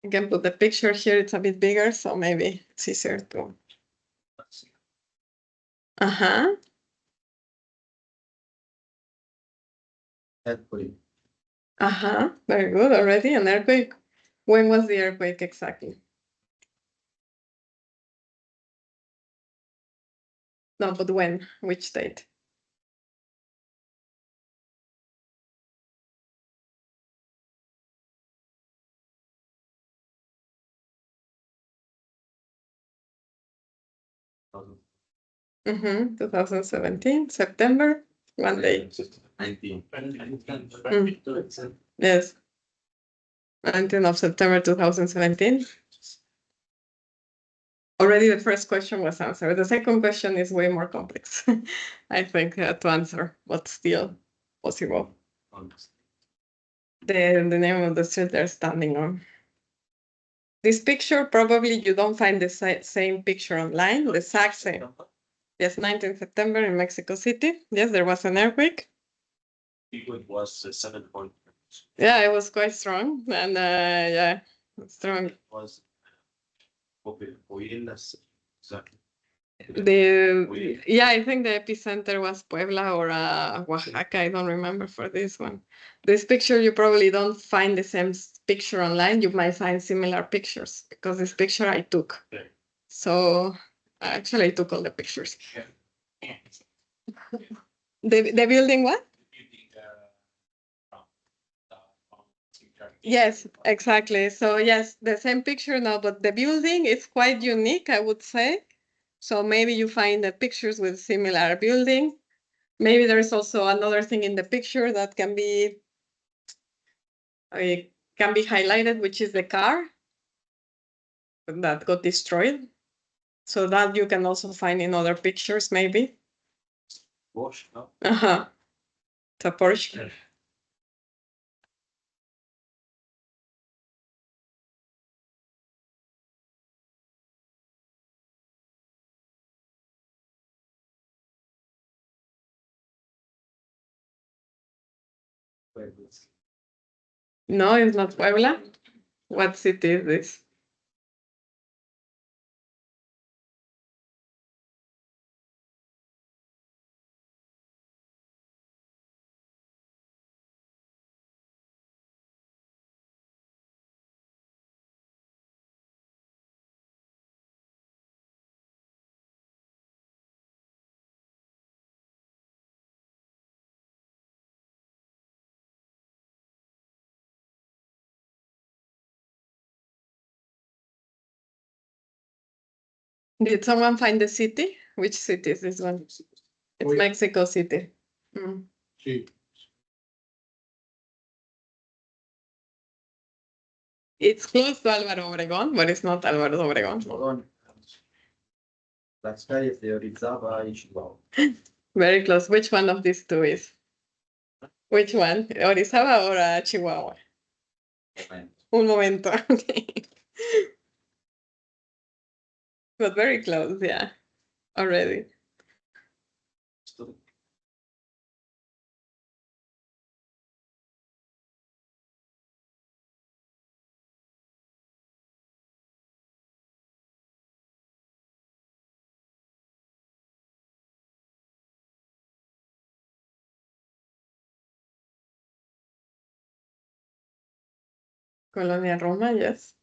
you can put the picture here. It's a bit bigger, so maybe it's easier to. Earthquake. Very good already. An earthquake. When was the earthquake exactly? No, but when? Which date? Mm-hmm. 2017, September. One day. 19. Yes. 19th of September 2017. Already the first question was answered. The second question is way more complex, I think, to answer, but still possible. The name of the street they're standing on. This picture, probably you don't find the same picture online, the exact same. Yes, 19th September in Mexico City. Yes, there was an earthquake. It was 7 point. Yeah, it was quite strong, and yeah, strong. It was exactly. Yeah, I think the epicenter was Puebla or Oaxaca. I don't remember for this one. This picture, you probably don't find the same picture online. You might find similar pictures because this picture I took. Yeah. So actually, I took all the pictures. Yeah. The building what? Yes, exactly. So yes, the same picture now, but the building is quite unique, I would say. So maybe you find the pictures with similar building. Maybe there is also another thing in the picture that can be highlighted, which is the car that got destroyed. So that you can also find in other pictures, maybe. Porsche, no? It's a Porsche. No, it's not Puebla. What city is this? Did someone find the city? Which city is this one? It's Mexico City. It's close to Álvaro Obregón, but it's not Álvaro Obregón. Las calles de Orizaba y Chihuahua. Very close. Which one of these two is? Which one? Orizaba or Chihuahua? Un momento. Okay. But very close, yeah. Already. Colonia Roma, yes.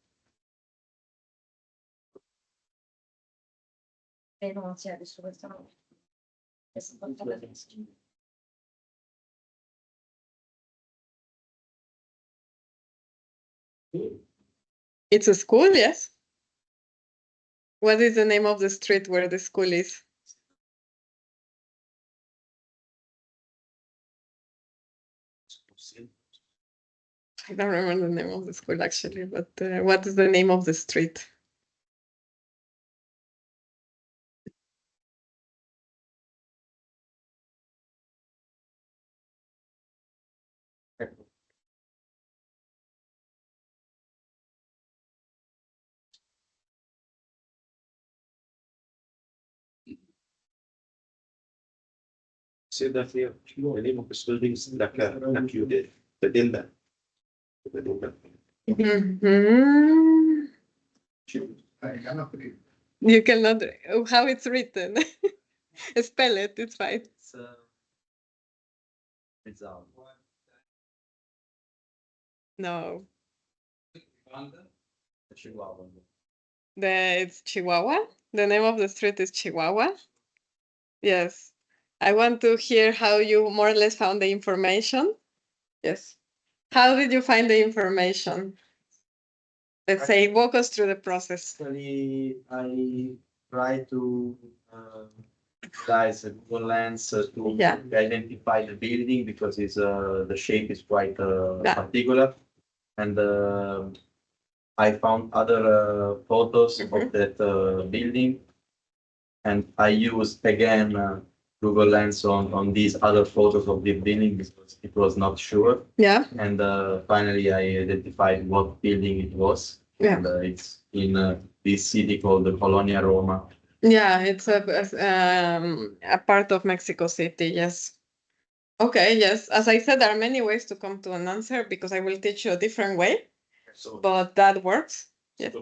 Non c'è adesso questa no. Questa volta la finisco. It's a school, yes. What is the name of the street where the school is? I don't remember the name of the school actually, but what is the name of the street? See that here, the name of this building is like you did, the Dilda. The Dilda. Mhm. You cannot, how it's written. Spell it, it's fine. It's No, Chihuahua. it's Chihuahua. The name of the street is Chihuahua. Yes. I want to hear how you more or less found the information. Yes. How did you find the information? Let's say, walk us through the process. Actually, I try to utilize a Google Lens to Yeah. identify the building because it's the shape is quite Yeah. particular, and I found other photos of that building, and I used again Google Lens on these other photos of the building because it was not sure. Yeah. And finally, I identified what building it was. Yeah. And it's in this city called the Colonia Roma. Yeah, it's a part of Mexico City, yes. Okay, yes. As I said, there are many ways to come to an answer because I will teach you a different way, but that works. Yes,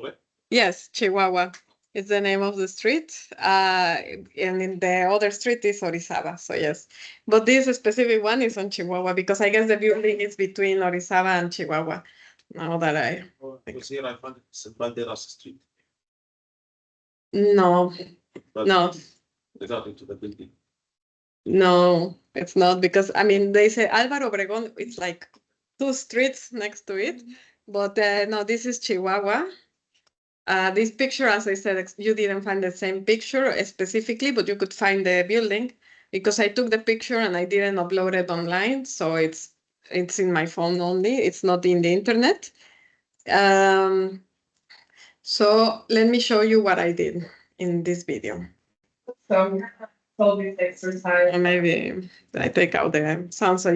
yes, Chihuahua is the name of the street. And in the other street is Orizaba, so yes. But this specific one is on Chihuahua because I guess the building is between Orizaba and Chihuahua. Now that I... Because here I found it's Banderas Street. No, But no. regarding to the building. No, it's not because I mean they say Álvaro Obregón. It's like two streets next to it, but no, this is Chihuahua. This picture, as I said, you didn't find the same picture specifically, but you could find the building because I took the picture and I didn't upload it online, so it's in my phone only. It's not in the internet. So let me show you what I did in this video. So this exercise. Maybe I take out the sound so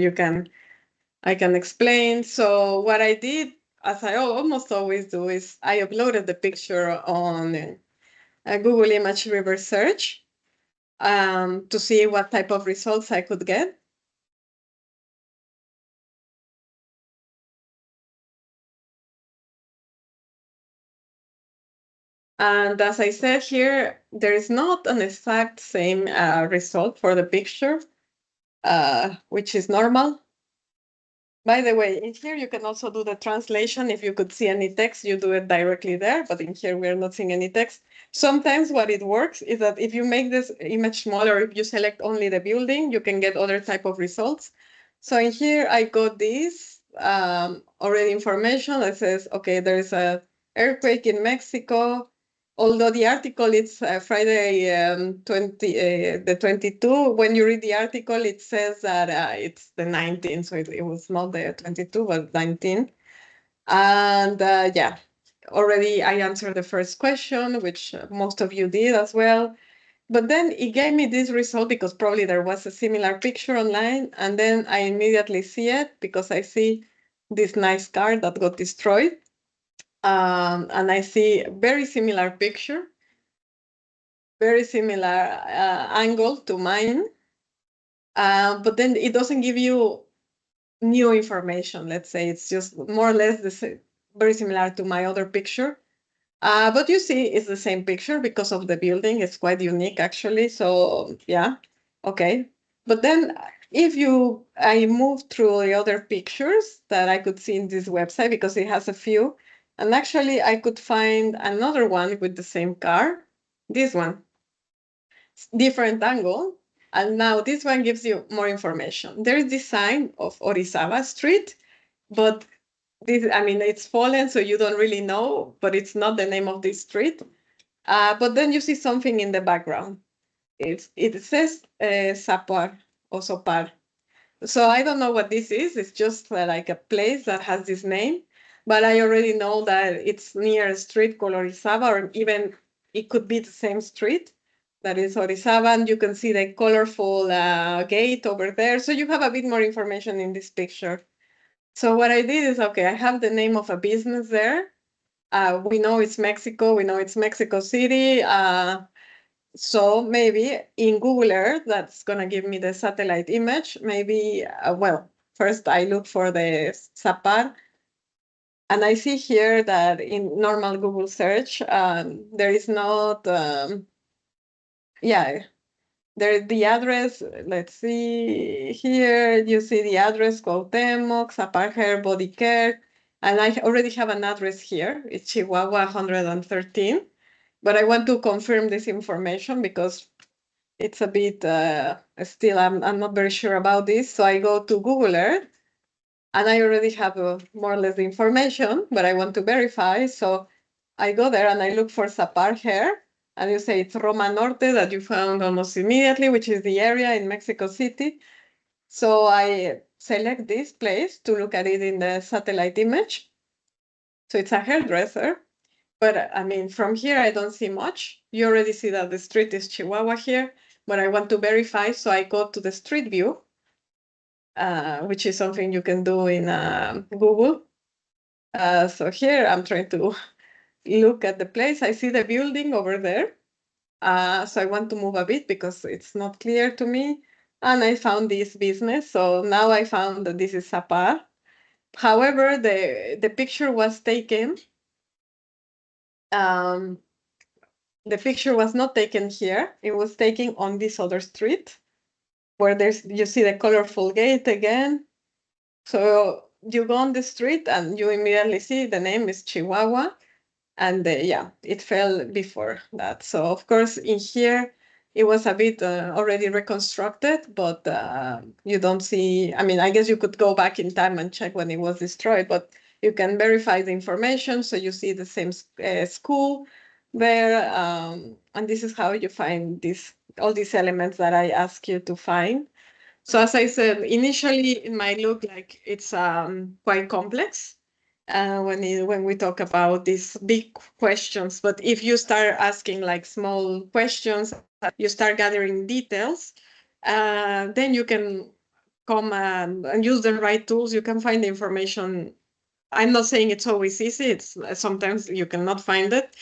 I can explain. So what I did, as I almost always do, is I uploaded the picture on a Google image reverse search to see what type of results I could get. And as I said here, there is not an exact same result for the picture, which is normal. By the way, in here you can also do the translation. If you could see any text, you do it directly there, but in here we're not seeing any text. Sometimes what it works is that if you make this image smaller, if you select only the building, you can get other type of results. So in here I got this already information that says, okay, there's a earthquake in Mexico. Although the article it's Friday the 22, when you read the article, it says that it's the 19th, so it was not the 22, but 19. And yeah, already I answered the first question, which most of you did as well. But then it gave me this result because probably there was a similar picture online, and then I immediately see it because I see this nice car that got destroyed. And I see very similar picture, very similar angle to mine. But then it doesn't give you new information. Let's say it's just more or less the same, very similar to my other picture. But you see, it's the same picture because of the building. It's quite unique, actually. So yeah, okay. But then if I move through the other pictures that I could see in this website, because it has a few, and actually I could find another one with the same car, this one, different angle. And now this one gives you more information. There is this sign of Orizaba Street, but this, I mean, it's fallen, so you don't really know, but it's not the name of this street. But then you see something in the background. It says Sapar or Sopar. So I don't know what this is. It's just like a place that has this name, but I already know that it's near a street called Orizaba, or even it could be the same street that is Orizaba, and you can see the colorful gate over there. So you have a bit more information in this picture. So what I did is, okay, I have the name of a business there. We know it's Mexico. We know it's Mexico City. So maybe in Google Earth, that's going to give me the satellite image. Maybe, well, first I look for the Zapar. And I see here that in normal Google search, there is not, yeah, there the address, let's see here, you see the address, Cuauhtémoc, Zapar Hair Body Care, and I already have an address here, it's Chihuahua 113, but I want to confirm this information because it's a bit, still, I'm not very sure about this, so I go to Google Earth, and I already have more or less the information, but I want to verify, so I go there and I look for Zapar Hair, and you say it's Roma Norte that you found almost immediately, which is the area in Mexico City. So I select this place to look at it in the satellite image. So it's a hairdresser, but I mean, from here, I don't see much. You already see that the street is Chihuahua here, but I want to verify, so I go to the street view, which is something you can do in Google. So here I'm trying to look at the place. I see the building over there. So I want to move a bit because it's not clear to me. And I found this business. So now I found that this is Zapar. However, the picture was taken. The picture was not taken here. It was taken on this other street where you see the colorful gate again. So you go on the street and you immediately see the name is Chihuahua. And yeah, it fell before that. So of course in here, it was a bit already reconstructed, but you don't see, I mean, I guess you could go back in time and check when it was destroyed, but you can verify the information. So you see the same school there. And this is how you find all these elements that I ask you to find. So as I said, initially it might look like it's quite complex when we talk about these big questions. But if you start asking like small questions, you start gathering details, then you can come and use the right tools. You can find the information. I'm not saying it's always easy. It's sometimes you cannot find it.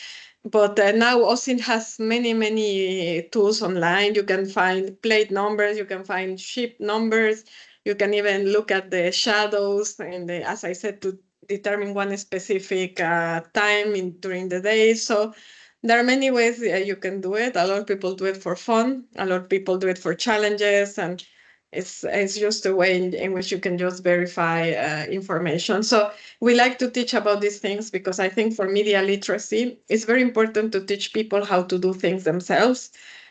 But now OSINT has many tools online. You can find plate numbers, you can find ship numbers, you can even look at the shadows and as I said, to determine one specific time during the day. So there are many ways you can do it. A lot of people do it for fun. A lot of people do it for challenges, and it's just a way in which you can just verify information. So we like to teach about these things because I think for media literacy, it's very important to teach people how to do things themselves,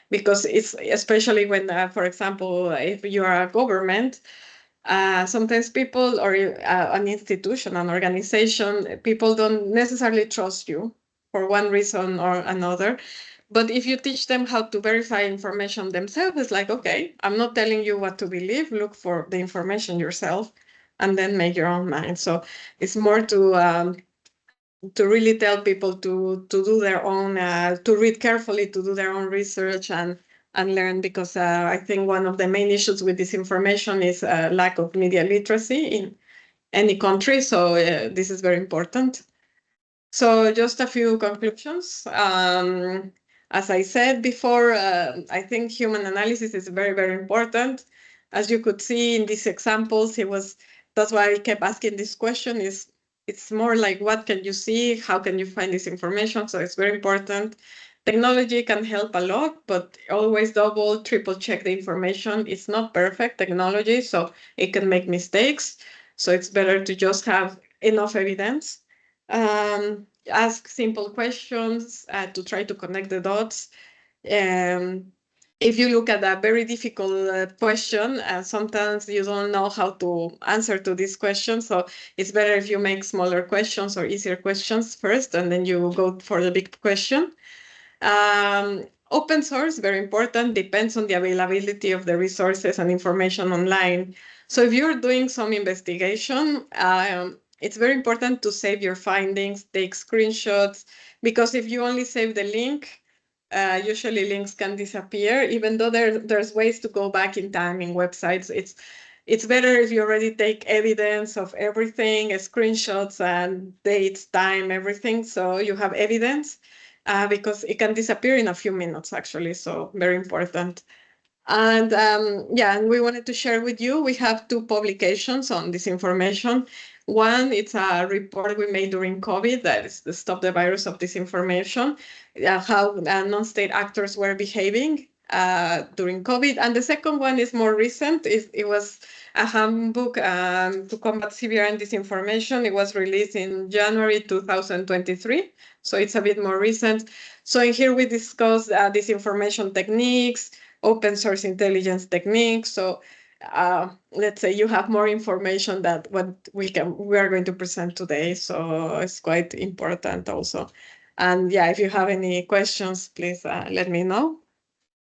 because it's especially when, for example, if you are a government, sometimes people or an institution, an organization, people don't necessarily trust you for one reason or another. But if you teach them how to verify information themselves, it's like, okay, I'm not telling you what to believe, look for the information yourself and then make your own mind. So it's more to really tell people to do their own, to read carefully, to do their own research and learn, because I think one of the main issues with this information is lack of media literacy in any country. So this is very important. So just a few conclusions. As I said before, I think human analysis is very, very important. As you could see in these examples, that's why I kept asking this question it's more like what can you see? How can you find this information? So it's very important. Technology can help a lot, but always double, triple check the information. It's not perfect technology, so it can make mistakes. So it's better to just have enough evidence. Ask simple questions to try to connect the dots. If you look at a very difficult question, sometimes you don't know how to answer to this question. So it's better if you make smaller questions or easier questions first, and then you go for the big question. Open source, very important, depends on the availability of the resources and information online. So if you're doing some investigation, it's very important to save your findings, take screenshots, because if you only save the link, usually links can disappear, even though there's ways to go back in time in websites. It's better if you already take evidence of everything, screenshots and dates, time, everything, so you have evidence. Because it can disappear in a few minutes, actually, so very important. And and we wanted to share with you, we have 2 publications on this information. One, it's a report we made during COVID, that is to stop the virus of disinformation, how non-state actors were behaving during COVID. And the second one is more recent. It was a handbook to combat severe and disinformation. It was released in January 2023, so it's a bit more recent. So in here we discuss disinformation techniques, open source intelligence techniques. So let's say you have more information than what we are going to present today. So it's quite important also. And yeah, if you have any questions, please let me know.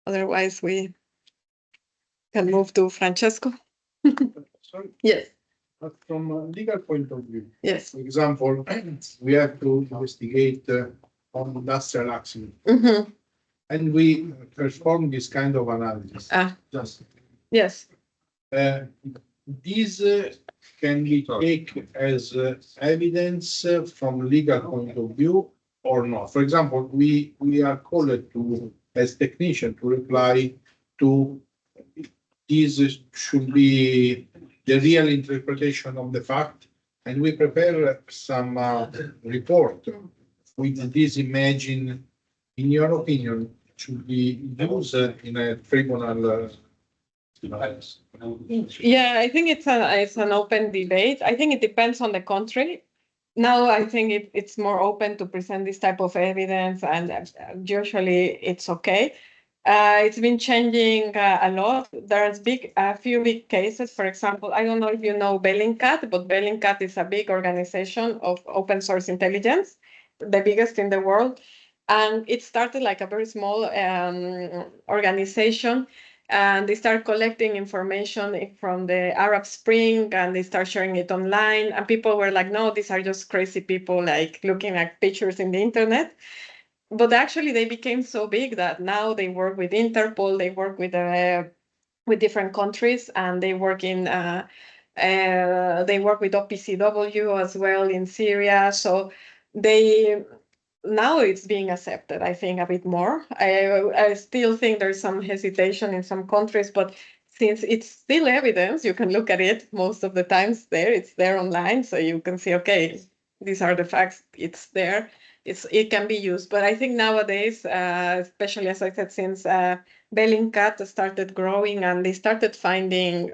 Otherwise, we can move to Francesco. Sorry. Yes. But from a legal point of view. Yes. For example, we have to investigate on industrial accident. Mm-hmm. And we perform this kind of analysis. Yes. These can be taken as evidence from legal point of view or not. For example, we are called to, as technician, to reply to these should be the real interpretation of the fact, and we prepare some report with this imagine. In your opinion, should be used in a tribunal? Yeah, I think it's an open debate. I think it depends on the country. Now I think it's more open to present this type of evidence, and usually it's okay. It's been changing a lot. There's a few big cases. For example, I don't know if you know Bellingcat, but Bellingcat is a big organization of open source intelligence, the biggest in the world. And it started like a very small organization, and they start collecting information from the Arab Spring, and they start sharing it online. And people were like, no, these are just crazy people like looking at pictures in the internet. But actually they became so big that now they work with Interpol, they work with different countries, and they work with OPCW as well in Syria. So now it's being accepted, I think, a bit more. I still think there's some hesitation in some countries, but since it's still evidence, you can look at it most of the times it's there online, so you can see, okay, these are the facts, it's there. It can be used, but I think nowadays, especially as I said, since Bellingcat started growing and they started finding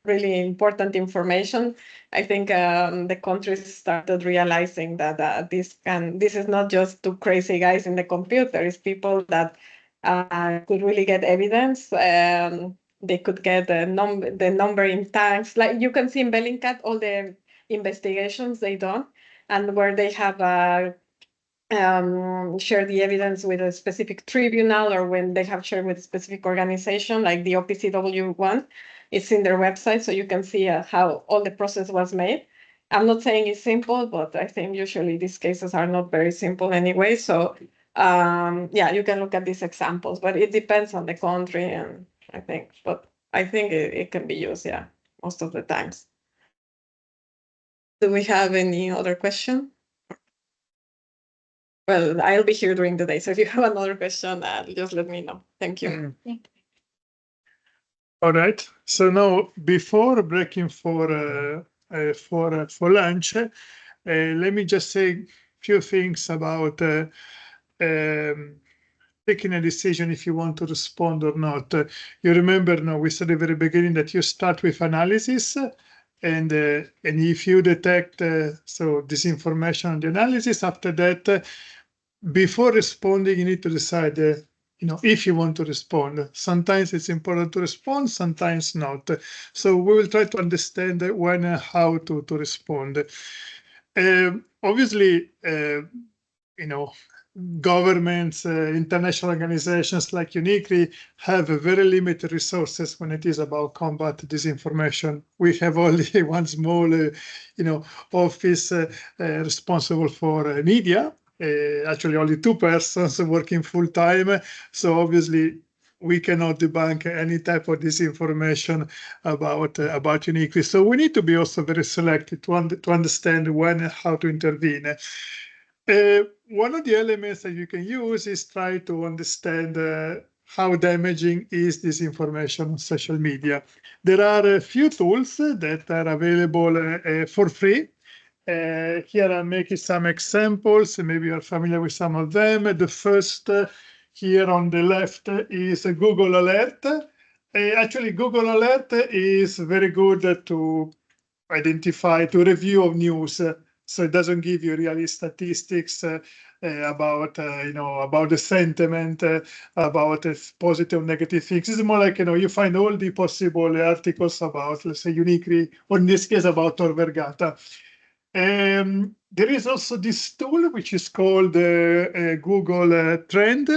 really important information, I think the countries started realizing that this is not just 2 crazy guys in the computer. It's people that could really get evidence. They could get the number in tanks. Like you can see in Bellingcat all the investigations they done, and where they have share the evidence with a specific tribunal, or when they have shared with a specific organization, like the OPCW one, it's in their website, so you can see how all the process was made. I'm not saying it's simple, but I think usually these cases are not very simple anyway. So yeah, you can look at these examples, but it depends on the country, and I think it can be used, yeah, most of the times. Do we have any other question? well, I'll be here during the day. So if you have another question, just let me know. Thank you. All right. So now, before breaking for lunch, let me just say a few things about taking a decision if you want to respond or not. You remember, now we said at the very beginning that you start with analysis, and if you detect disinformation on the analysis, after that, before responding, you need to decide. If you want to respond. Sometimes it's important to respond, sometimes not. So we will try to understand when and how to respond. Obviously, governments, international organizations like Unicri have very limited resources when it is about combat disinformation. We have only one small, office responsible for media. Actually, only 2 persons working full time. So obviously, we cannot debunk any type of disinformation about Unicri. So we need to be also very selective to understand when and how to intervene. One of the elements that you can use is try to understand how damaging is this information on social media. There are a few tools that are available for free. Here I'm making some examples. Maybe you're familiar with some of them. The first here on the left is Google Alert. Actually, Google Alert is very good to review of news. So it doesn't give you really statistics about the sentiment, about positive, negative things. It's more like, you find all the possible articles about, let's say, Unicri, or in this case, about Tor Vergata. There is also this tool which is called Google Trend.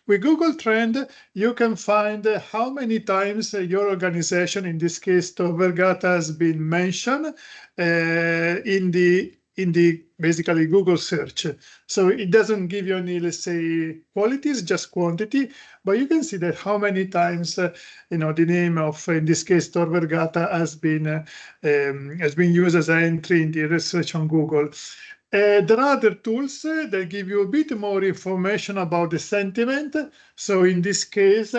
With Google Trend, you can find how many times your organization, in this case Tor Vergata, has been mentioned in the basically Google search. So it doesn't give you any, let's say, qualities, just quantity, but you can see that how many times the name of, in this case, Tor Vergata has been used as an entry in the research on Google. There are other tools that give you a bit more information about the sentiment. So in this case,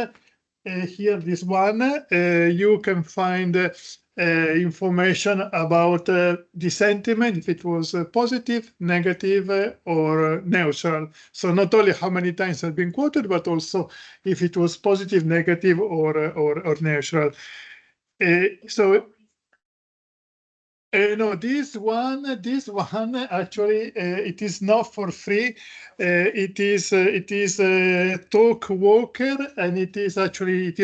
here, this one, you can find information about the sentiment, if it was positive, negative, or neutral. So not only how many times has been quoted, but also if it was positive, negative, or neutral. No, this one actually it is not for free. It is Talk Walker, and it is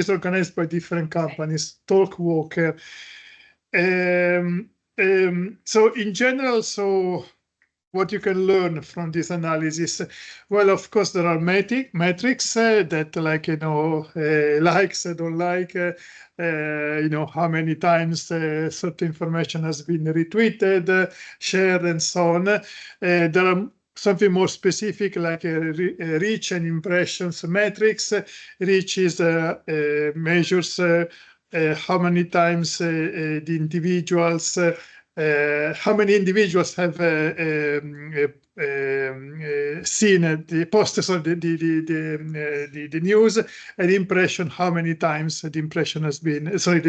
organized by different companies. Talk Walker. So in general, what you can learn from this analysis? Well, of course, there are metrics that, like, likes, don't like, how many times certain information has been retweeted, shared, and so on. There are something more specific, like reach and impressions metrics. Reach is measures how many times the individuals, how many individuals have seen the posters of the news, and impression, how many times the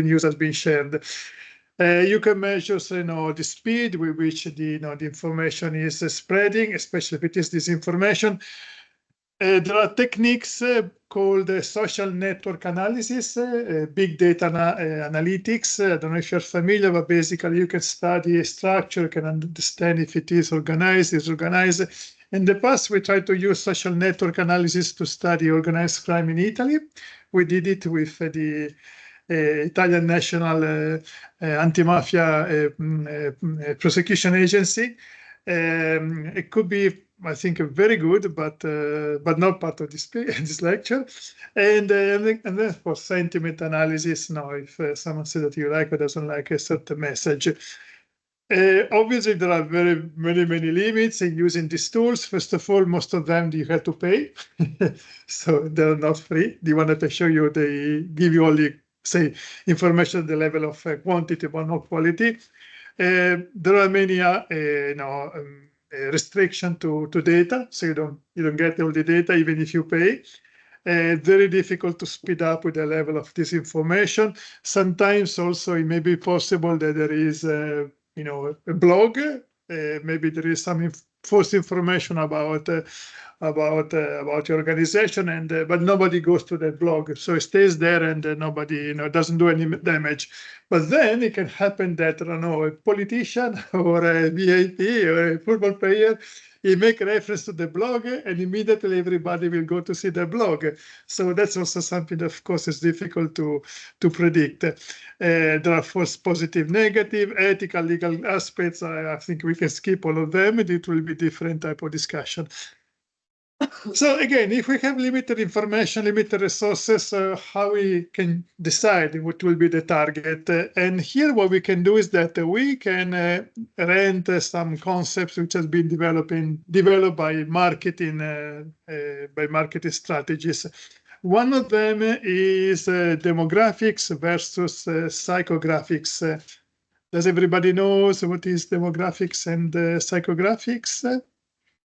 news has been shared. You can measure, the speed with which the information is spreading, especially if it is disinformation. There are techniques called social network analysis, big data analytics. I don't know if you're familiar, but basically you can study a structure, you can understand if it is organized, disorganized. In the past, we tried to use social network analysis to study organized crime in Italy. We did it with the Italian National Antimafia Prosecution Agency. It could be, I think, very good, but not part of this lecture. And then for sentiment analysis, if someone says that you like or doesn't like a certain message. Obviously, there are many limits in using these tools. First of all, most of them you have to pay, so they're not free. The one that I show you, they give you only, say, information at the level of quantity, but not quality. There are many, restriction to data, so you don't get all the data even if you pay. Very difficult to speed up with the level of disinformation. Sometimes also it may be possible that there is a blog, maybe there is some false information about your organization, and but nobody goes to that blog, so it stays there, and nobody doesn't do any damage. But then it can happen that, I don't know, a politician or a VIP or a football player, he make reference to the blog, and immediately everybody will go to see the blog. So that's also something that, of course, is difficult to predict. There are false positive, negative, ethical, legal aspects. I think we can skip all of them, and it will be different type of discussion. So again, if we have limited information, limited resources, how we can decide what will be the target? And here what we can do is that we can rent some concepts which has been developed by marketing strategies. One of them is demographics versus psychographics. Does everybody know what is demographics and psychographics?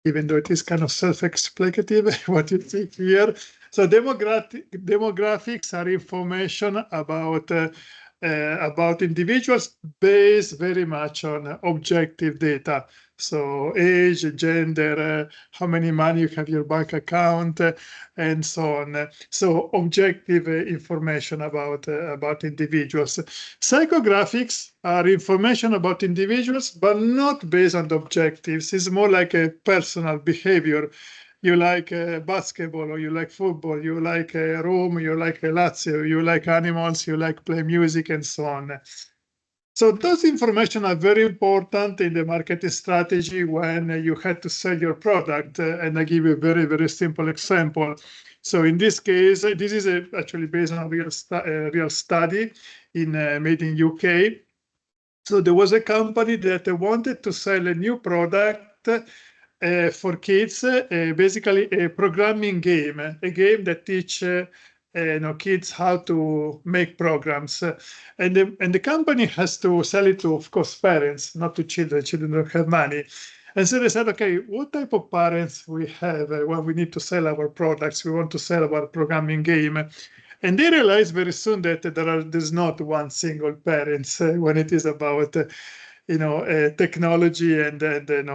Even though it is kind of self-explicative, what you see here. So demographics are information about individuals based very much on objective data. So age, gender, how many money you have in your bank account, and so on. So objective information about individuals. Psychographics are information about individuals, but not based on the objectives. It's more like a personal behavior. You like basketball, or you like football, you like Rome, you like Lazio, you like animals, you like play music, and so on. So those information are very important in the marketing strategy when you had to sell your product. And I give you a very, very simple example. So in this case, this is actually based on a real study made in UK. So there was a company that wanted to sell a new product for kids, basically a programming game, a game that teach kids how to make programs, and the company has to sell it to, of course, parents, not to children. Children don't have money, and so they said, okay, what type of parents we have when we need to sell our products? We want to sell our programming game, and they realized very soon that there's not one single parent when it is about technology and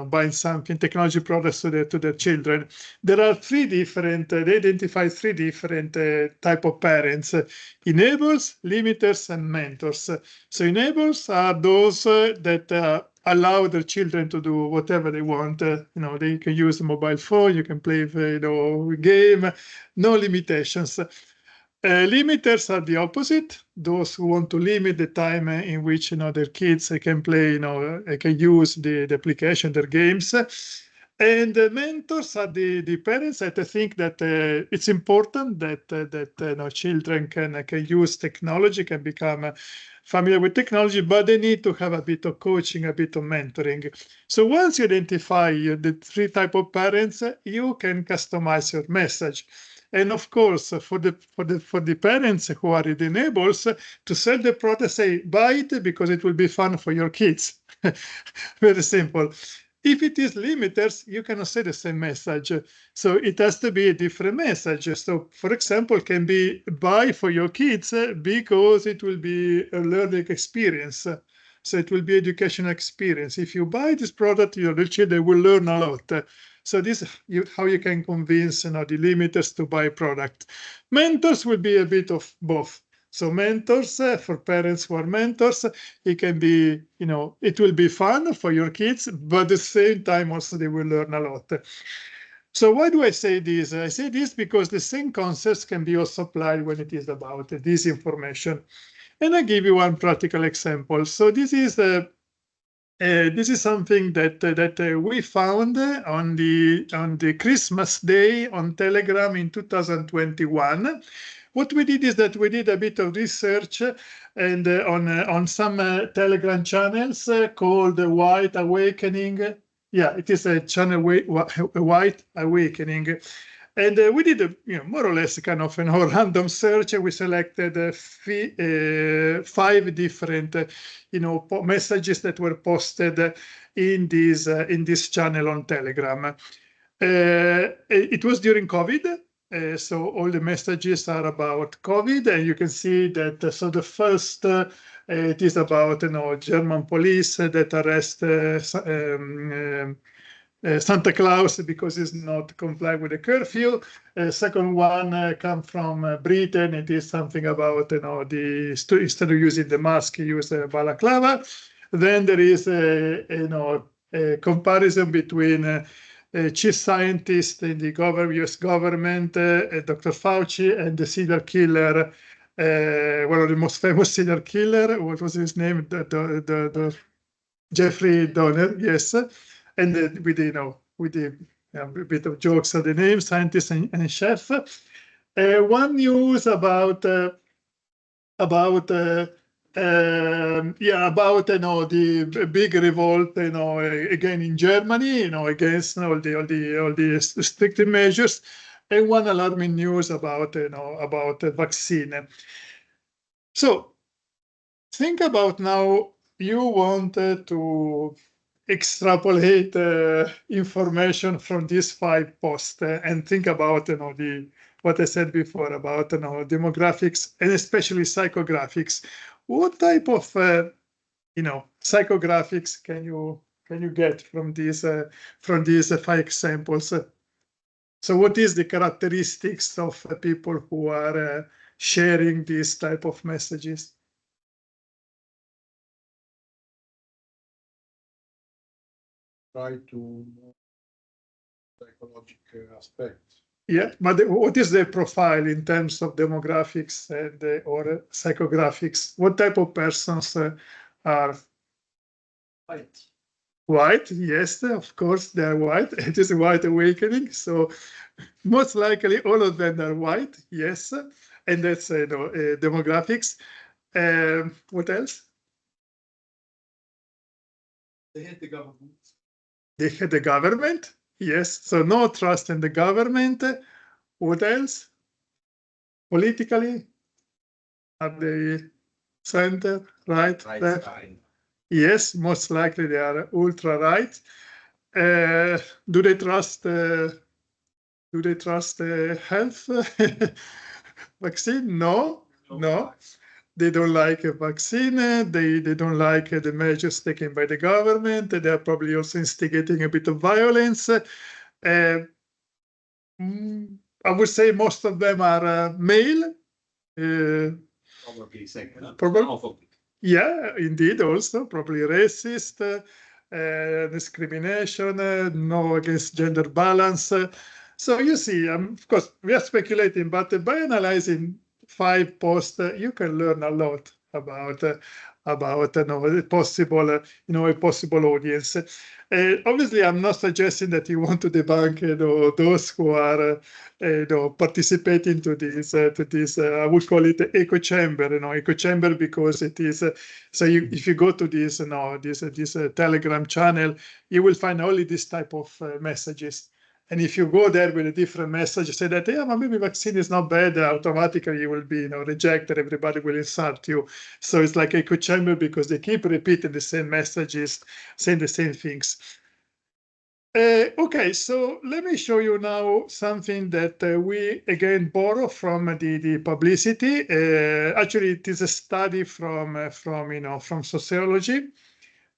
buying something, technology products to their children. There are they identify three different type of parents: enablers, limiters, and mentors. So enablers are those that allow their children to do whatever they want. They can use the mobile phone, you can play game, no limitations. Limiters are the opposite, those who want to limit the time in which their kids can play, can use the application, their games. And mentors are the parents that think that it's important that children can use technology, can become familiar with technology, but they need to have a bit of coaching, a bit of mentoring. So once you identify the three types of parents, you can customize your message. And of course, for the parents who are the enablers, to sell the product, say, buy it because it will be fun for your kids. Very simple. If it is limiters, you cannot say the same message. So it has to be a different message. So, for example, can be buy for your kids because it will be a learning experience. So it will be educational experience. If you buy this product, your children will learn a lot. So this is how you can convince the limiters to buy a product. Mentors will be a bit of both. So mentors, for parents who are mentors, it can be, it will be fun for your kids, but at the same time also they will learn a lot. So why do I say this? I say this because the same concepts can be also applied when it is about disinformation. And I give you one practical example. So this is something that we found on the Christmas day on Telegram in 2021. What we did is that we did a bit of research and on some Telegram channels called White Awakening. Yeah, it is a channel White Awakening. And we did a more or less kind of random search. We selected 5 different messages that were posted in this channel on Telegram. It was during COVID. So all the messages are about COVID, and you can see that. So the first, it is about German police that arrest Santa Claus because he's not complying with the curfew. Second one comes from Britain. It is something about instead of using the mask, use a balaclava. Then there is a comparison between chief scientist in the US government, Dr. Fauci, and the serial killer, one of the most famous serial killer. What was his name? The Jeffrey Dahmer, yes. And with a bit of jokes on the name, scientist and chef. One news about the big revolt, again in Germany, against all the strict measures, and one alarming news about the vaccine. So think about now. You wanted to extrapolate information from these 5 posts and think about what I said before about demographics and especially psychographics. What type of psychographics can you get from these 5 examples? So what is the characteristics of people who are sharing these type of messages? Try to psychological aspects. Yeah, but what is the profile in terms of demographics and or psychographics? What type of persons are White. White? Yes, of course they are white. It is a white awakening, so most likely all of them are white. Yes, and that's demographics. What else? They hate the government. They hate the government. Yes, so no trust in the government. What else? Politically, are they center, right? Left? Yes, most likely they are ultra right. Do they trust? Health vaccine? No. They don't like a vaccine. They don't like the measures taken by the government. They are probably also instigating a bit of violence. I would say most of them are male. Probably second. Probably. Yeah, indeed. Also probably racist, discrimination, no against gender balance. So you see, of course, we are speculating, but by analyzing 5 posts, you can learn a lot about a possible audience. Obviously, I'm not suggesting that you want to debunk those who are participating to this. I would call it echo chamber. Echo chamber because it is. So if you go to this Telegram channel, you will find only this type of messages. And if you go there with a different message, say that, yeah, maybe vaccine is not bad, automatically you will be rejected, everybody will insult you. So it's like echo chamber because they keep repeating the same messages, saying the same things. Okay, so let me show you now something that we again borrow from the publicity. Actually, it is a study from sociology.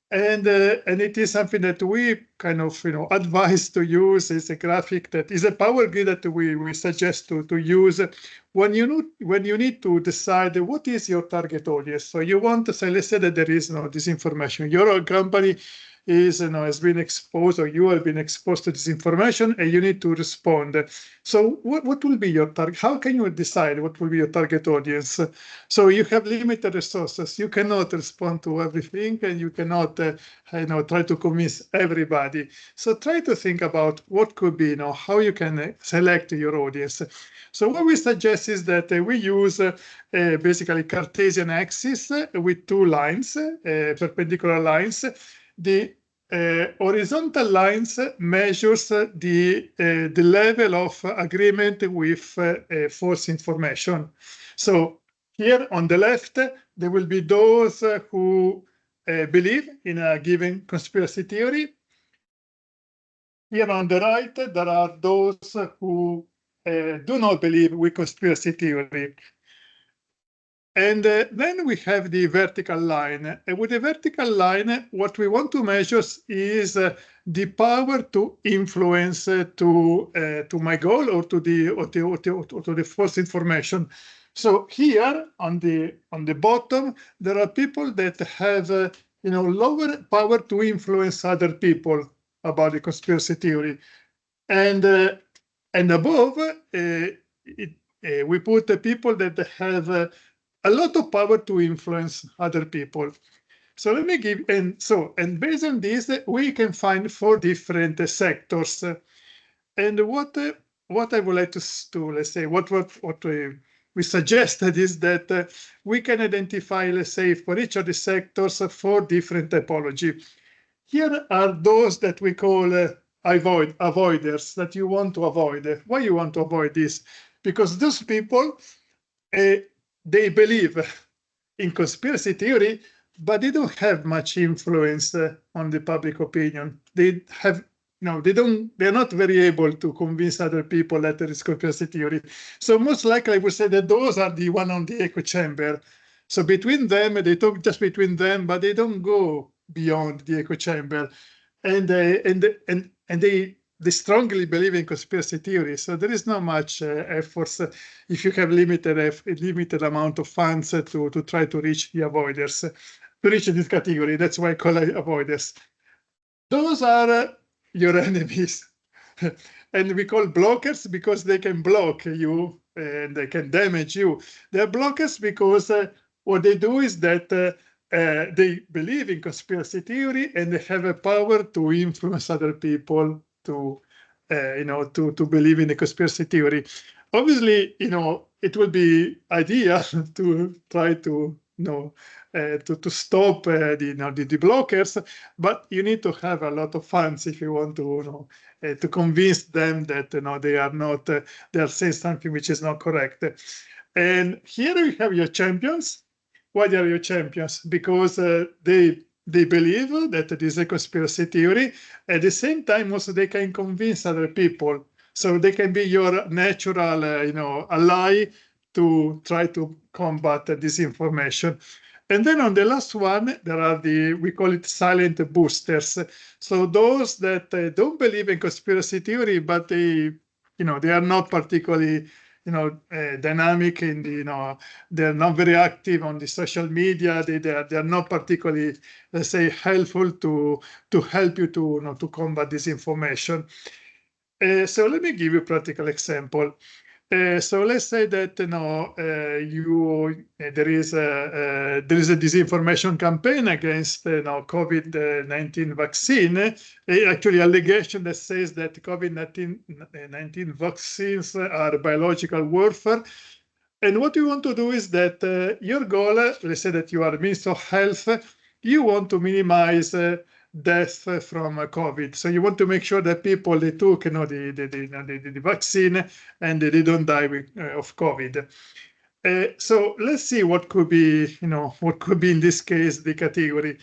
And it is something that we kind of advise to use. Is a graphic that is a power grid that we suggest to use when you need to decide what is your target audience. So you want to say, let's say that there is this information. Your company has been exposed, or you have been exposed to this information, and you need to respond. So what will be your target? How can you decide what will be your target audience? So you have limited resources. You cannot respond to everything, and you cannot try to convince everybody. So try to think about what could be, how you can select your audience. So what we suggest is that we use basically Cartesian axis with 2 lines, perpendicular lines. The horizontal lines measures the level of agreement with false information. So here on the left, there will be those who believe in a given conspiracy theory. Here on the right, there are those who do not believe with conspiracy theory. And then we have the vertical line. And with the vertical line, what we want to measure is the power to influence to my goal or to the false information. So here on the bottom, there are people that have lower power to influence other people about the conspiracy theory, and above we put the people that have a lot of power to influence other people. So let me give, and based on this, we can find 4 different sectors. And what I would like to let's say, what we suggested is that we can identify, let's say, for each of the sectors, 4 different typology. Here are those that we call avoiders, that you want to avoid. Why you want to avoid this? Because those people, they believe in conspiracy theory, but they don't have much influence on the public opinion. They have they're not very able to convince other people that there is conspiracy theory. So most likely I would say that those are the one on the echo chamber. So between them, they talk just between them, but they don't go beyond the echo chamber. And they strongly believe in conspiracy theory. So there is not much efforts if you have limited amount of funds to try to reach the avoiders, to reach this category. That's why I call it avoiders. Those are your enemies. And we call blockers because they can block you and they can damage you. They're blockers because what they do is that they believe in conspiracy theory and they have a power to influence other people to believe in the conspiracy theory. Obviously, it would be ideal to try to to stop the blockers, but you need to have a lot of funds if you want to convince them that they are not they are saying something which is not correct. And here you have your champions. Why are your champions? Because they believe that it is a conspiracy theory. At the same time, also they can convince other people. So they can be your natural, ally to try to combat disinformation. And then on the last one, there are we call it silent boosters. So those that don't believe in conspiracy theory, but they are not particularly dynamic in the, they're not very active on the social media. They're not particularly, let's say, helpful to help you to combat disinformation. So let me give you a practical example. So let's say that there is a disinformation campaign against COVID-19 vaccine. Actually, allegation that says that COVID-19 vaccines are biological warfare. And what you want to do is that your goal, let's say that you are Minister of Health, you want to minimize death from COVID. So you want to make sure that people they took the vaccine and they don't die of COVID. So let's see what could be in this case the category.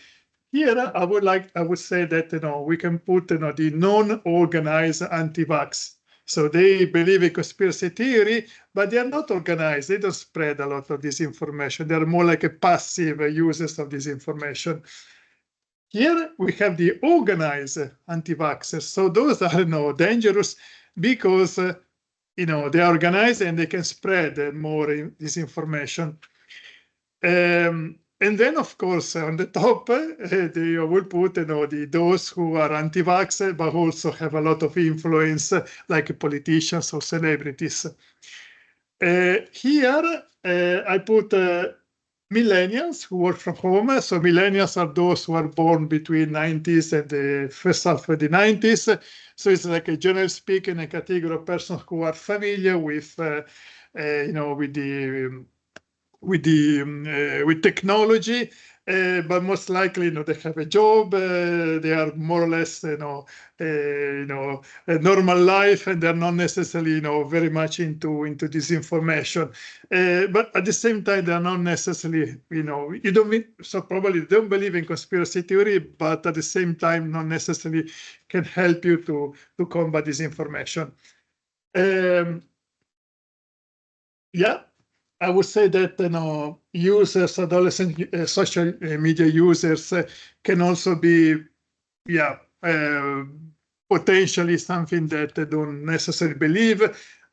Here I would say that we can put the non-organized anti-vax. So they believe in conspiracy theory, but they are not organized. They don't spread a lot of disinformation. They are more like a passive users of disinformation. Here we have the organized anti-vaxxers. So those are dangerous because they are organized and they can spread more disinformation. And then, of course, on the top, they will put those who are anti-vaxxer but also have a lot of influence, like politicians or celebrities. Here I put millennials who work from home. So millennials are those who are born between 90s and the first half of the 90s. So it's like a general speaking, a category of persons who are familiar with with technology but most likely, they have a job, they are more or less, a normal life, and they're not necessarily, very much into disinformation. But at the same time, they're not necessarily, you don't, so probably they don't believe in conspiracy theory, but at the same time, not necessarily can help you to combat disinformation. Yeah, I would say that users, adolescent social media users can also be, potentially something that they don't necessarily believe,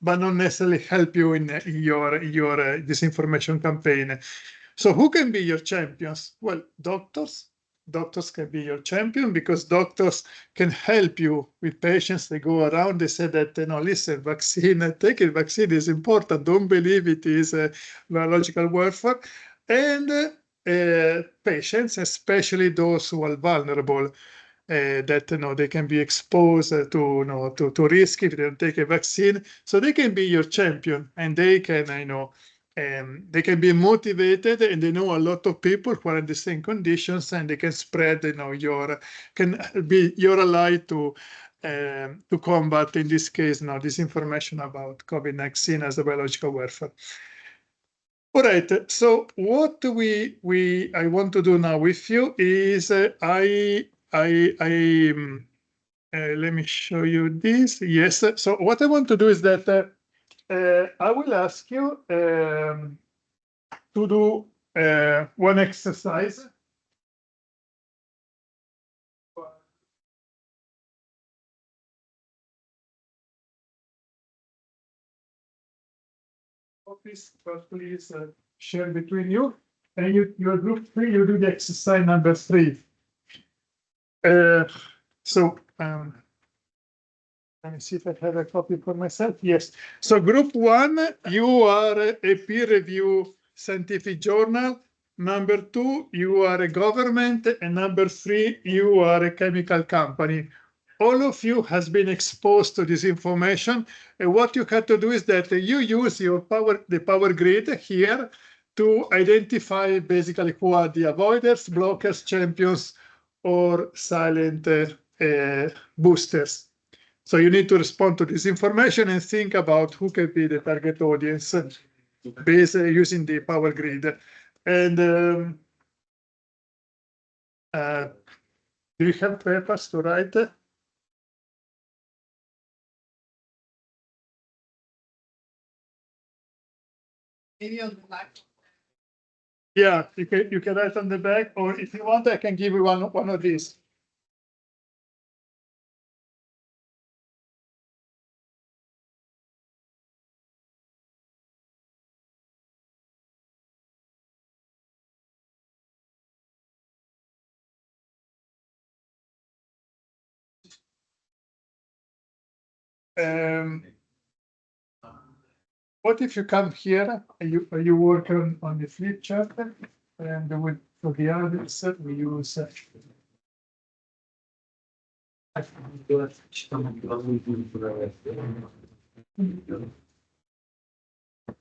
but not necessarily help you in your disinformation campaign. So who can be your champions? Well, doctors. Doctors can be your champion because doctors can help you with patients. They go around, they say that, listen, vaccine, taking vaccine is important. Don't believe it is biological warfare. And patients, especially those who are vulnerable, that they can be exposed to risk if they don't take a vaccine. So they can be your champion, and they can, they can be motivated, and they know a lot of people who are in the same conditions, and they can spread, can be your ally to combat, in this case, disinformation about COVID-19 as a biological warfare. All right. So what I want to do now with you is let me show you this. Yes. So what I want to do is that I will ask you to do one exercise. Please share between you. And your group 3, you do the exercise number 3. So let me see if I have a copy for myself. Yes. So group 1, you are a peer review scientific journal. Number 2, you are a government. And number 3, you are a chemical company. All of you has been exposed to this information. And what you have to do is that you use the power grid here to identify basically who are the avoiders, blockers, champions, or silent boosters. So you need to respond to this information and think about who can be the target audience based using the power grid. And do you have papers to write? Maybe on the back. Yeah, you can write on the back, or if you want, I can give you one of these. What if you come here and you work on the flip chart, and for the others we use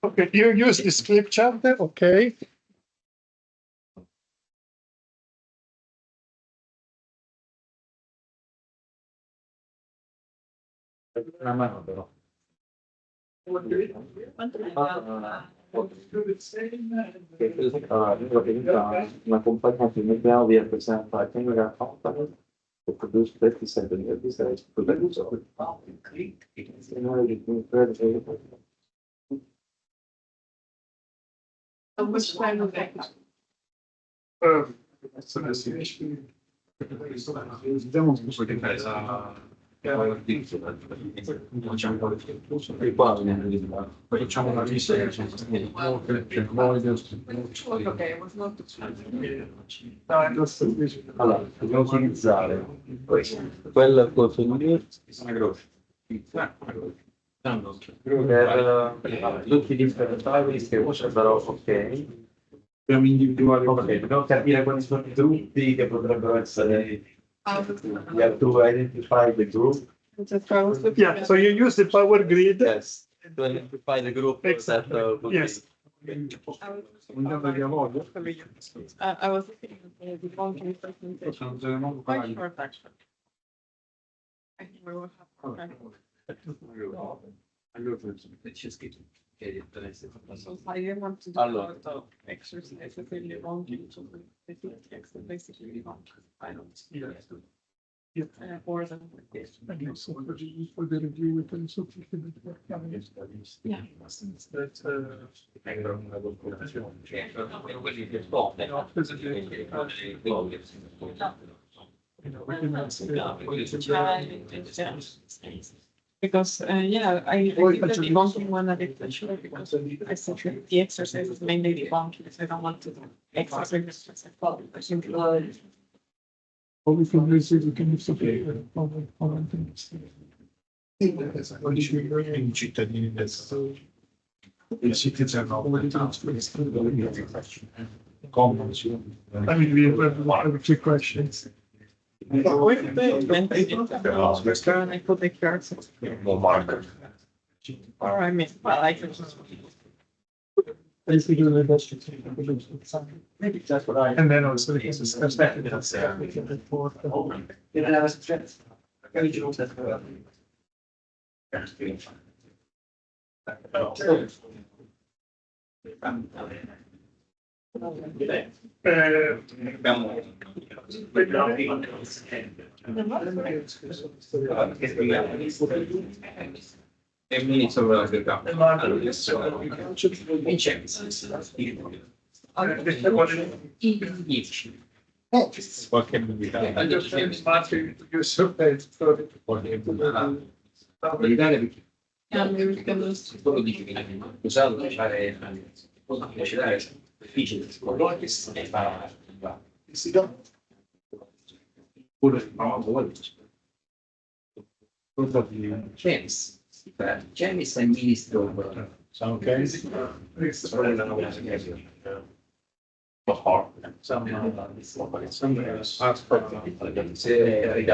okay, you use this flip chart, okay. Una compagnia che mettiamo via presente la camera che produce 27 di servizi produttori. Facciamo una lista allora, dobbiamo utilizzare quel coso lì per tutti gli spettatori che sarebbero ok. Dobbiamo individuare, dobbiamo capire quali sono i gruppi che potrebbero essere. You have to identify the group. Yeah, so you use the power grid. Yes, to identify the group. Exactly. Yes. I was looking at the debunking presentation. Quite short, actually. I think we will have time. So I didn't want to do a lot of exercises in debunking, so I think the text is basically debunking. I don't see it. Or the For the review, we can yeah. Because yeah, I did the debunking one a bit sure because I said the exercise is mainly debunking, so I don't want to do exercises. I think Or we can use it, we can use it. I cittadini del il citizen of the town. Common. I mean, we have a few questions. with the and I put the cards. No marker. Or I mean, well, I can just. If we do the best, maybe that's what I. And then also we can discuss that. We can report. James è ministro. Sound okay? Some aspect agency,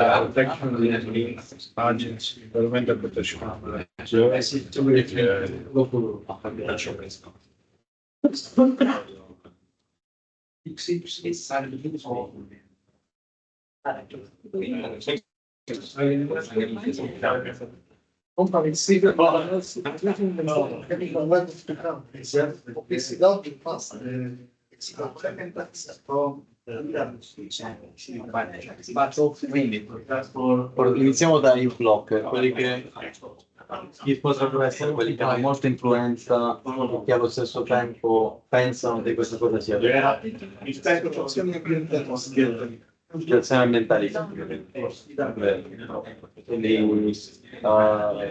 governmental protection. Iniziamo da uBlock, quelli che potrebbero essere quelli che hanno molta influenza e che allo stesso tempo pensano che questa cosa sia vera. Situazioni ambientalistiche. Quindi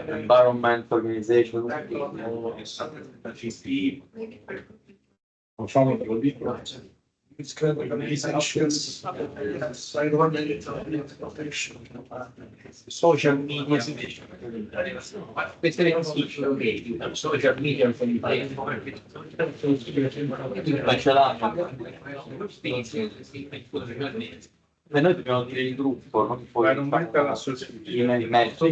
environment organization. It's kind of organizations, Social media. Social media. E noi dobbiamo dire il gruppo, non poi Environmental i mezzi.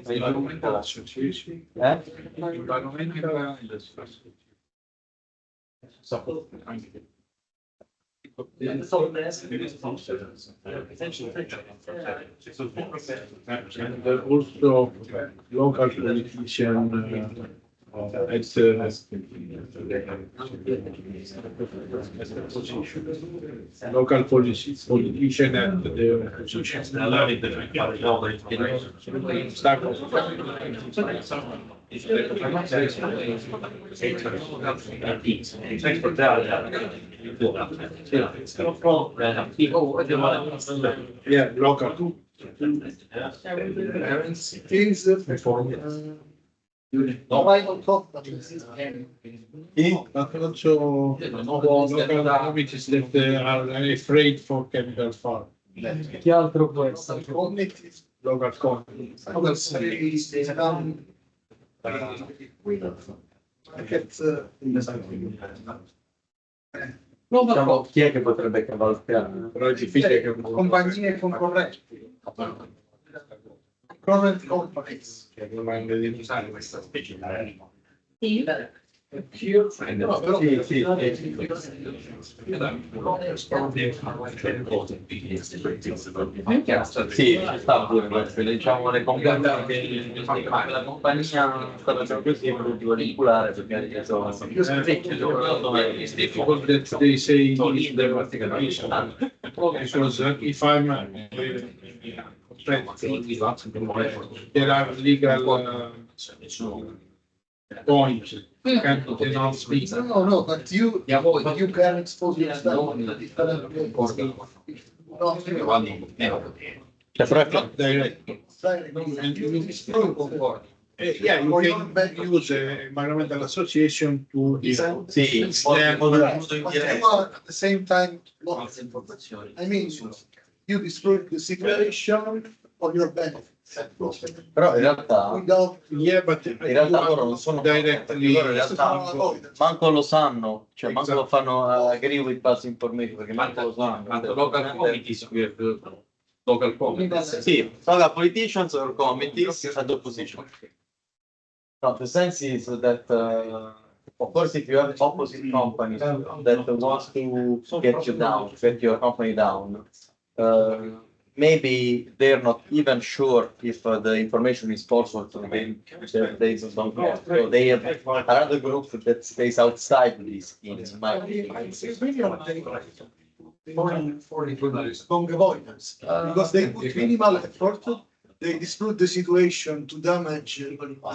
Environmental association. Environmental and also local politician local politician and the opposition. Yeah, local. cities, But also local communities that are afraid for chemical farm. Che altro può essere? Local communities. Diciamo, chi è che potrebbe cavalcare? Però è difficile che Compagnie concorrenti. Current companies. che domande di usare questa specie. Sì, ci sta pure questo, diciamo le compagnie, la compagnia sta facendo così per motivo vincolare perché sono It's difficult that they say in the ratification, because if I'm there are legal points, can't denounce me. No, but you can expose yourself in a different way. Not directly. And you yeah, you can use environmental association to sì, them. But you are at the same time, I mean, you destroy the situation for your benefit. però in realtà Without Yeah, but in realtà loro non sono directly. loro in realtà manco lo sanno, cioè manco lo fanno agree with pass information perché manco lo sanno. Local committees with local committees. Sì, local politicians or committees at opposition. No, the sense is that of course if you have opposite companies that wants to get you down, get your company down, maybe they're not even sure if the information is false or true. They don't know. So they have another group that stays outside this scheme. strong avoidance, because they put minimal effort, they dispute the situation to damage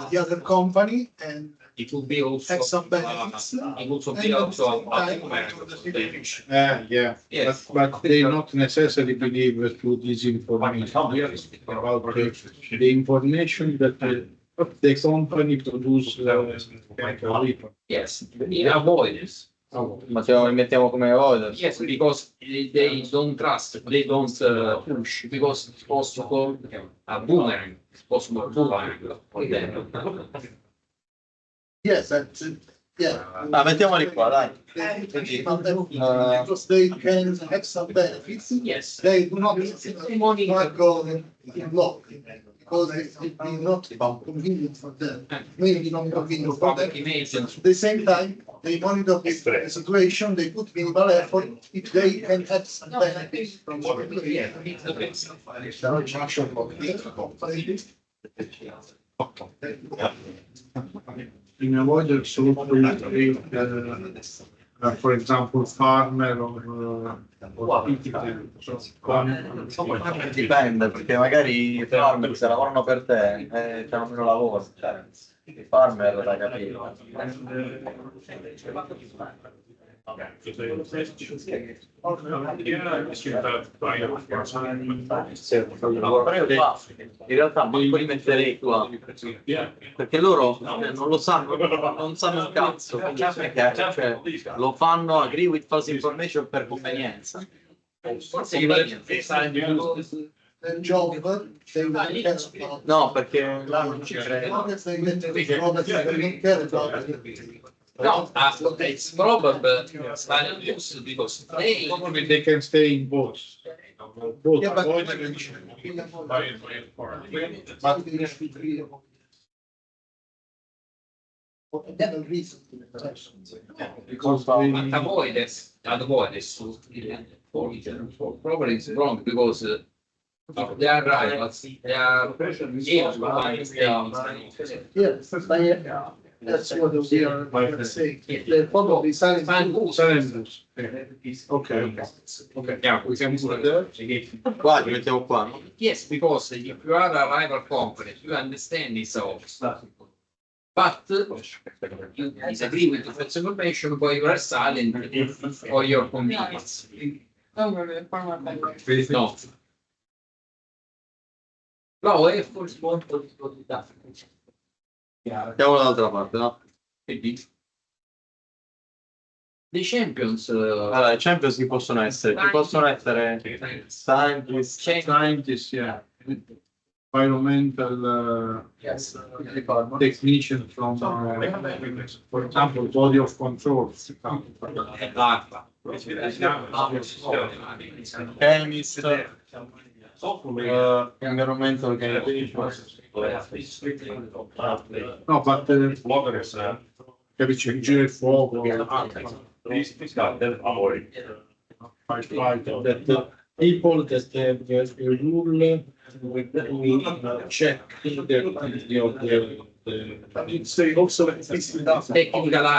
the other company and It will be also. have some benefits. It will also And be at the also same time, a control the situation. Yeah, Yes. but they not necessarily believe through this information about the information that the company produce. Yes, in avoidance. Ma se lo mettiamo come avoidance. Yes, because they don't trust, they don't push, because it's possible a boomerang, it's possible boomerang for them. Yes, that's it. Yeah. Mettiamoli qua, dai. Because they can have some benefits. Yes. They do not go in law, because it is not convenient for them. Maybe not convenient for them. At the same time, they monitor the situation, they put minimal effort, if they can have some benefits from In avoidance, for example, farmer or Dipende, perché magari i farmer se lavorano per te c'hanno meno lavoro. Cioè, i farmer da capire. In realtà manco li metterei qua perché loro non lo sanno, non sanno un cazzo, perché, cioè, lo fanno agree with false information per convenienza. No, perché là non ci credo. No, it's probable, because they can stay in both. Both Yeah, but- avoidance and because avoidance, probably it's wrong because they are right, but they are Yes, that's what we are saying. They're probably silent. Okay. Yeah, we can put it there. Qua li mettiamo qua, no? Yes, because if you are a rival company, you understand this also. But you disagree with the false information, but you are silent for your convenience. No. No, è forse molto di Mettiamo dall'altra parte, no? dei champions. Allora, i champions chi possono essere? Chi possono essere Scientists, yeah. Environmental technician from, for example, body of control. chemist, environmental organization. No, but capisci, vigili del fuoco, These guys, they're avoiding. firefighter, that people that have a rule we check the activity of the So you also Technical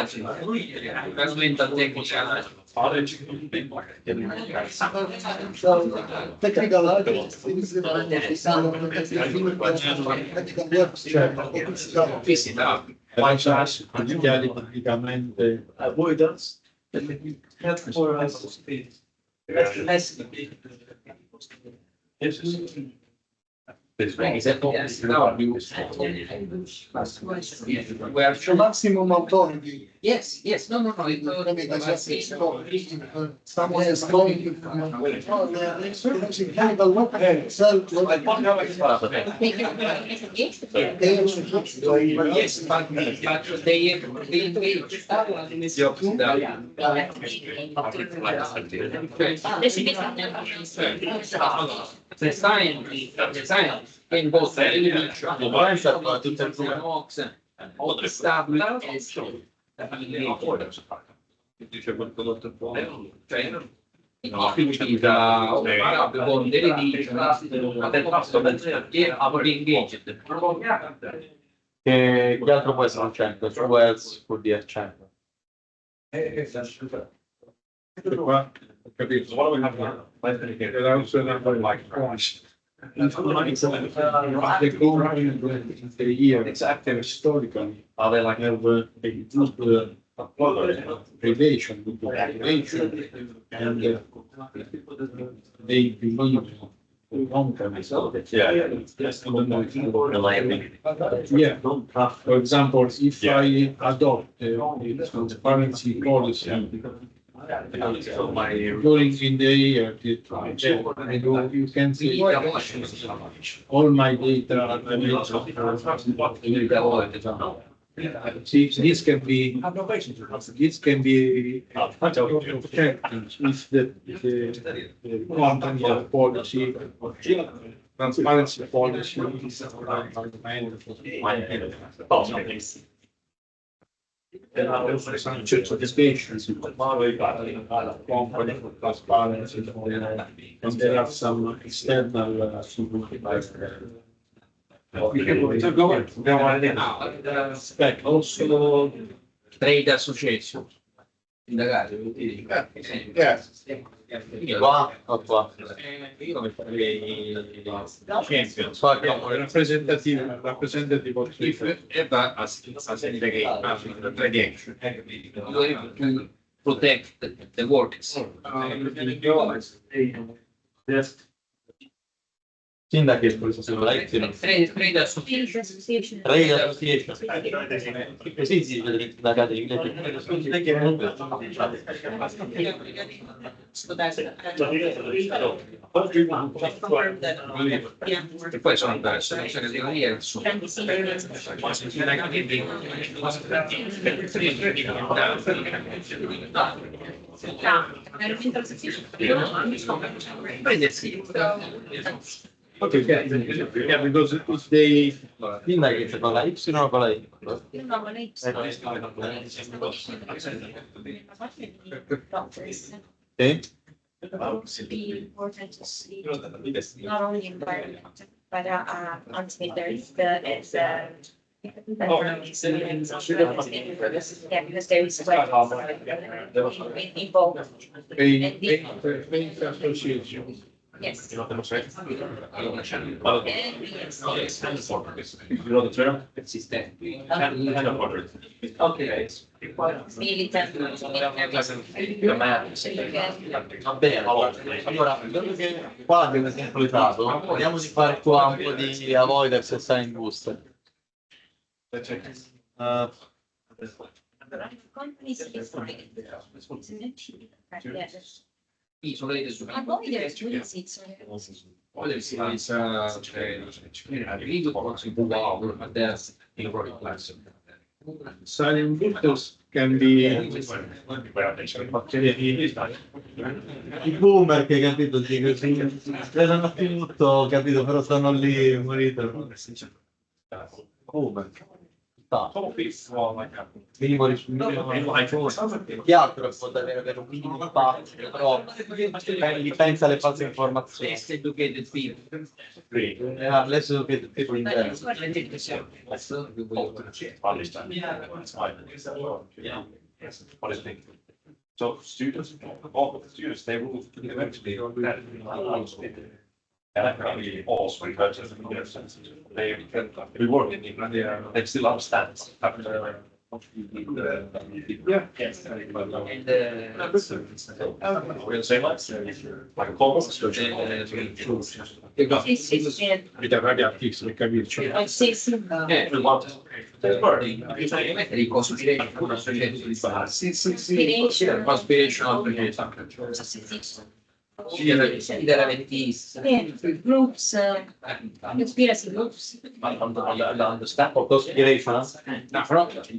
agent, environmental technical agent. Technical agents, technical work, Visita. praticamente avoidance. For us. Where maximum autonomy. yes, no. Someone is going chemical weapon, so yes, but they the science can both all the stuff Che altro può essere un 100? Who else could be a 100? qua, ho capito. So what do we have now? There are also a number like the company in the year It's active. historically Are they like have a good relation with the population and they believe long term. Yeah. Yeah, for example, if I adopt a transparency policy during in the year, you can see all my data are see, this can be checked if the company or policy transparency policy is there are some certifications company for transparency and there are some external spec also trade association. yes. Qua o qua? Io mi farei Representative of if ever as tradition to protect the workers. Sindaco è quello like Trade association. Trade association. Sì, sì, la catena. E poi sono persone che devono dire Okay, yeah, because if they Sindaco c'è con la Y o con la I? Sì? Be important to see not only environment, but ultimately there's yeah, because there is involved. association. Yes. You know the term? And You know the term? okay. militant. Va bene, allora, dato che qua abbiamo completato, vediamo di fare qua un po' di avoidance e sign booster. Companies is fine, isn't it? Yeah. Isole su Avoiders, please, it's. poi si pensa arrivo si può a destra in proprio classe. Silent boosters can be I boomer che capito, credono tutto, capito, però stanno lì morito. Boomer. Top is more like a minimo risultato. Chi altro può avere un minimo impatto, però pensa alle false informazioni. Less educated people. Less educated people in general. So students, all the students, they will eventually also they can be working in they still understand. Yeah. And We'll say like a call. Vita radioattiva, per capirci. We want it. Groups, conspiracy groups.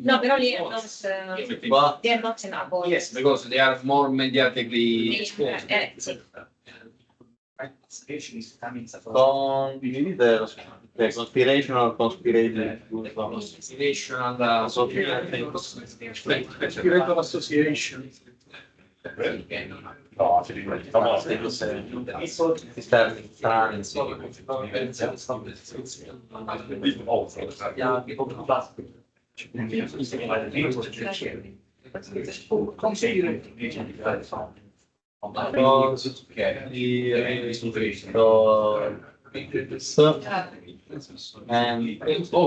No, però lì they are not in our Yes, because they are more mediatically exposed. sì. Conspirational, Conspiratorial association. No, si diventa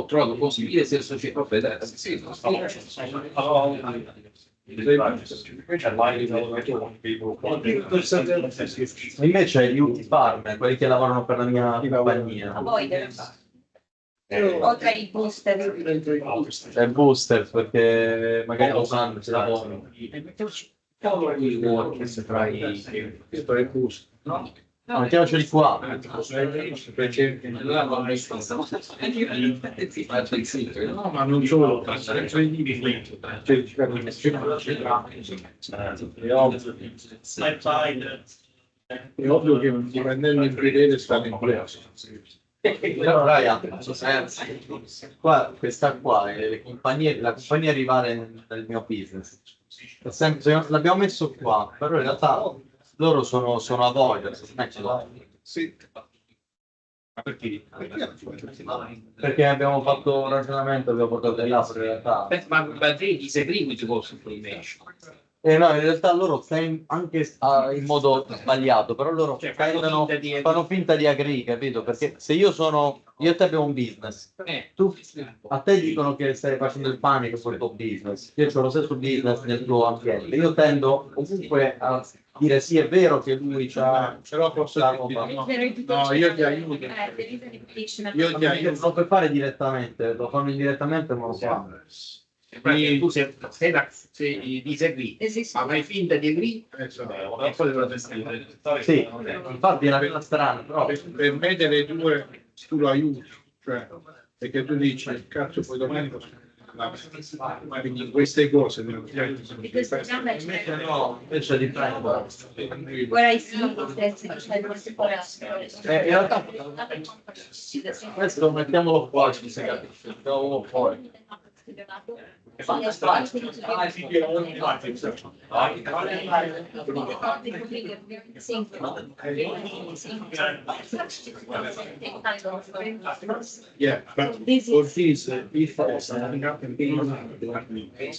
Trovo possibile se società invece gli ultimi farm, quelli che lavorano per la mia compagnia. Oltre ai booster. E booster, perché magari lo sanno, si lavorano. No, mettiamoceli qua. No, ma non solo. È ovvio che prendendo il vedere stanno in place. Però raga, qua, questa qua è la compagnia rivale nel mio business. Nel senso, l'abbiamo messo qua, però in realtà loro sono a voglia, sì. Ma perché? Perché abbiamo fatto un ragionamento, abbiamo portato in là, in realtà. But they disagree with the false information. No, in realtà loro anche in modo sbagliato, però loro fanno finta di agree, capito? Perché se io e te abbiamo un business, a te dicono che stai facendo il panico sul tuo business, io ho lo stesso business nel tuo ambiente, io tendo comunque a dire sì, è vero che lui c'ha, però posso dire, no, io ti aiuto. Io ti aiuto. Non puoi fare direttamente, lo fanno indirettamente, ma lo fanno. Tu se disagree, ma fai finta di agree, e poi dovrebbe stare. Sì, infatti è una cosa strana, però per me delle due tu lo aiuti, cioè perché tu dici cazzo poi domani quindi queste cose invece no, invece dipende. Where I see In realtà questo mettiamolo fuori, se capisci, mettiamolo fuori. Yeah, but for this, if something happens,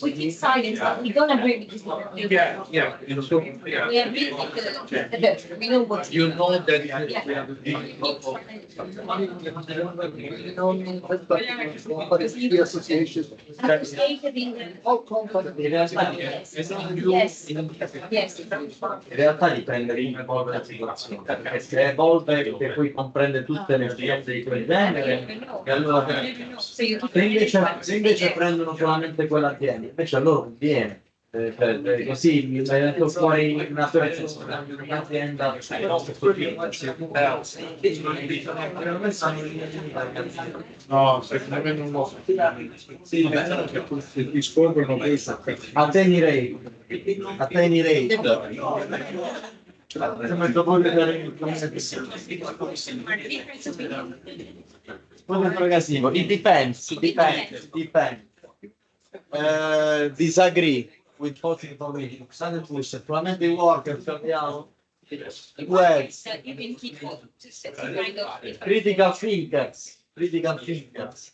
we keep silence, but we don't agree with this. yeah, and so We agree with we know what. you know that The association. All company in realtà Yes. in realtà dipende dalla situazione, perché se evolve che poi comprende tutte le esperienze di quel genere, e allora se invece prendono solamente quell'azienda, invece a loro conviene. Così mi hai detto fuori un'azienda no, secondo me non lo sì, ti scoprono questo. Attenerei it depends. disagree with false information. Suddenly, solamente worker, parliamo. Well, critical thinkers. Critical thinkers.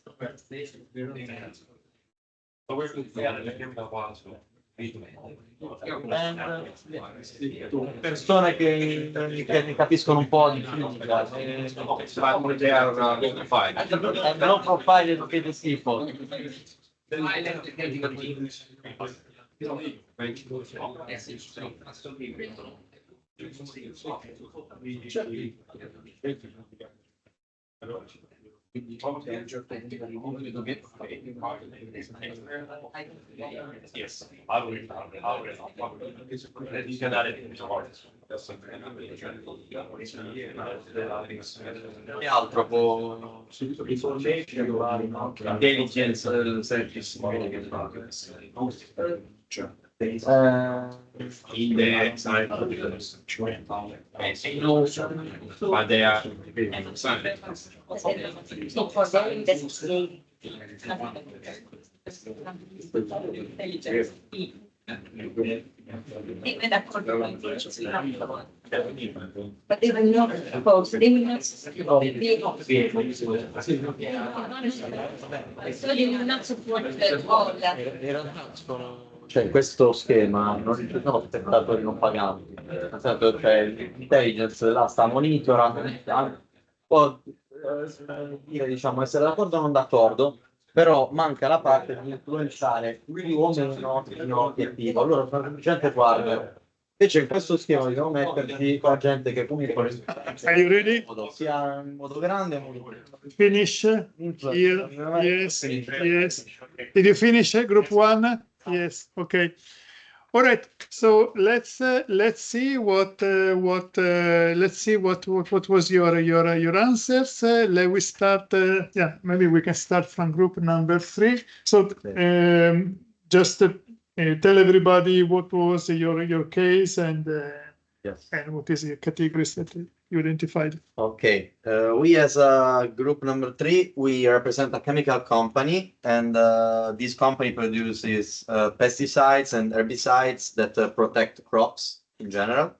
Persone che ne capiscono un po' di fisica. Non profile educated people. Yes, I will. You can add it into ours. E altro può intelligence service. In the but they are So for them, investigating. Even d'accordo con but they will not oppose, they will not so they will not support all that. Cioè, questo schema non sono spettatori non paganti, nel senso cioè l'intelligence là sta monitorando, può dire diciamo essere d'accordo o non d'accordo, però manca la parte di influenzare più o meno il mio obiettivo. Allora sono semplicemente guarda. Invece in questo schema dobbiamo metterci con gente che comunque Are you ready? sia in modo grande e in modo Finish here. Yes. Yes. Did you finish group one? Yes. Okay. All right. So let's see what was your answers. Let we start. Yeah, maybe we can start from group number 3. So just tell everybody what was your case and yes. And what is the categories that you identified. Okay, we as group number 3, we represent a chemical company, and this company produces pesticides and herbicides that protect crops in general.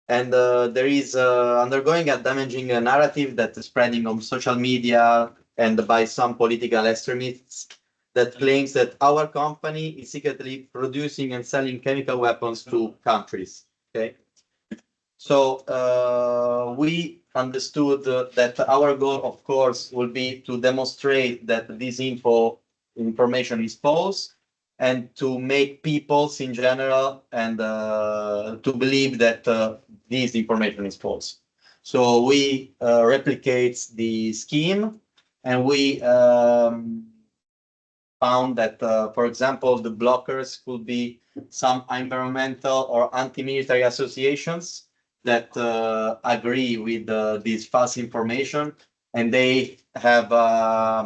And there is undergoing a damaging narrative that is spreading on social media and by some political extremists that claims that our company is secretly producing and selling chemical weapons to countries. Okay. So we understood that our goal, of course, will be to demonstrate that this information is false, and to make peoples in general and to believe that this information is false. So we replicate the scheme, and we found that, for example, the blockers could be some environmental or anti-military associations that agree with this false information, and they have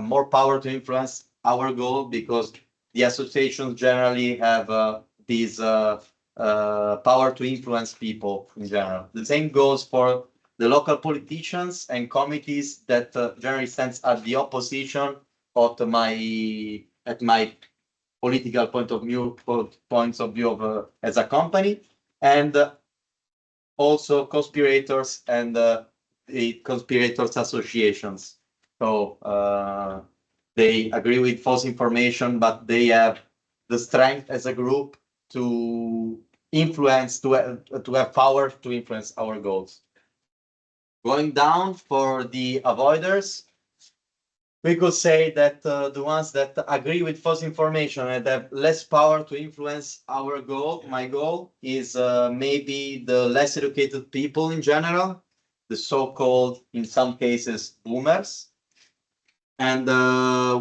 more power to influence our goal because the associations generally have this power to influence people in general. The same goes for the local politicians and committees that generally stands at the opposition of my political points of view of as a company, and also conspirators and the conspirators associations. So they agree with false information, but they have the strength as a group to influence, to have power to influence our goals. Going down for the avoiders, we could say that the ones that agree with false information and have less power to influence our goal, my goal, is maybe the less educated people in general, the so-called, in some cases, boomers. And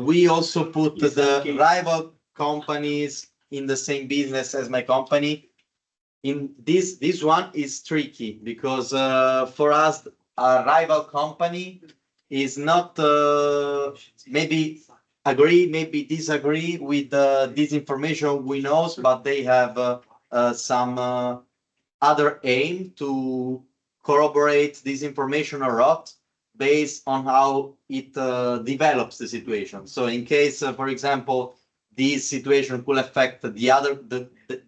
we also put the rival companies in the same business as my company. In this one is tricky because for us, a rival company is not maybe agree, maybe disagree with this information we know, but they have some other aim to corroborate this information or not based on how it develops the situation. So in case, for example, this situation could affect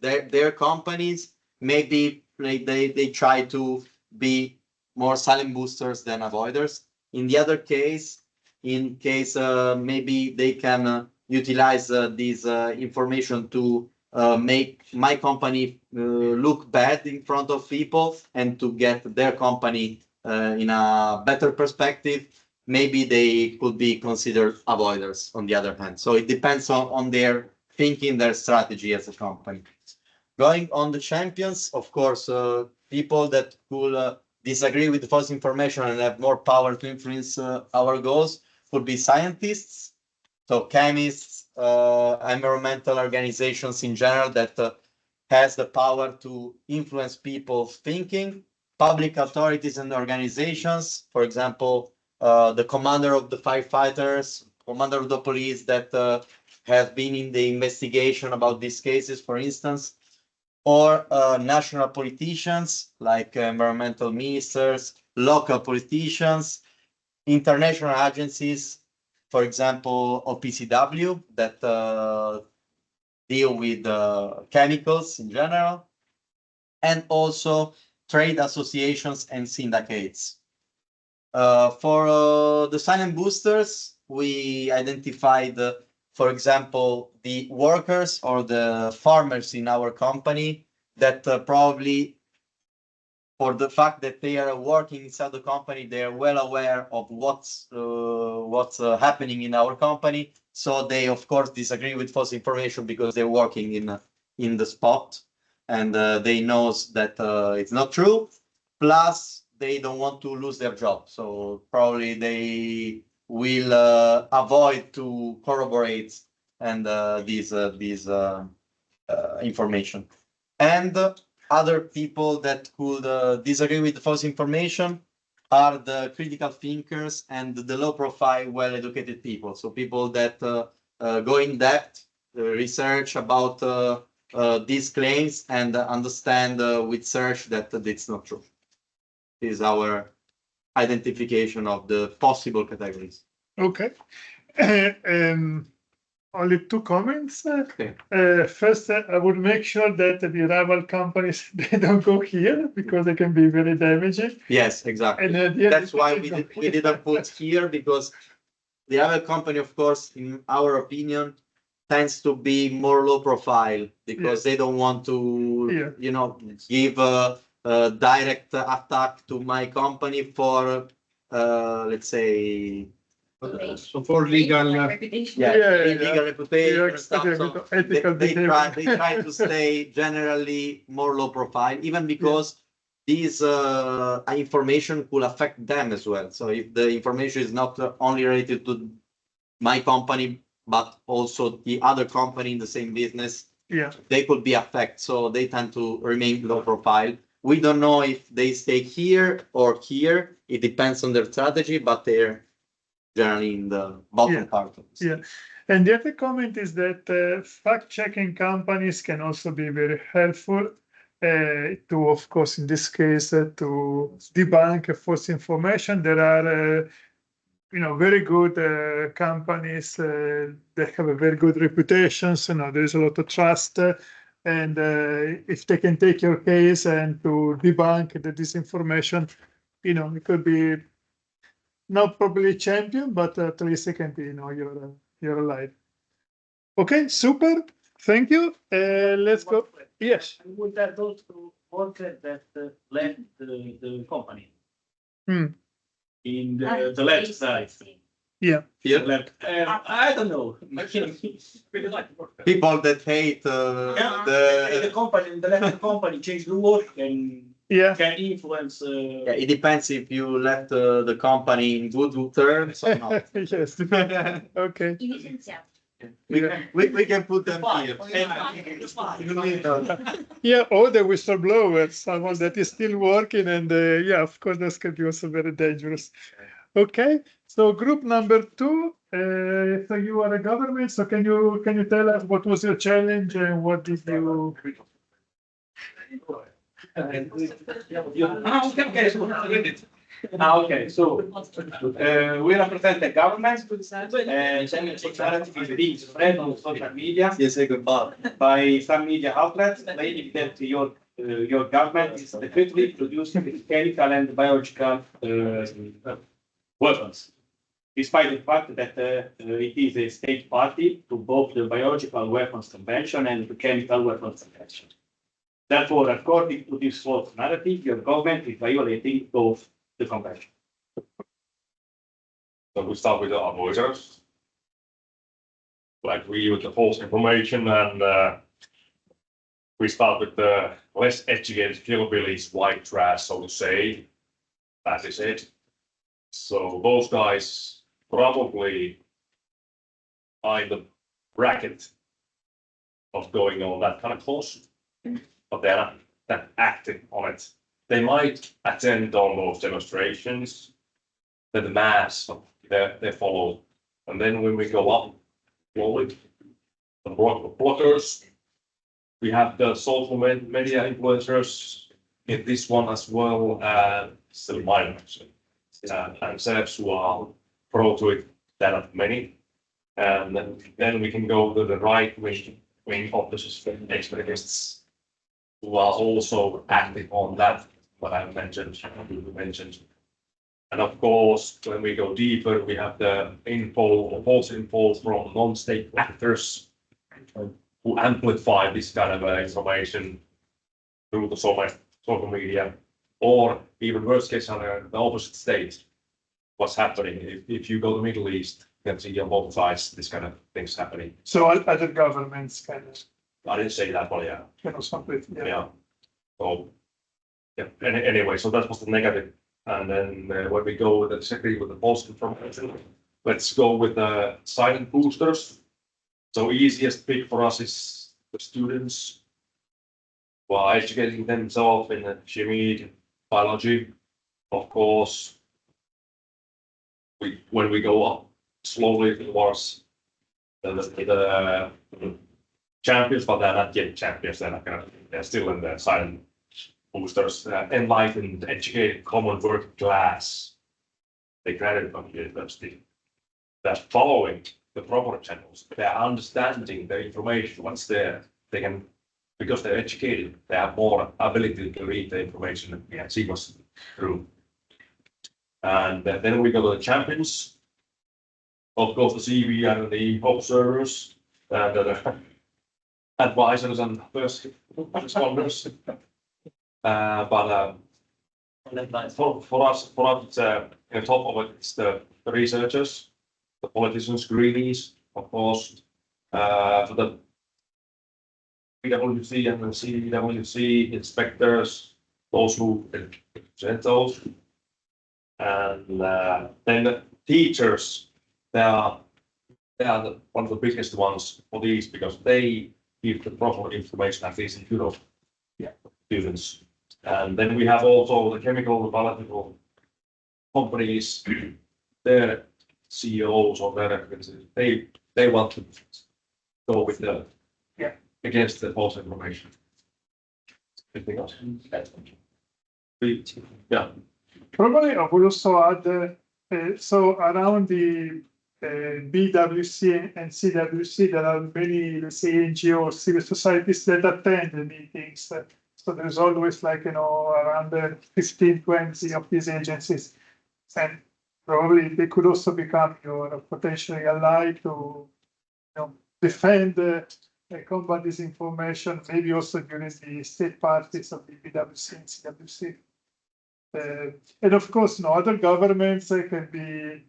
their companies. Maybe they try to be more silent boosters than avoiders. In the other case, maybe they can utilize this information to make my company look bad in front of people and to get their company in a better perspective. Maybe they could be considered avoiders on the other hand. So it depends on their thinking, their strategy as a company. Going on the champions, of course, people that could disagree with false information and have more power to influence our goals could be scientists, so chemists, environmental organizations in general that has the power to influence people's thinking, public authorities and organizations, for example, the commander of the firefighters, commander of the police that has been in the investigation about these cases, for instance, or national politicians like environmental ministers, local politicians, international agencies, for example, OPCW that deal with chemicals in general, and also trade associations and syndicates. For the silent boosters, we identified, for example, the workers or the farmers in our company that probably, for the fact that they are working inside the company, they are well aware of what's happening in our company. So they, of course, disagree with false information because they're working in the spot, and they knows that it's not true. Plus, they don't want to lose their job, so probably they will avoid to corroborate and this information. And other people that could disagree with the false information are the critical thinkers and the low profile, well-educated people. So people that go in depth, research about these claims and understand with search that it's not true. This is our identification of the possible categories. Okay. Only 2 comments. Okay. First, I would make sure that the rival companies, they don't go here because they can be very damaging. Yes, exactly. And that's why we didn't put here, because the other company, of course, in our opinion, tends to be more low profile because they don't want to, you know, give a direct attack to my company for, let's say, so for legal, legal reputation and stuff. So ethical they try to stay generally more low profile, even because these information could affect them as well. So if the information is not only related to my company, but also the other company in the same business, they could be affected. So they tend to remain low profile. We don't know if they stay here or here. It depends on their strategy, but they're generally in the bottom part of it. And the other comment is that fact-checking companies can also be very helpful to, of course, in this case, to debunk false information. There are, very good companies that have a very good reputation. So now there is a lot of trust. And if they can take your case and to debunk the disinformation, it could be not probably champion, but at least it can be, you're alive. Okay, super. Thank you. Let's go. Yes. Would that go to worker that left the company in the left side? Yeah. Left. I don't know. People that hate the company, the left company, change the work and can influence. It depends if you left the company in good terms or not. Yes. Okay. We can put them here. Or the whistleblower, someone that is still working, and of course, that can be also very dangerous. Okay, so group number 2. So you are a government. So can you tell us what was your challenge and what did you? Okay, so we represent the government, and channel is being spread on social media. Yes, I got By some media outlets claiming that your government is secretly producing chemical and biological weapons, despite the fact that it is a state party to both the Biological Weapons Convention and the Chemical Weapons Convention. Therefore, according to this false narrative, your government is violating both the convention. So we start with the avoiders. To agree with the false information, and we start with the less educated hillbillies, white trash, so to say. That is it. So those guys probably are in the bracket of going on that kind of course, but they're not that active on it. They might attend on those demonstrations, the mass they follow, and then when we go up slowly, the bloggers, we have the social media influencers in this one as well, still minors, and celebs who are pro to it, there are many, and then we can go to the right wing opposition extremists who are also active on that, what I mentioned, and of course, when we go deeper, we have the false info from non-state actors who amplify this kind of information through the social media, or even worst case scenario, the opposite state. What's happening? If you go to the Middle East, you can see on both sides this kind of things happening. So other governments kind of. I didn't say that, but yeah. Kind of something. Yeah. So yeah. Anyway, so that was the negative. And then when we go with exactly with the false information, let's go with the silent boosters. So easiest pick for us is the students who are educating themselves in chemistry, biology. Of course, when we go up slowly towards the champions, but they're not yet champions. They're still in the silent boosters, enlightened, educated, common working class. They graduate from university. They're following the proper channels. They're understanding the information, what's there. They can, because they're educated, they have more ability to read the information and see what's through. And then we go to the champions. Of course, the CV and the observers and the advisors and first responders. But for us, it's in the top of it, it's the researchers, the politicians, greenies, of course, for the PwC and the CWC inspectors, those who represent those, and then the teachers. They are one of the biggest ones for these because they give the proper information, at least in Europe, students. And then we have also the chemical biological companies, their CEOs or their representatives, they want to go with the against the false information. Anything else? Yeah. Probably I would also add, so around the BWC and CWC, there are many, let's say, NGOs, civil societies that attend the meetings. So there's always like, around 15, 20 of these agencies. And probably they could also become your potentially ally to defend, combat disinformation, maybe also during the state parties of the BWC and CWC. And of course, other governments can be,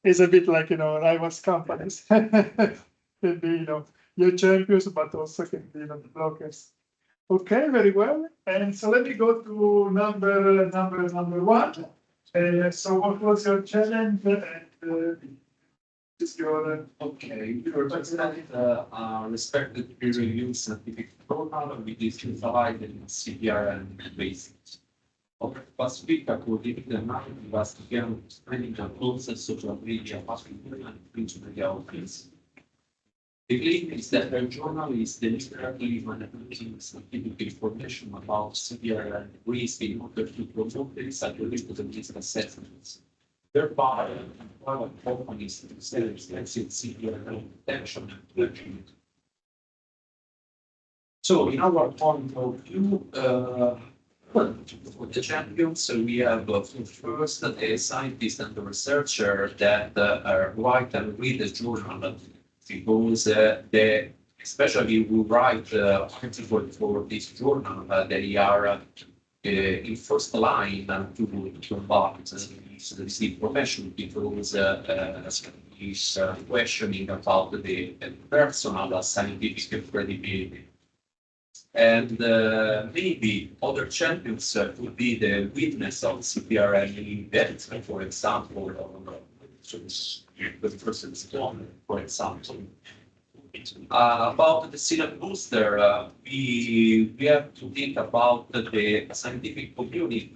is a bit like, rivals companies. Can be, your champions, but also can be the blockers. Okay, very well. And so let me go to number one. So what was your challenge? And is your okay, your president respected peer review scientific program with this provided in CPR and basics. Of Pacific, according to the map, was again spreading the process social media, hospital and print media office. The claim is that the journal is deliberately manipulating scientific information about severe risk in order to promote the exaggerated risk assessments. Thereby, private companies instead expensive severe protection and judgment. So, in our point of view, for the champions, we have first the scientist and the researcher that write and read the journal, because they, especially who write articles for this journal, they are in first line to combat this information, because is questioning about the personal scientific credibility. And maybe other champions could be the witness of CPRL events, for example, or the person's done, for example. About the serum booster, we have to think about the scientific community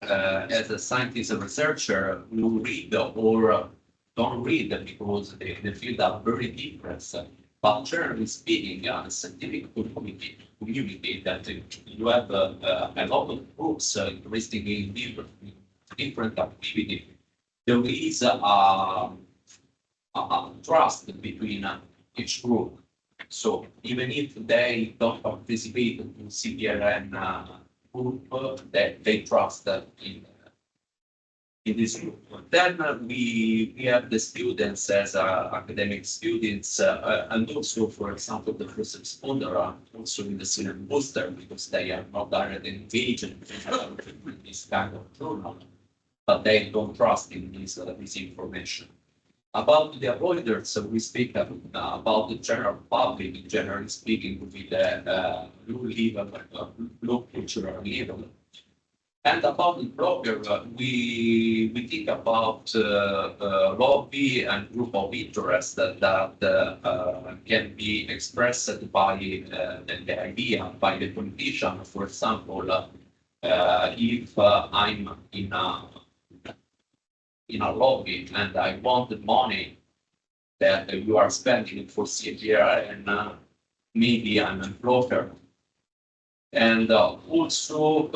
as a scientist and researcher who read or don't read, because the field are very different. But generally speaking, the scientific community that you have a lot of groups interested in different activity, there is a trust between each group. So even if they don't participate in CPRN group, they trust in this group. Then we have the students as academic students, and also, for example, the first responder are also in the serum booster, because they are not directly engaged in this kind of journal, but they don't trust in this information. About the avoiders, we speak about the general public, generally speaking, with the low cultural level. And about the blogger, we think about lobby and group of interest that can be expressed by the idea, by the politician. For example, if I'm in a lobby and I want the money that you are spending for CPR, and maybe I'm a blogger. And also,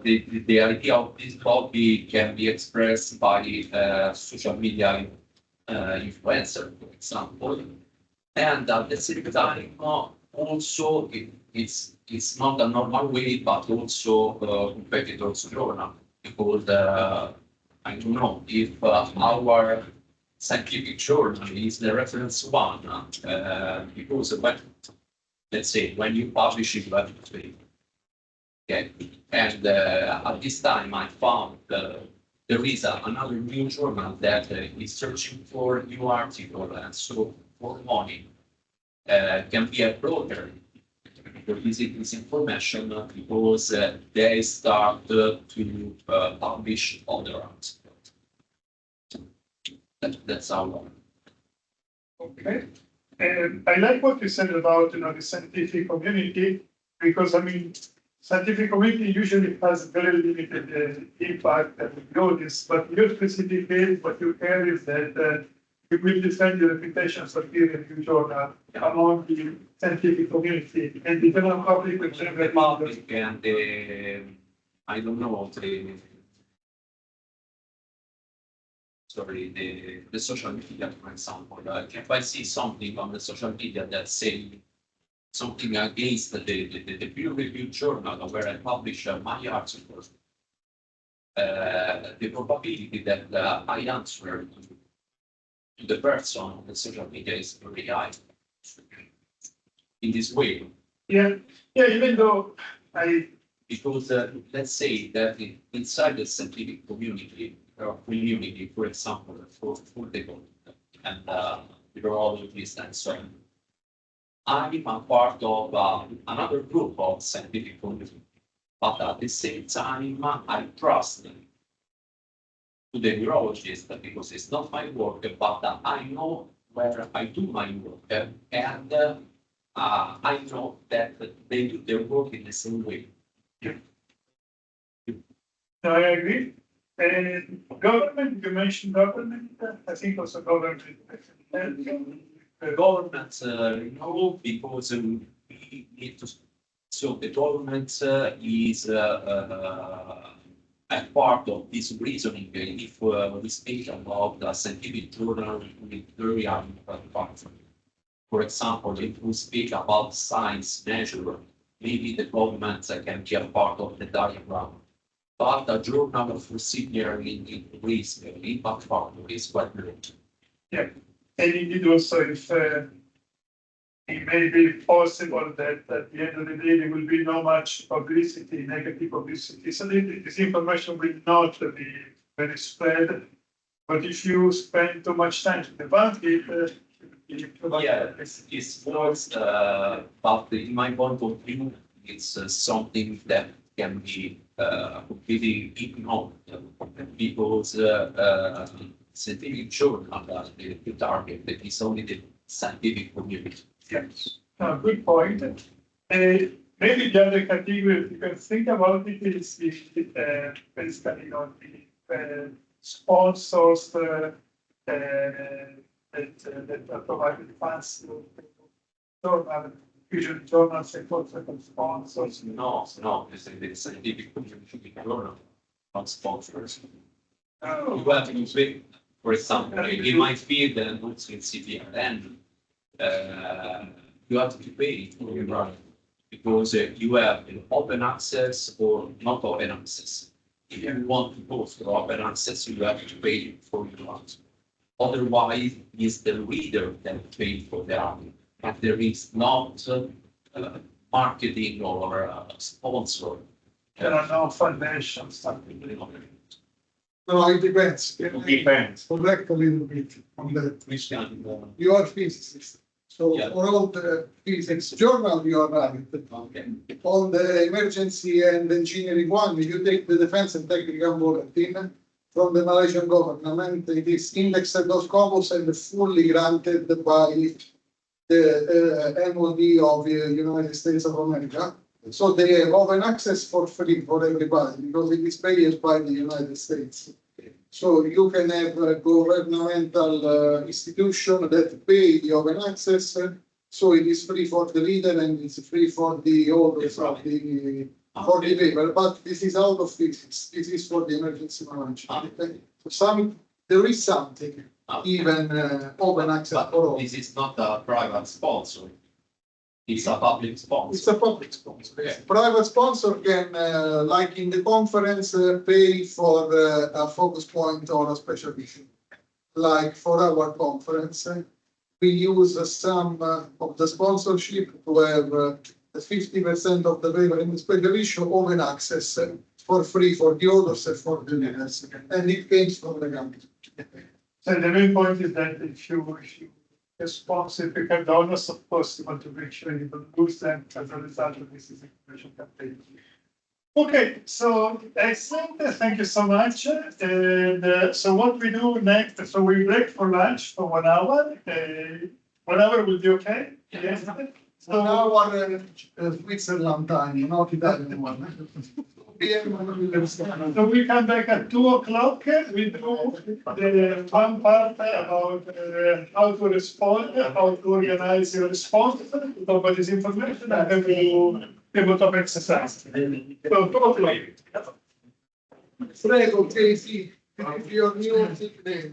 the idea of this lobby can be expressed by social media influencer, for example. And at the same time, also it's not a normal way, but also competitors journal, because I don't know if our scientific journal is the reference one, because let's say when you publish it, you have to pay. Okay, and at this time I found there is another new journal that is searching for new article, and so for money can be a broker to visit this information, because they start to publish other articles. That's our one. Okay. I like what you said about the scientific community, because I mean, scientific community usually has very limited impact and notice, but your specific case, what you care is that you will defend your reputation for peer review journal among the scientific community and the general public. The public and I don't know, the social media, for example. If I see something on the social media that say something against the peer review journal where I publish my articles, the probability that I answer to the person on the social media is very high. In this way. Yeah, even though because let's say that inside the scientific community, for example, for the and virologists and so on, I'm a part of another group of scientific community, but at the same time, I trust to the virologist, because it's not my work, but I know where I do my work, and I know that they do their work in the same way. I agree. And government, you mentioned government, I think also government The government, no, because we need to, so the government is a part of this reasoning. If we speak about a scientific journal with very important. For example, if we speak about science measure, maybe the government can be a part of the diagram. But a journal of procedure in risk, impact factor is quite good. Yeah, and indeed also if it may be possible that at the end of the day there will be no much publicity, negative publicity. So this information will not be very spread. But if you spend too much time to debunk it, yeah, it's worse, but in my point of view, it's something that can be completely ignored because scientific journal, the target that is only the scientific community. Yes, good point. Maybe the other category, if you can think about it, is basically on the sponsors that are provided funds to journal, usually journals and also sponsors. No, it's the scientific community journal, not sponsors. Oh. You have to pay, for example, in my field and also in CPRN, you have to pay for your journal because you have open access or not open access. If you want to go for open access, you have to pay for your article. Otherwise, it's the reader that pays for the article. If there is not marketing or sponsor. There are no foundations, something like that. No, it depends. It depends. Correct a little bit on that. Which can, You are physicist. So Yeah. for all the physics journal, you are right. okay. On the emergency and engineering one, you take the defense and technical bulletin from the Malaysian government. It is indexed those couples and fully granted by the MOD of the United States of America. So they have open access for free for everybody because it is paid by the United States. So you can have a governmental institution that pay the open access. So it is free for the reader and it's free for the authors of the for the paper. But this is out of physics. This is for the emergency management. So there is something, even open access But for all. this is not a private sponsor. It's a public sponsor. It's a public sponsor. Yeah. Private sponsor can, like in the conference, pay for a focus point or a special issue. Like for our conference, we use some of the sponsorship to have 50% of the paper in the special issue open access for free for the authors and for the readers. And it came from the country. So the main point is that if you sponsor, if you have donors, of course, you want to make sure you don't lose them as a result of this information campaign. Okay, so excellent. Thank you so much. And so what we do next, so we break for lunch for 1 hour. 1 hour will be okay? Yes. So now our Switzerland time, not Italian one. So we come back at 2 o'clock. We do the one part about how to respond, how to organize your response, about this information, and then we do a lot of exercise. So 2 o'clock. Prego, Casey, if your new nickname.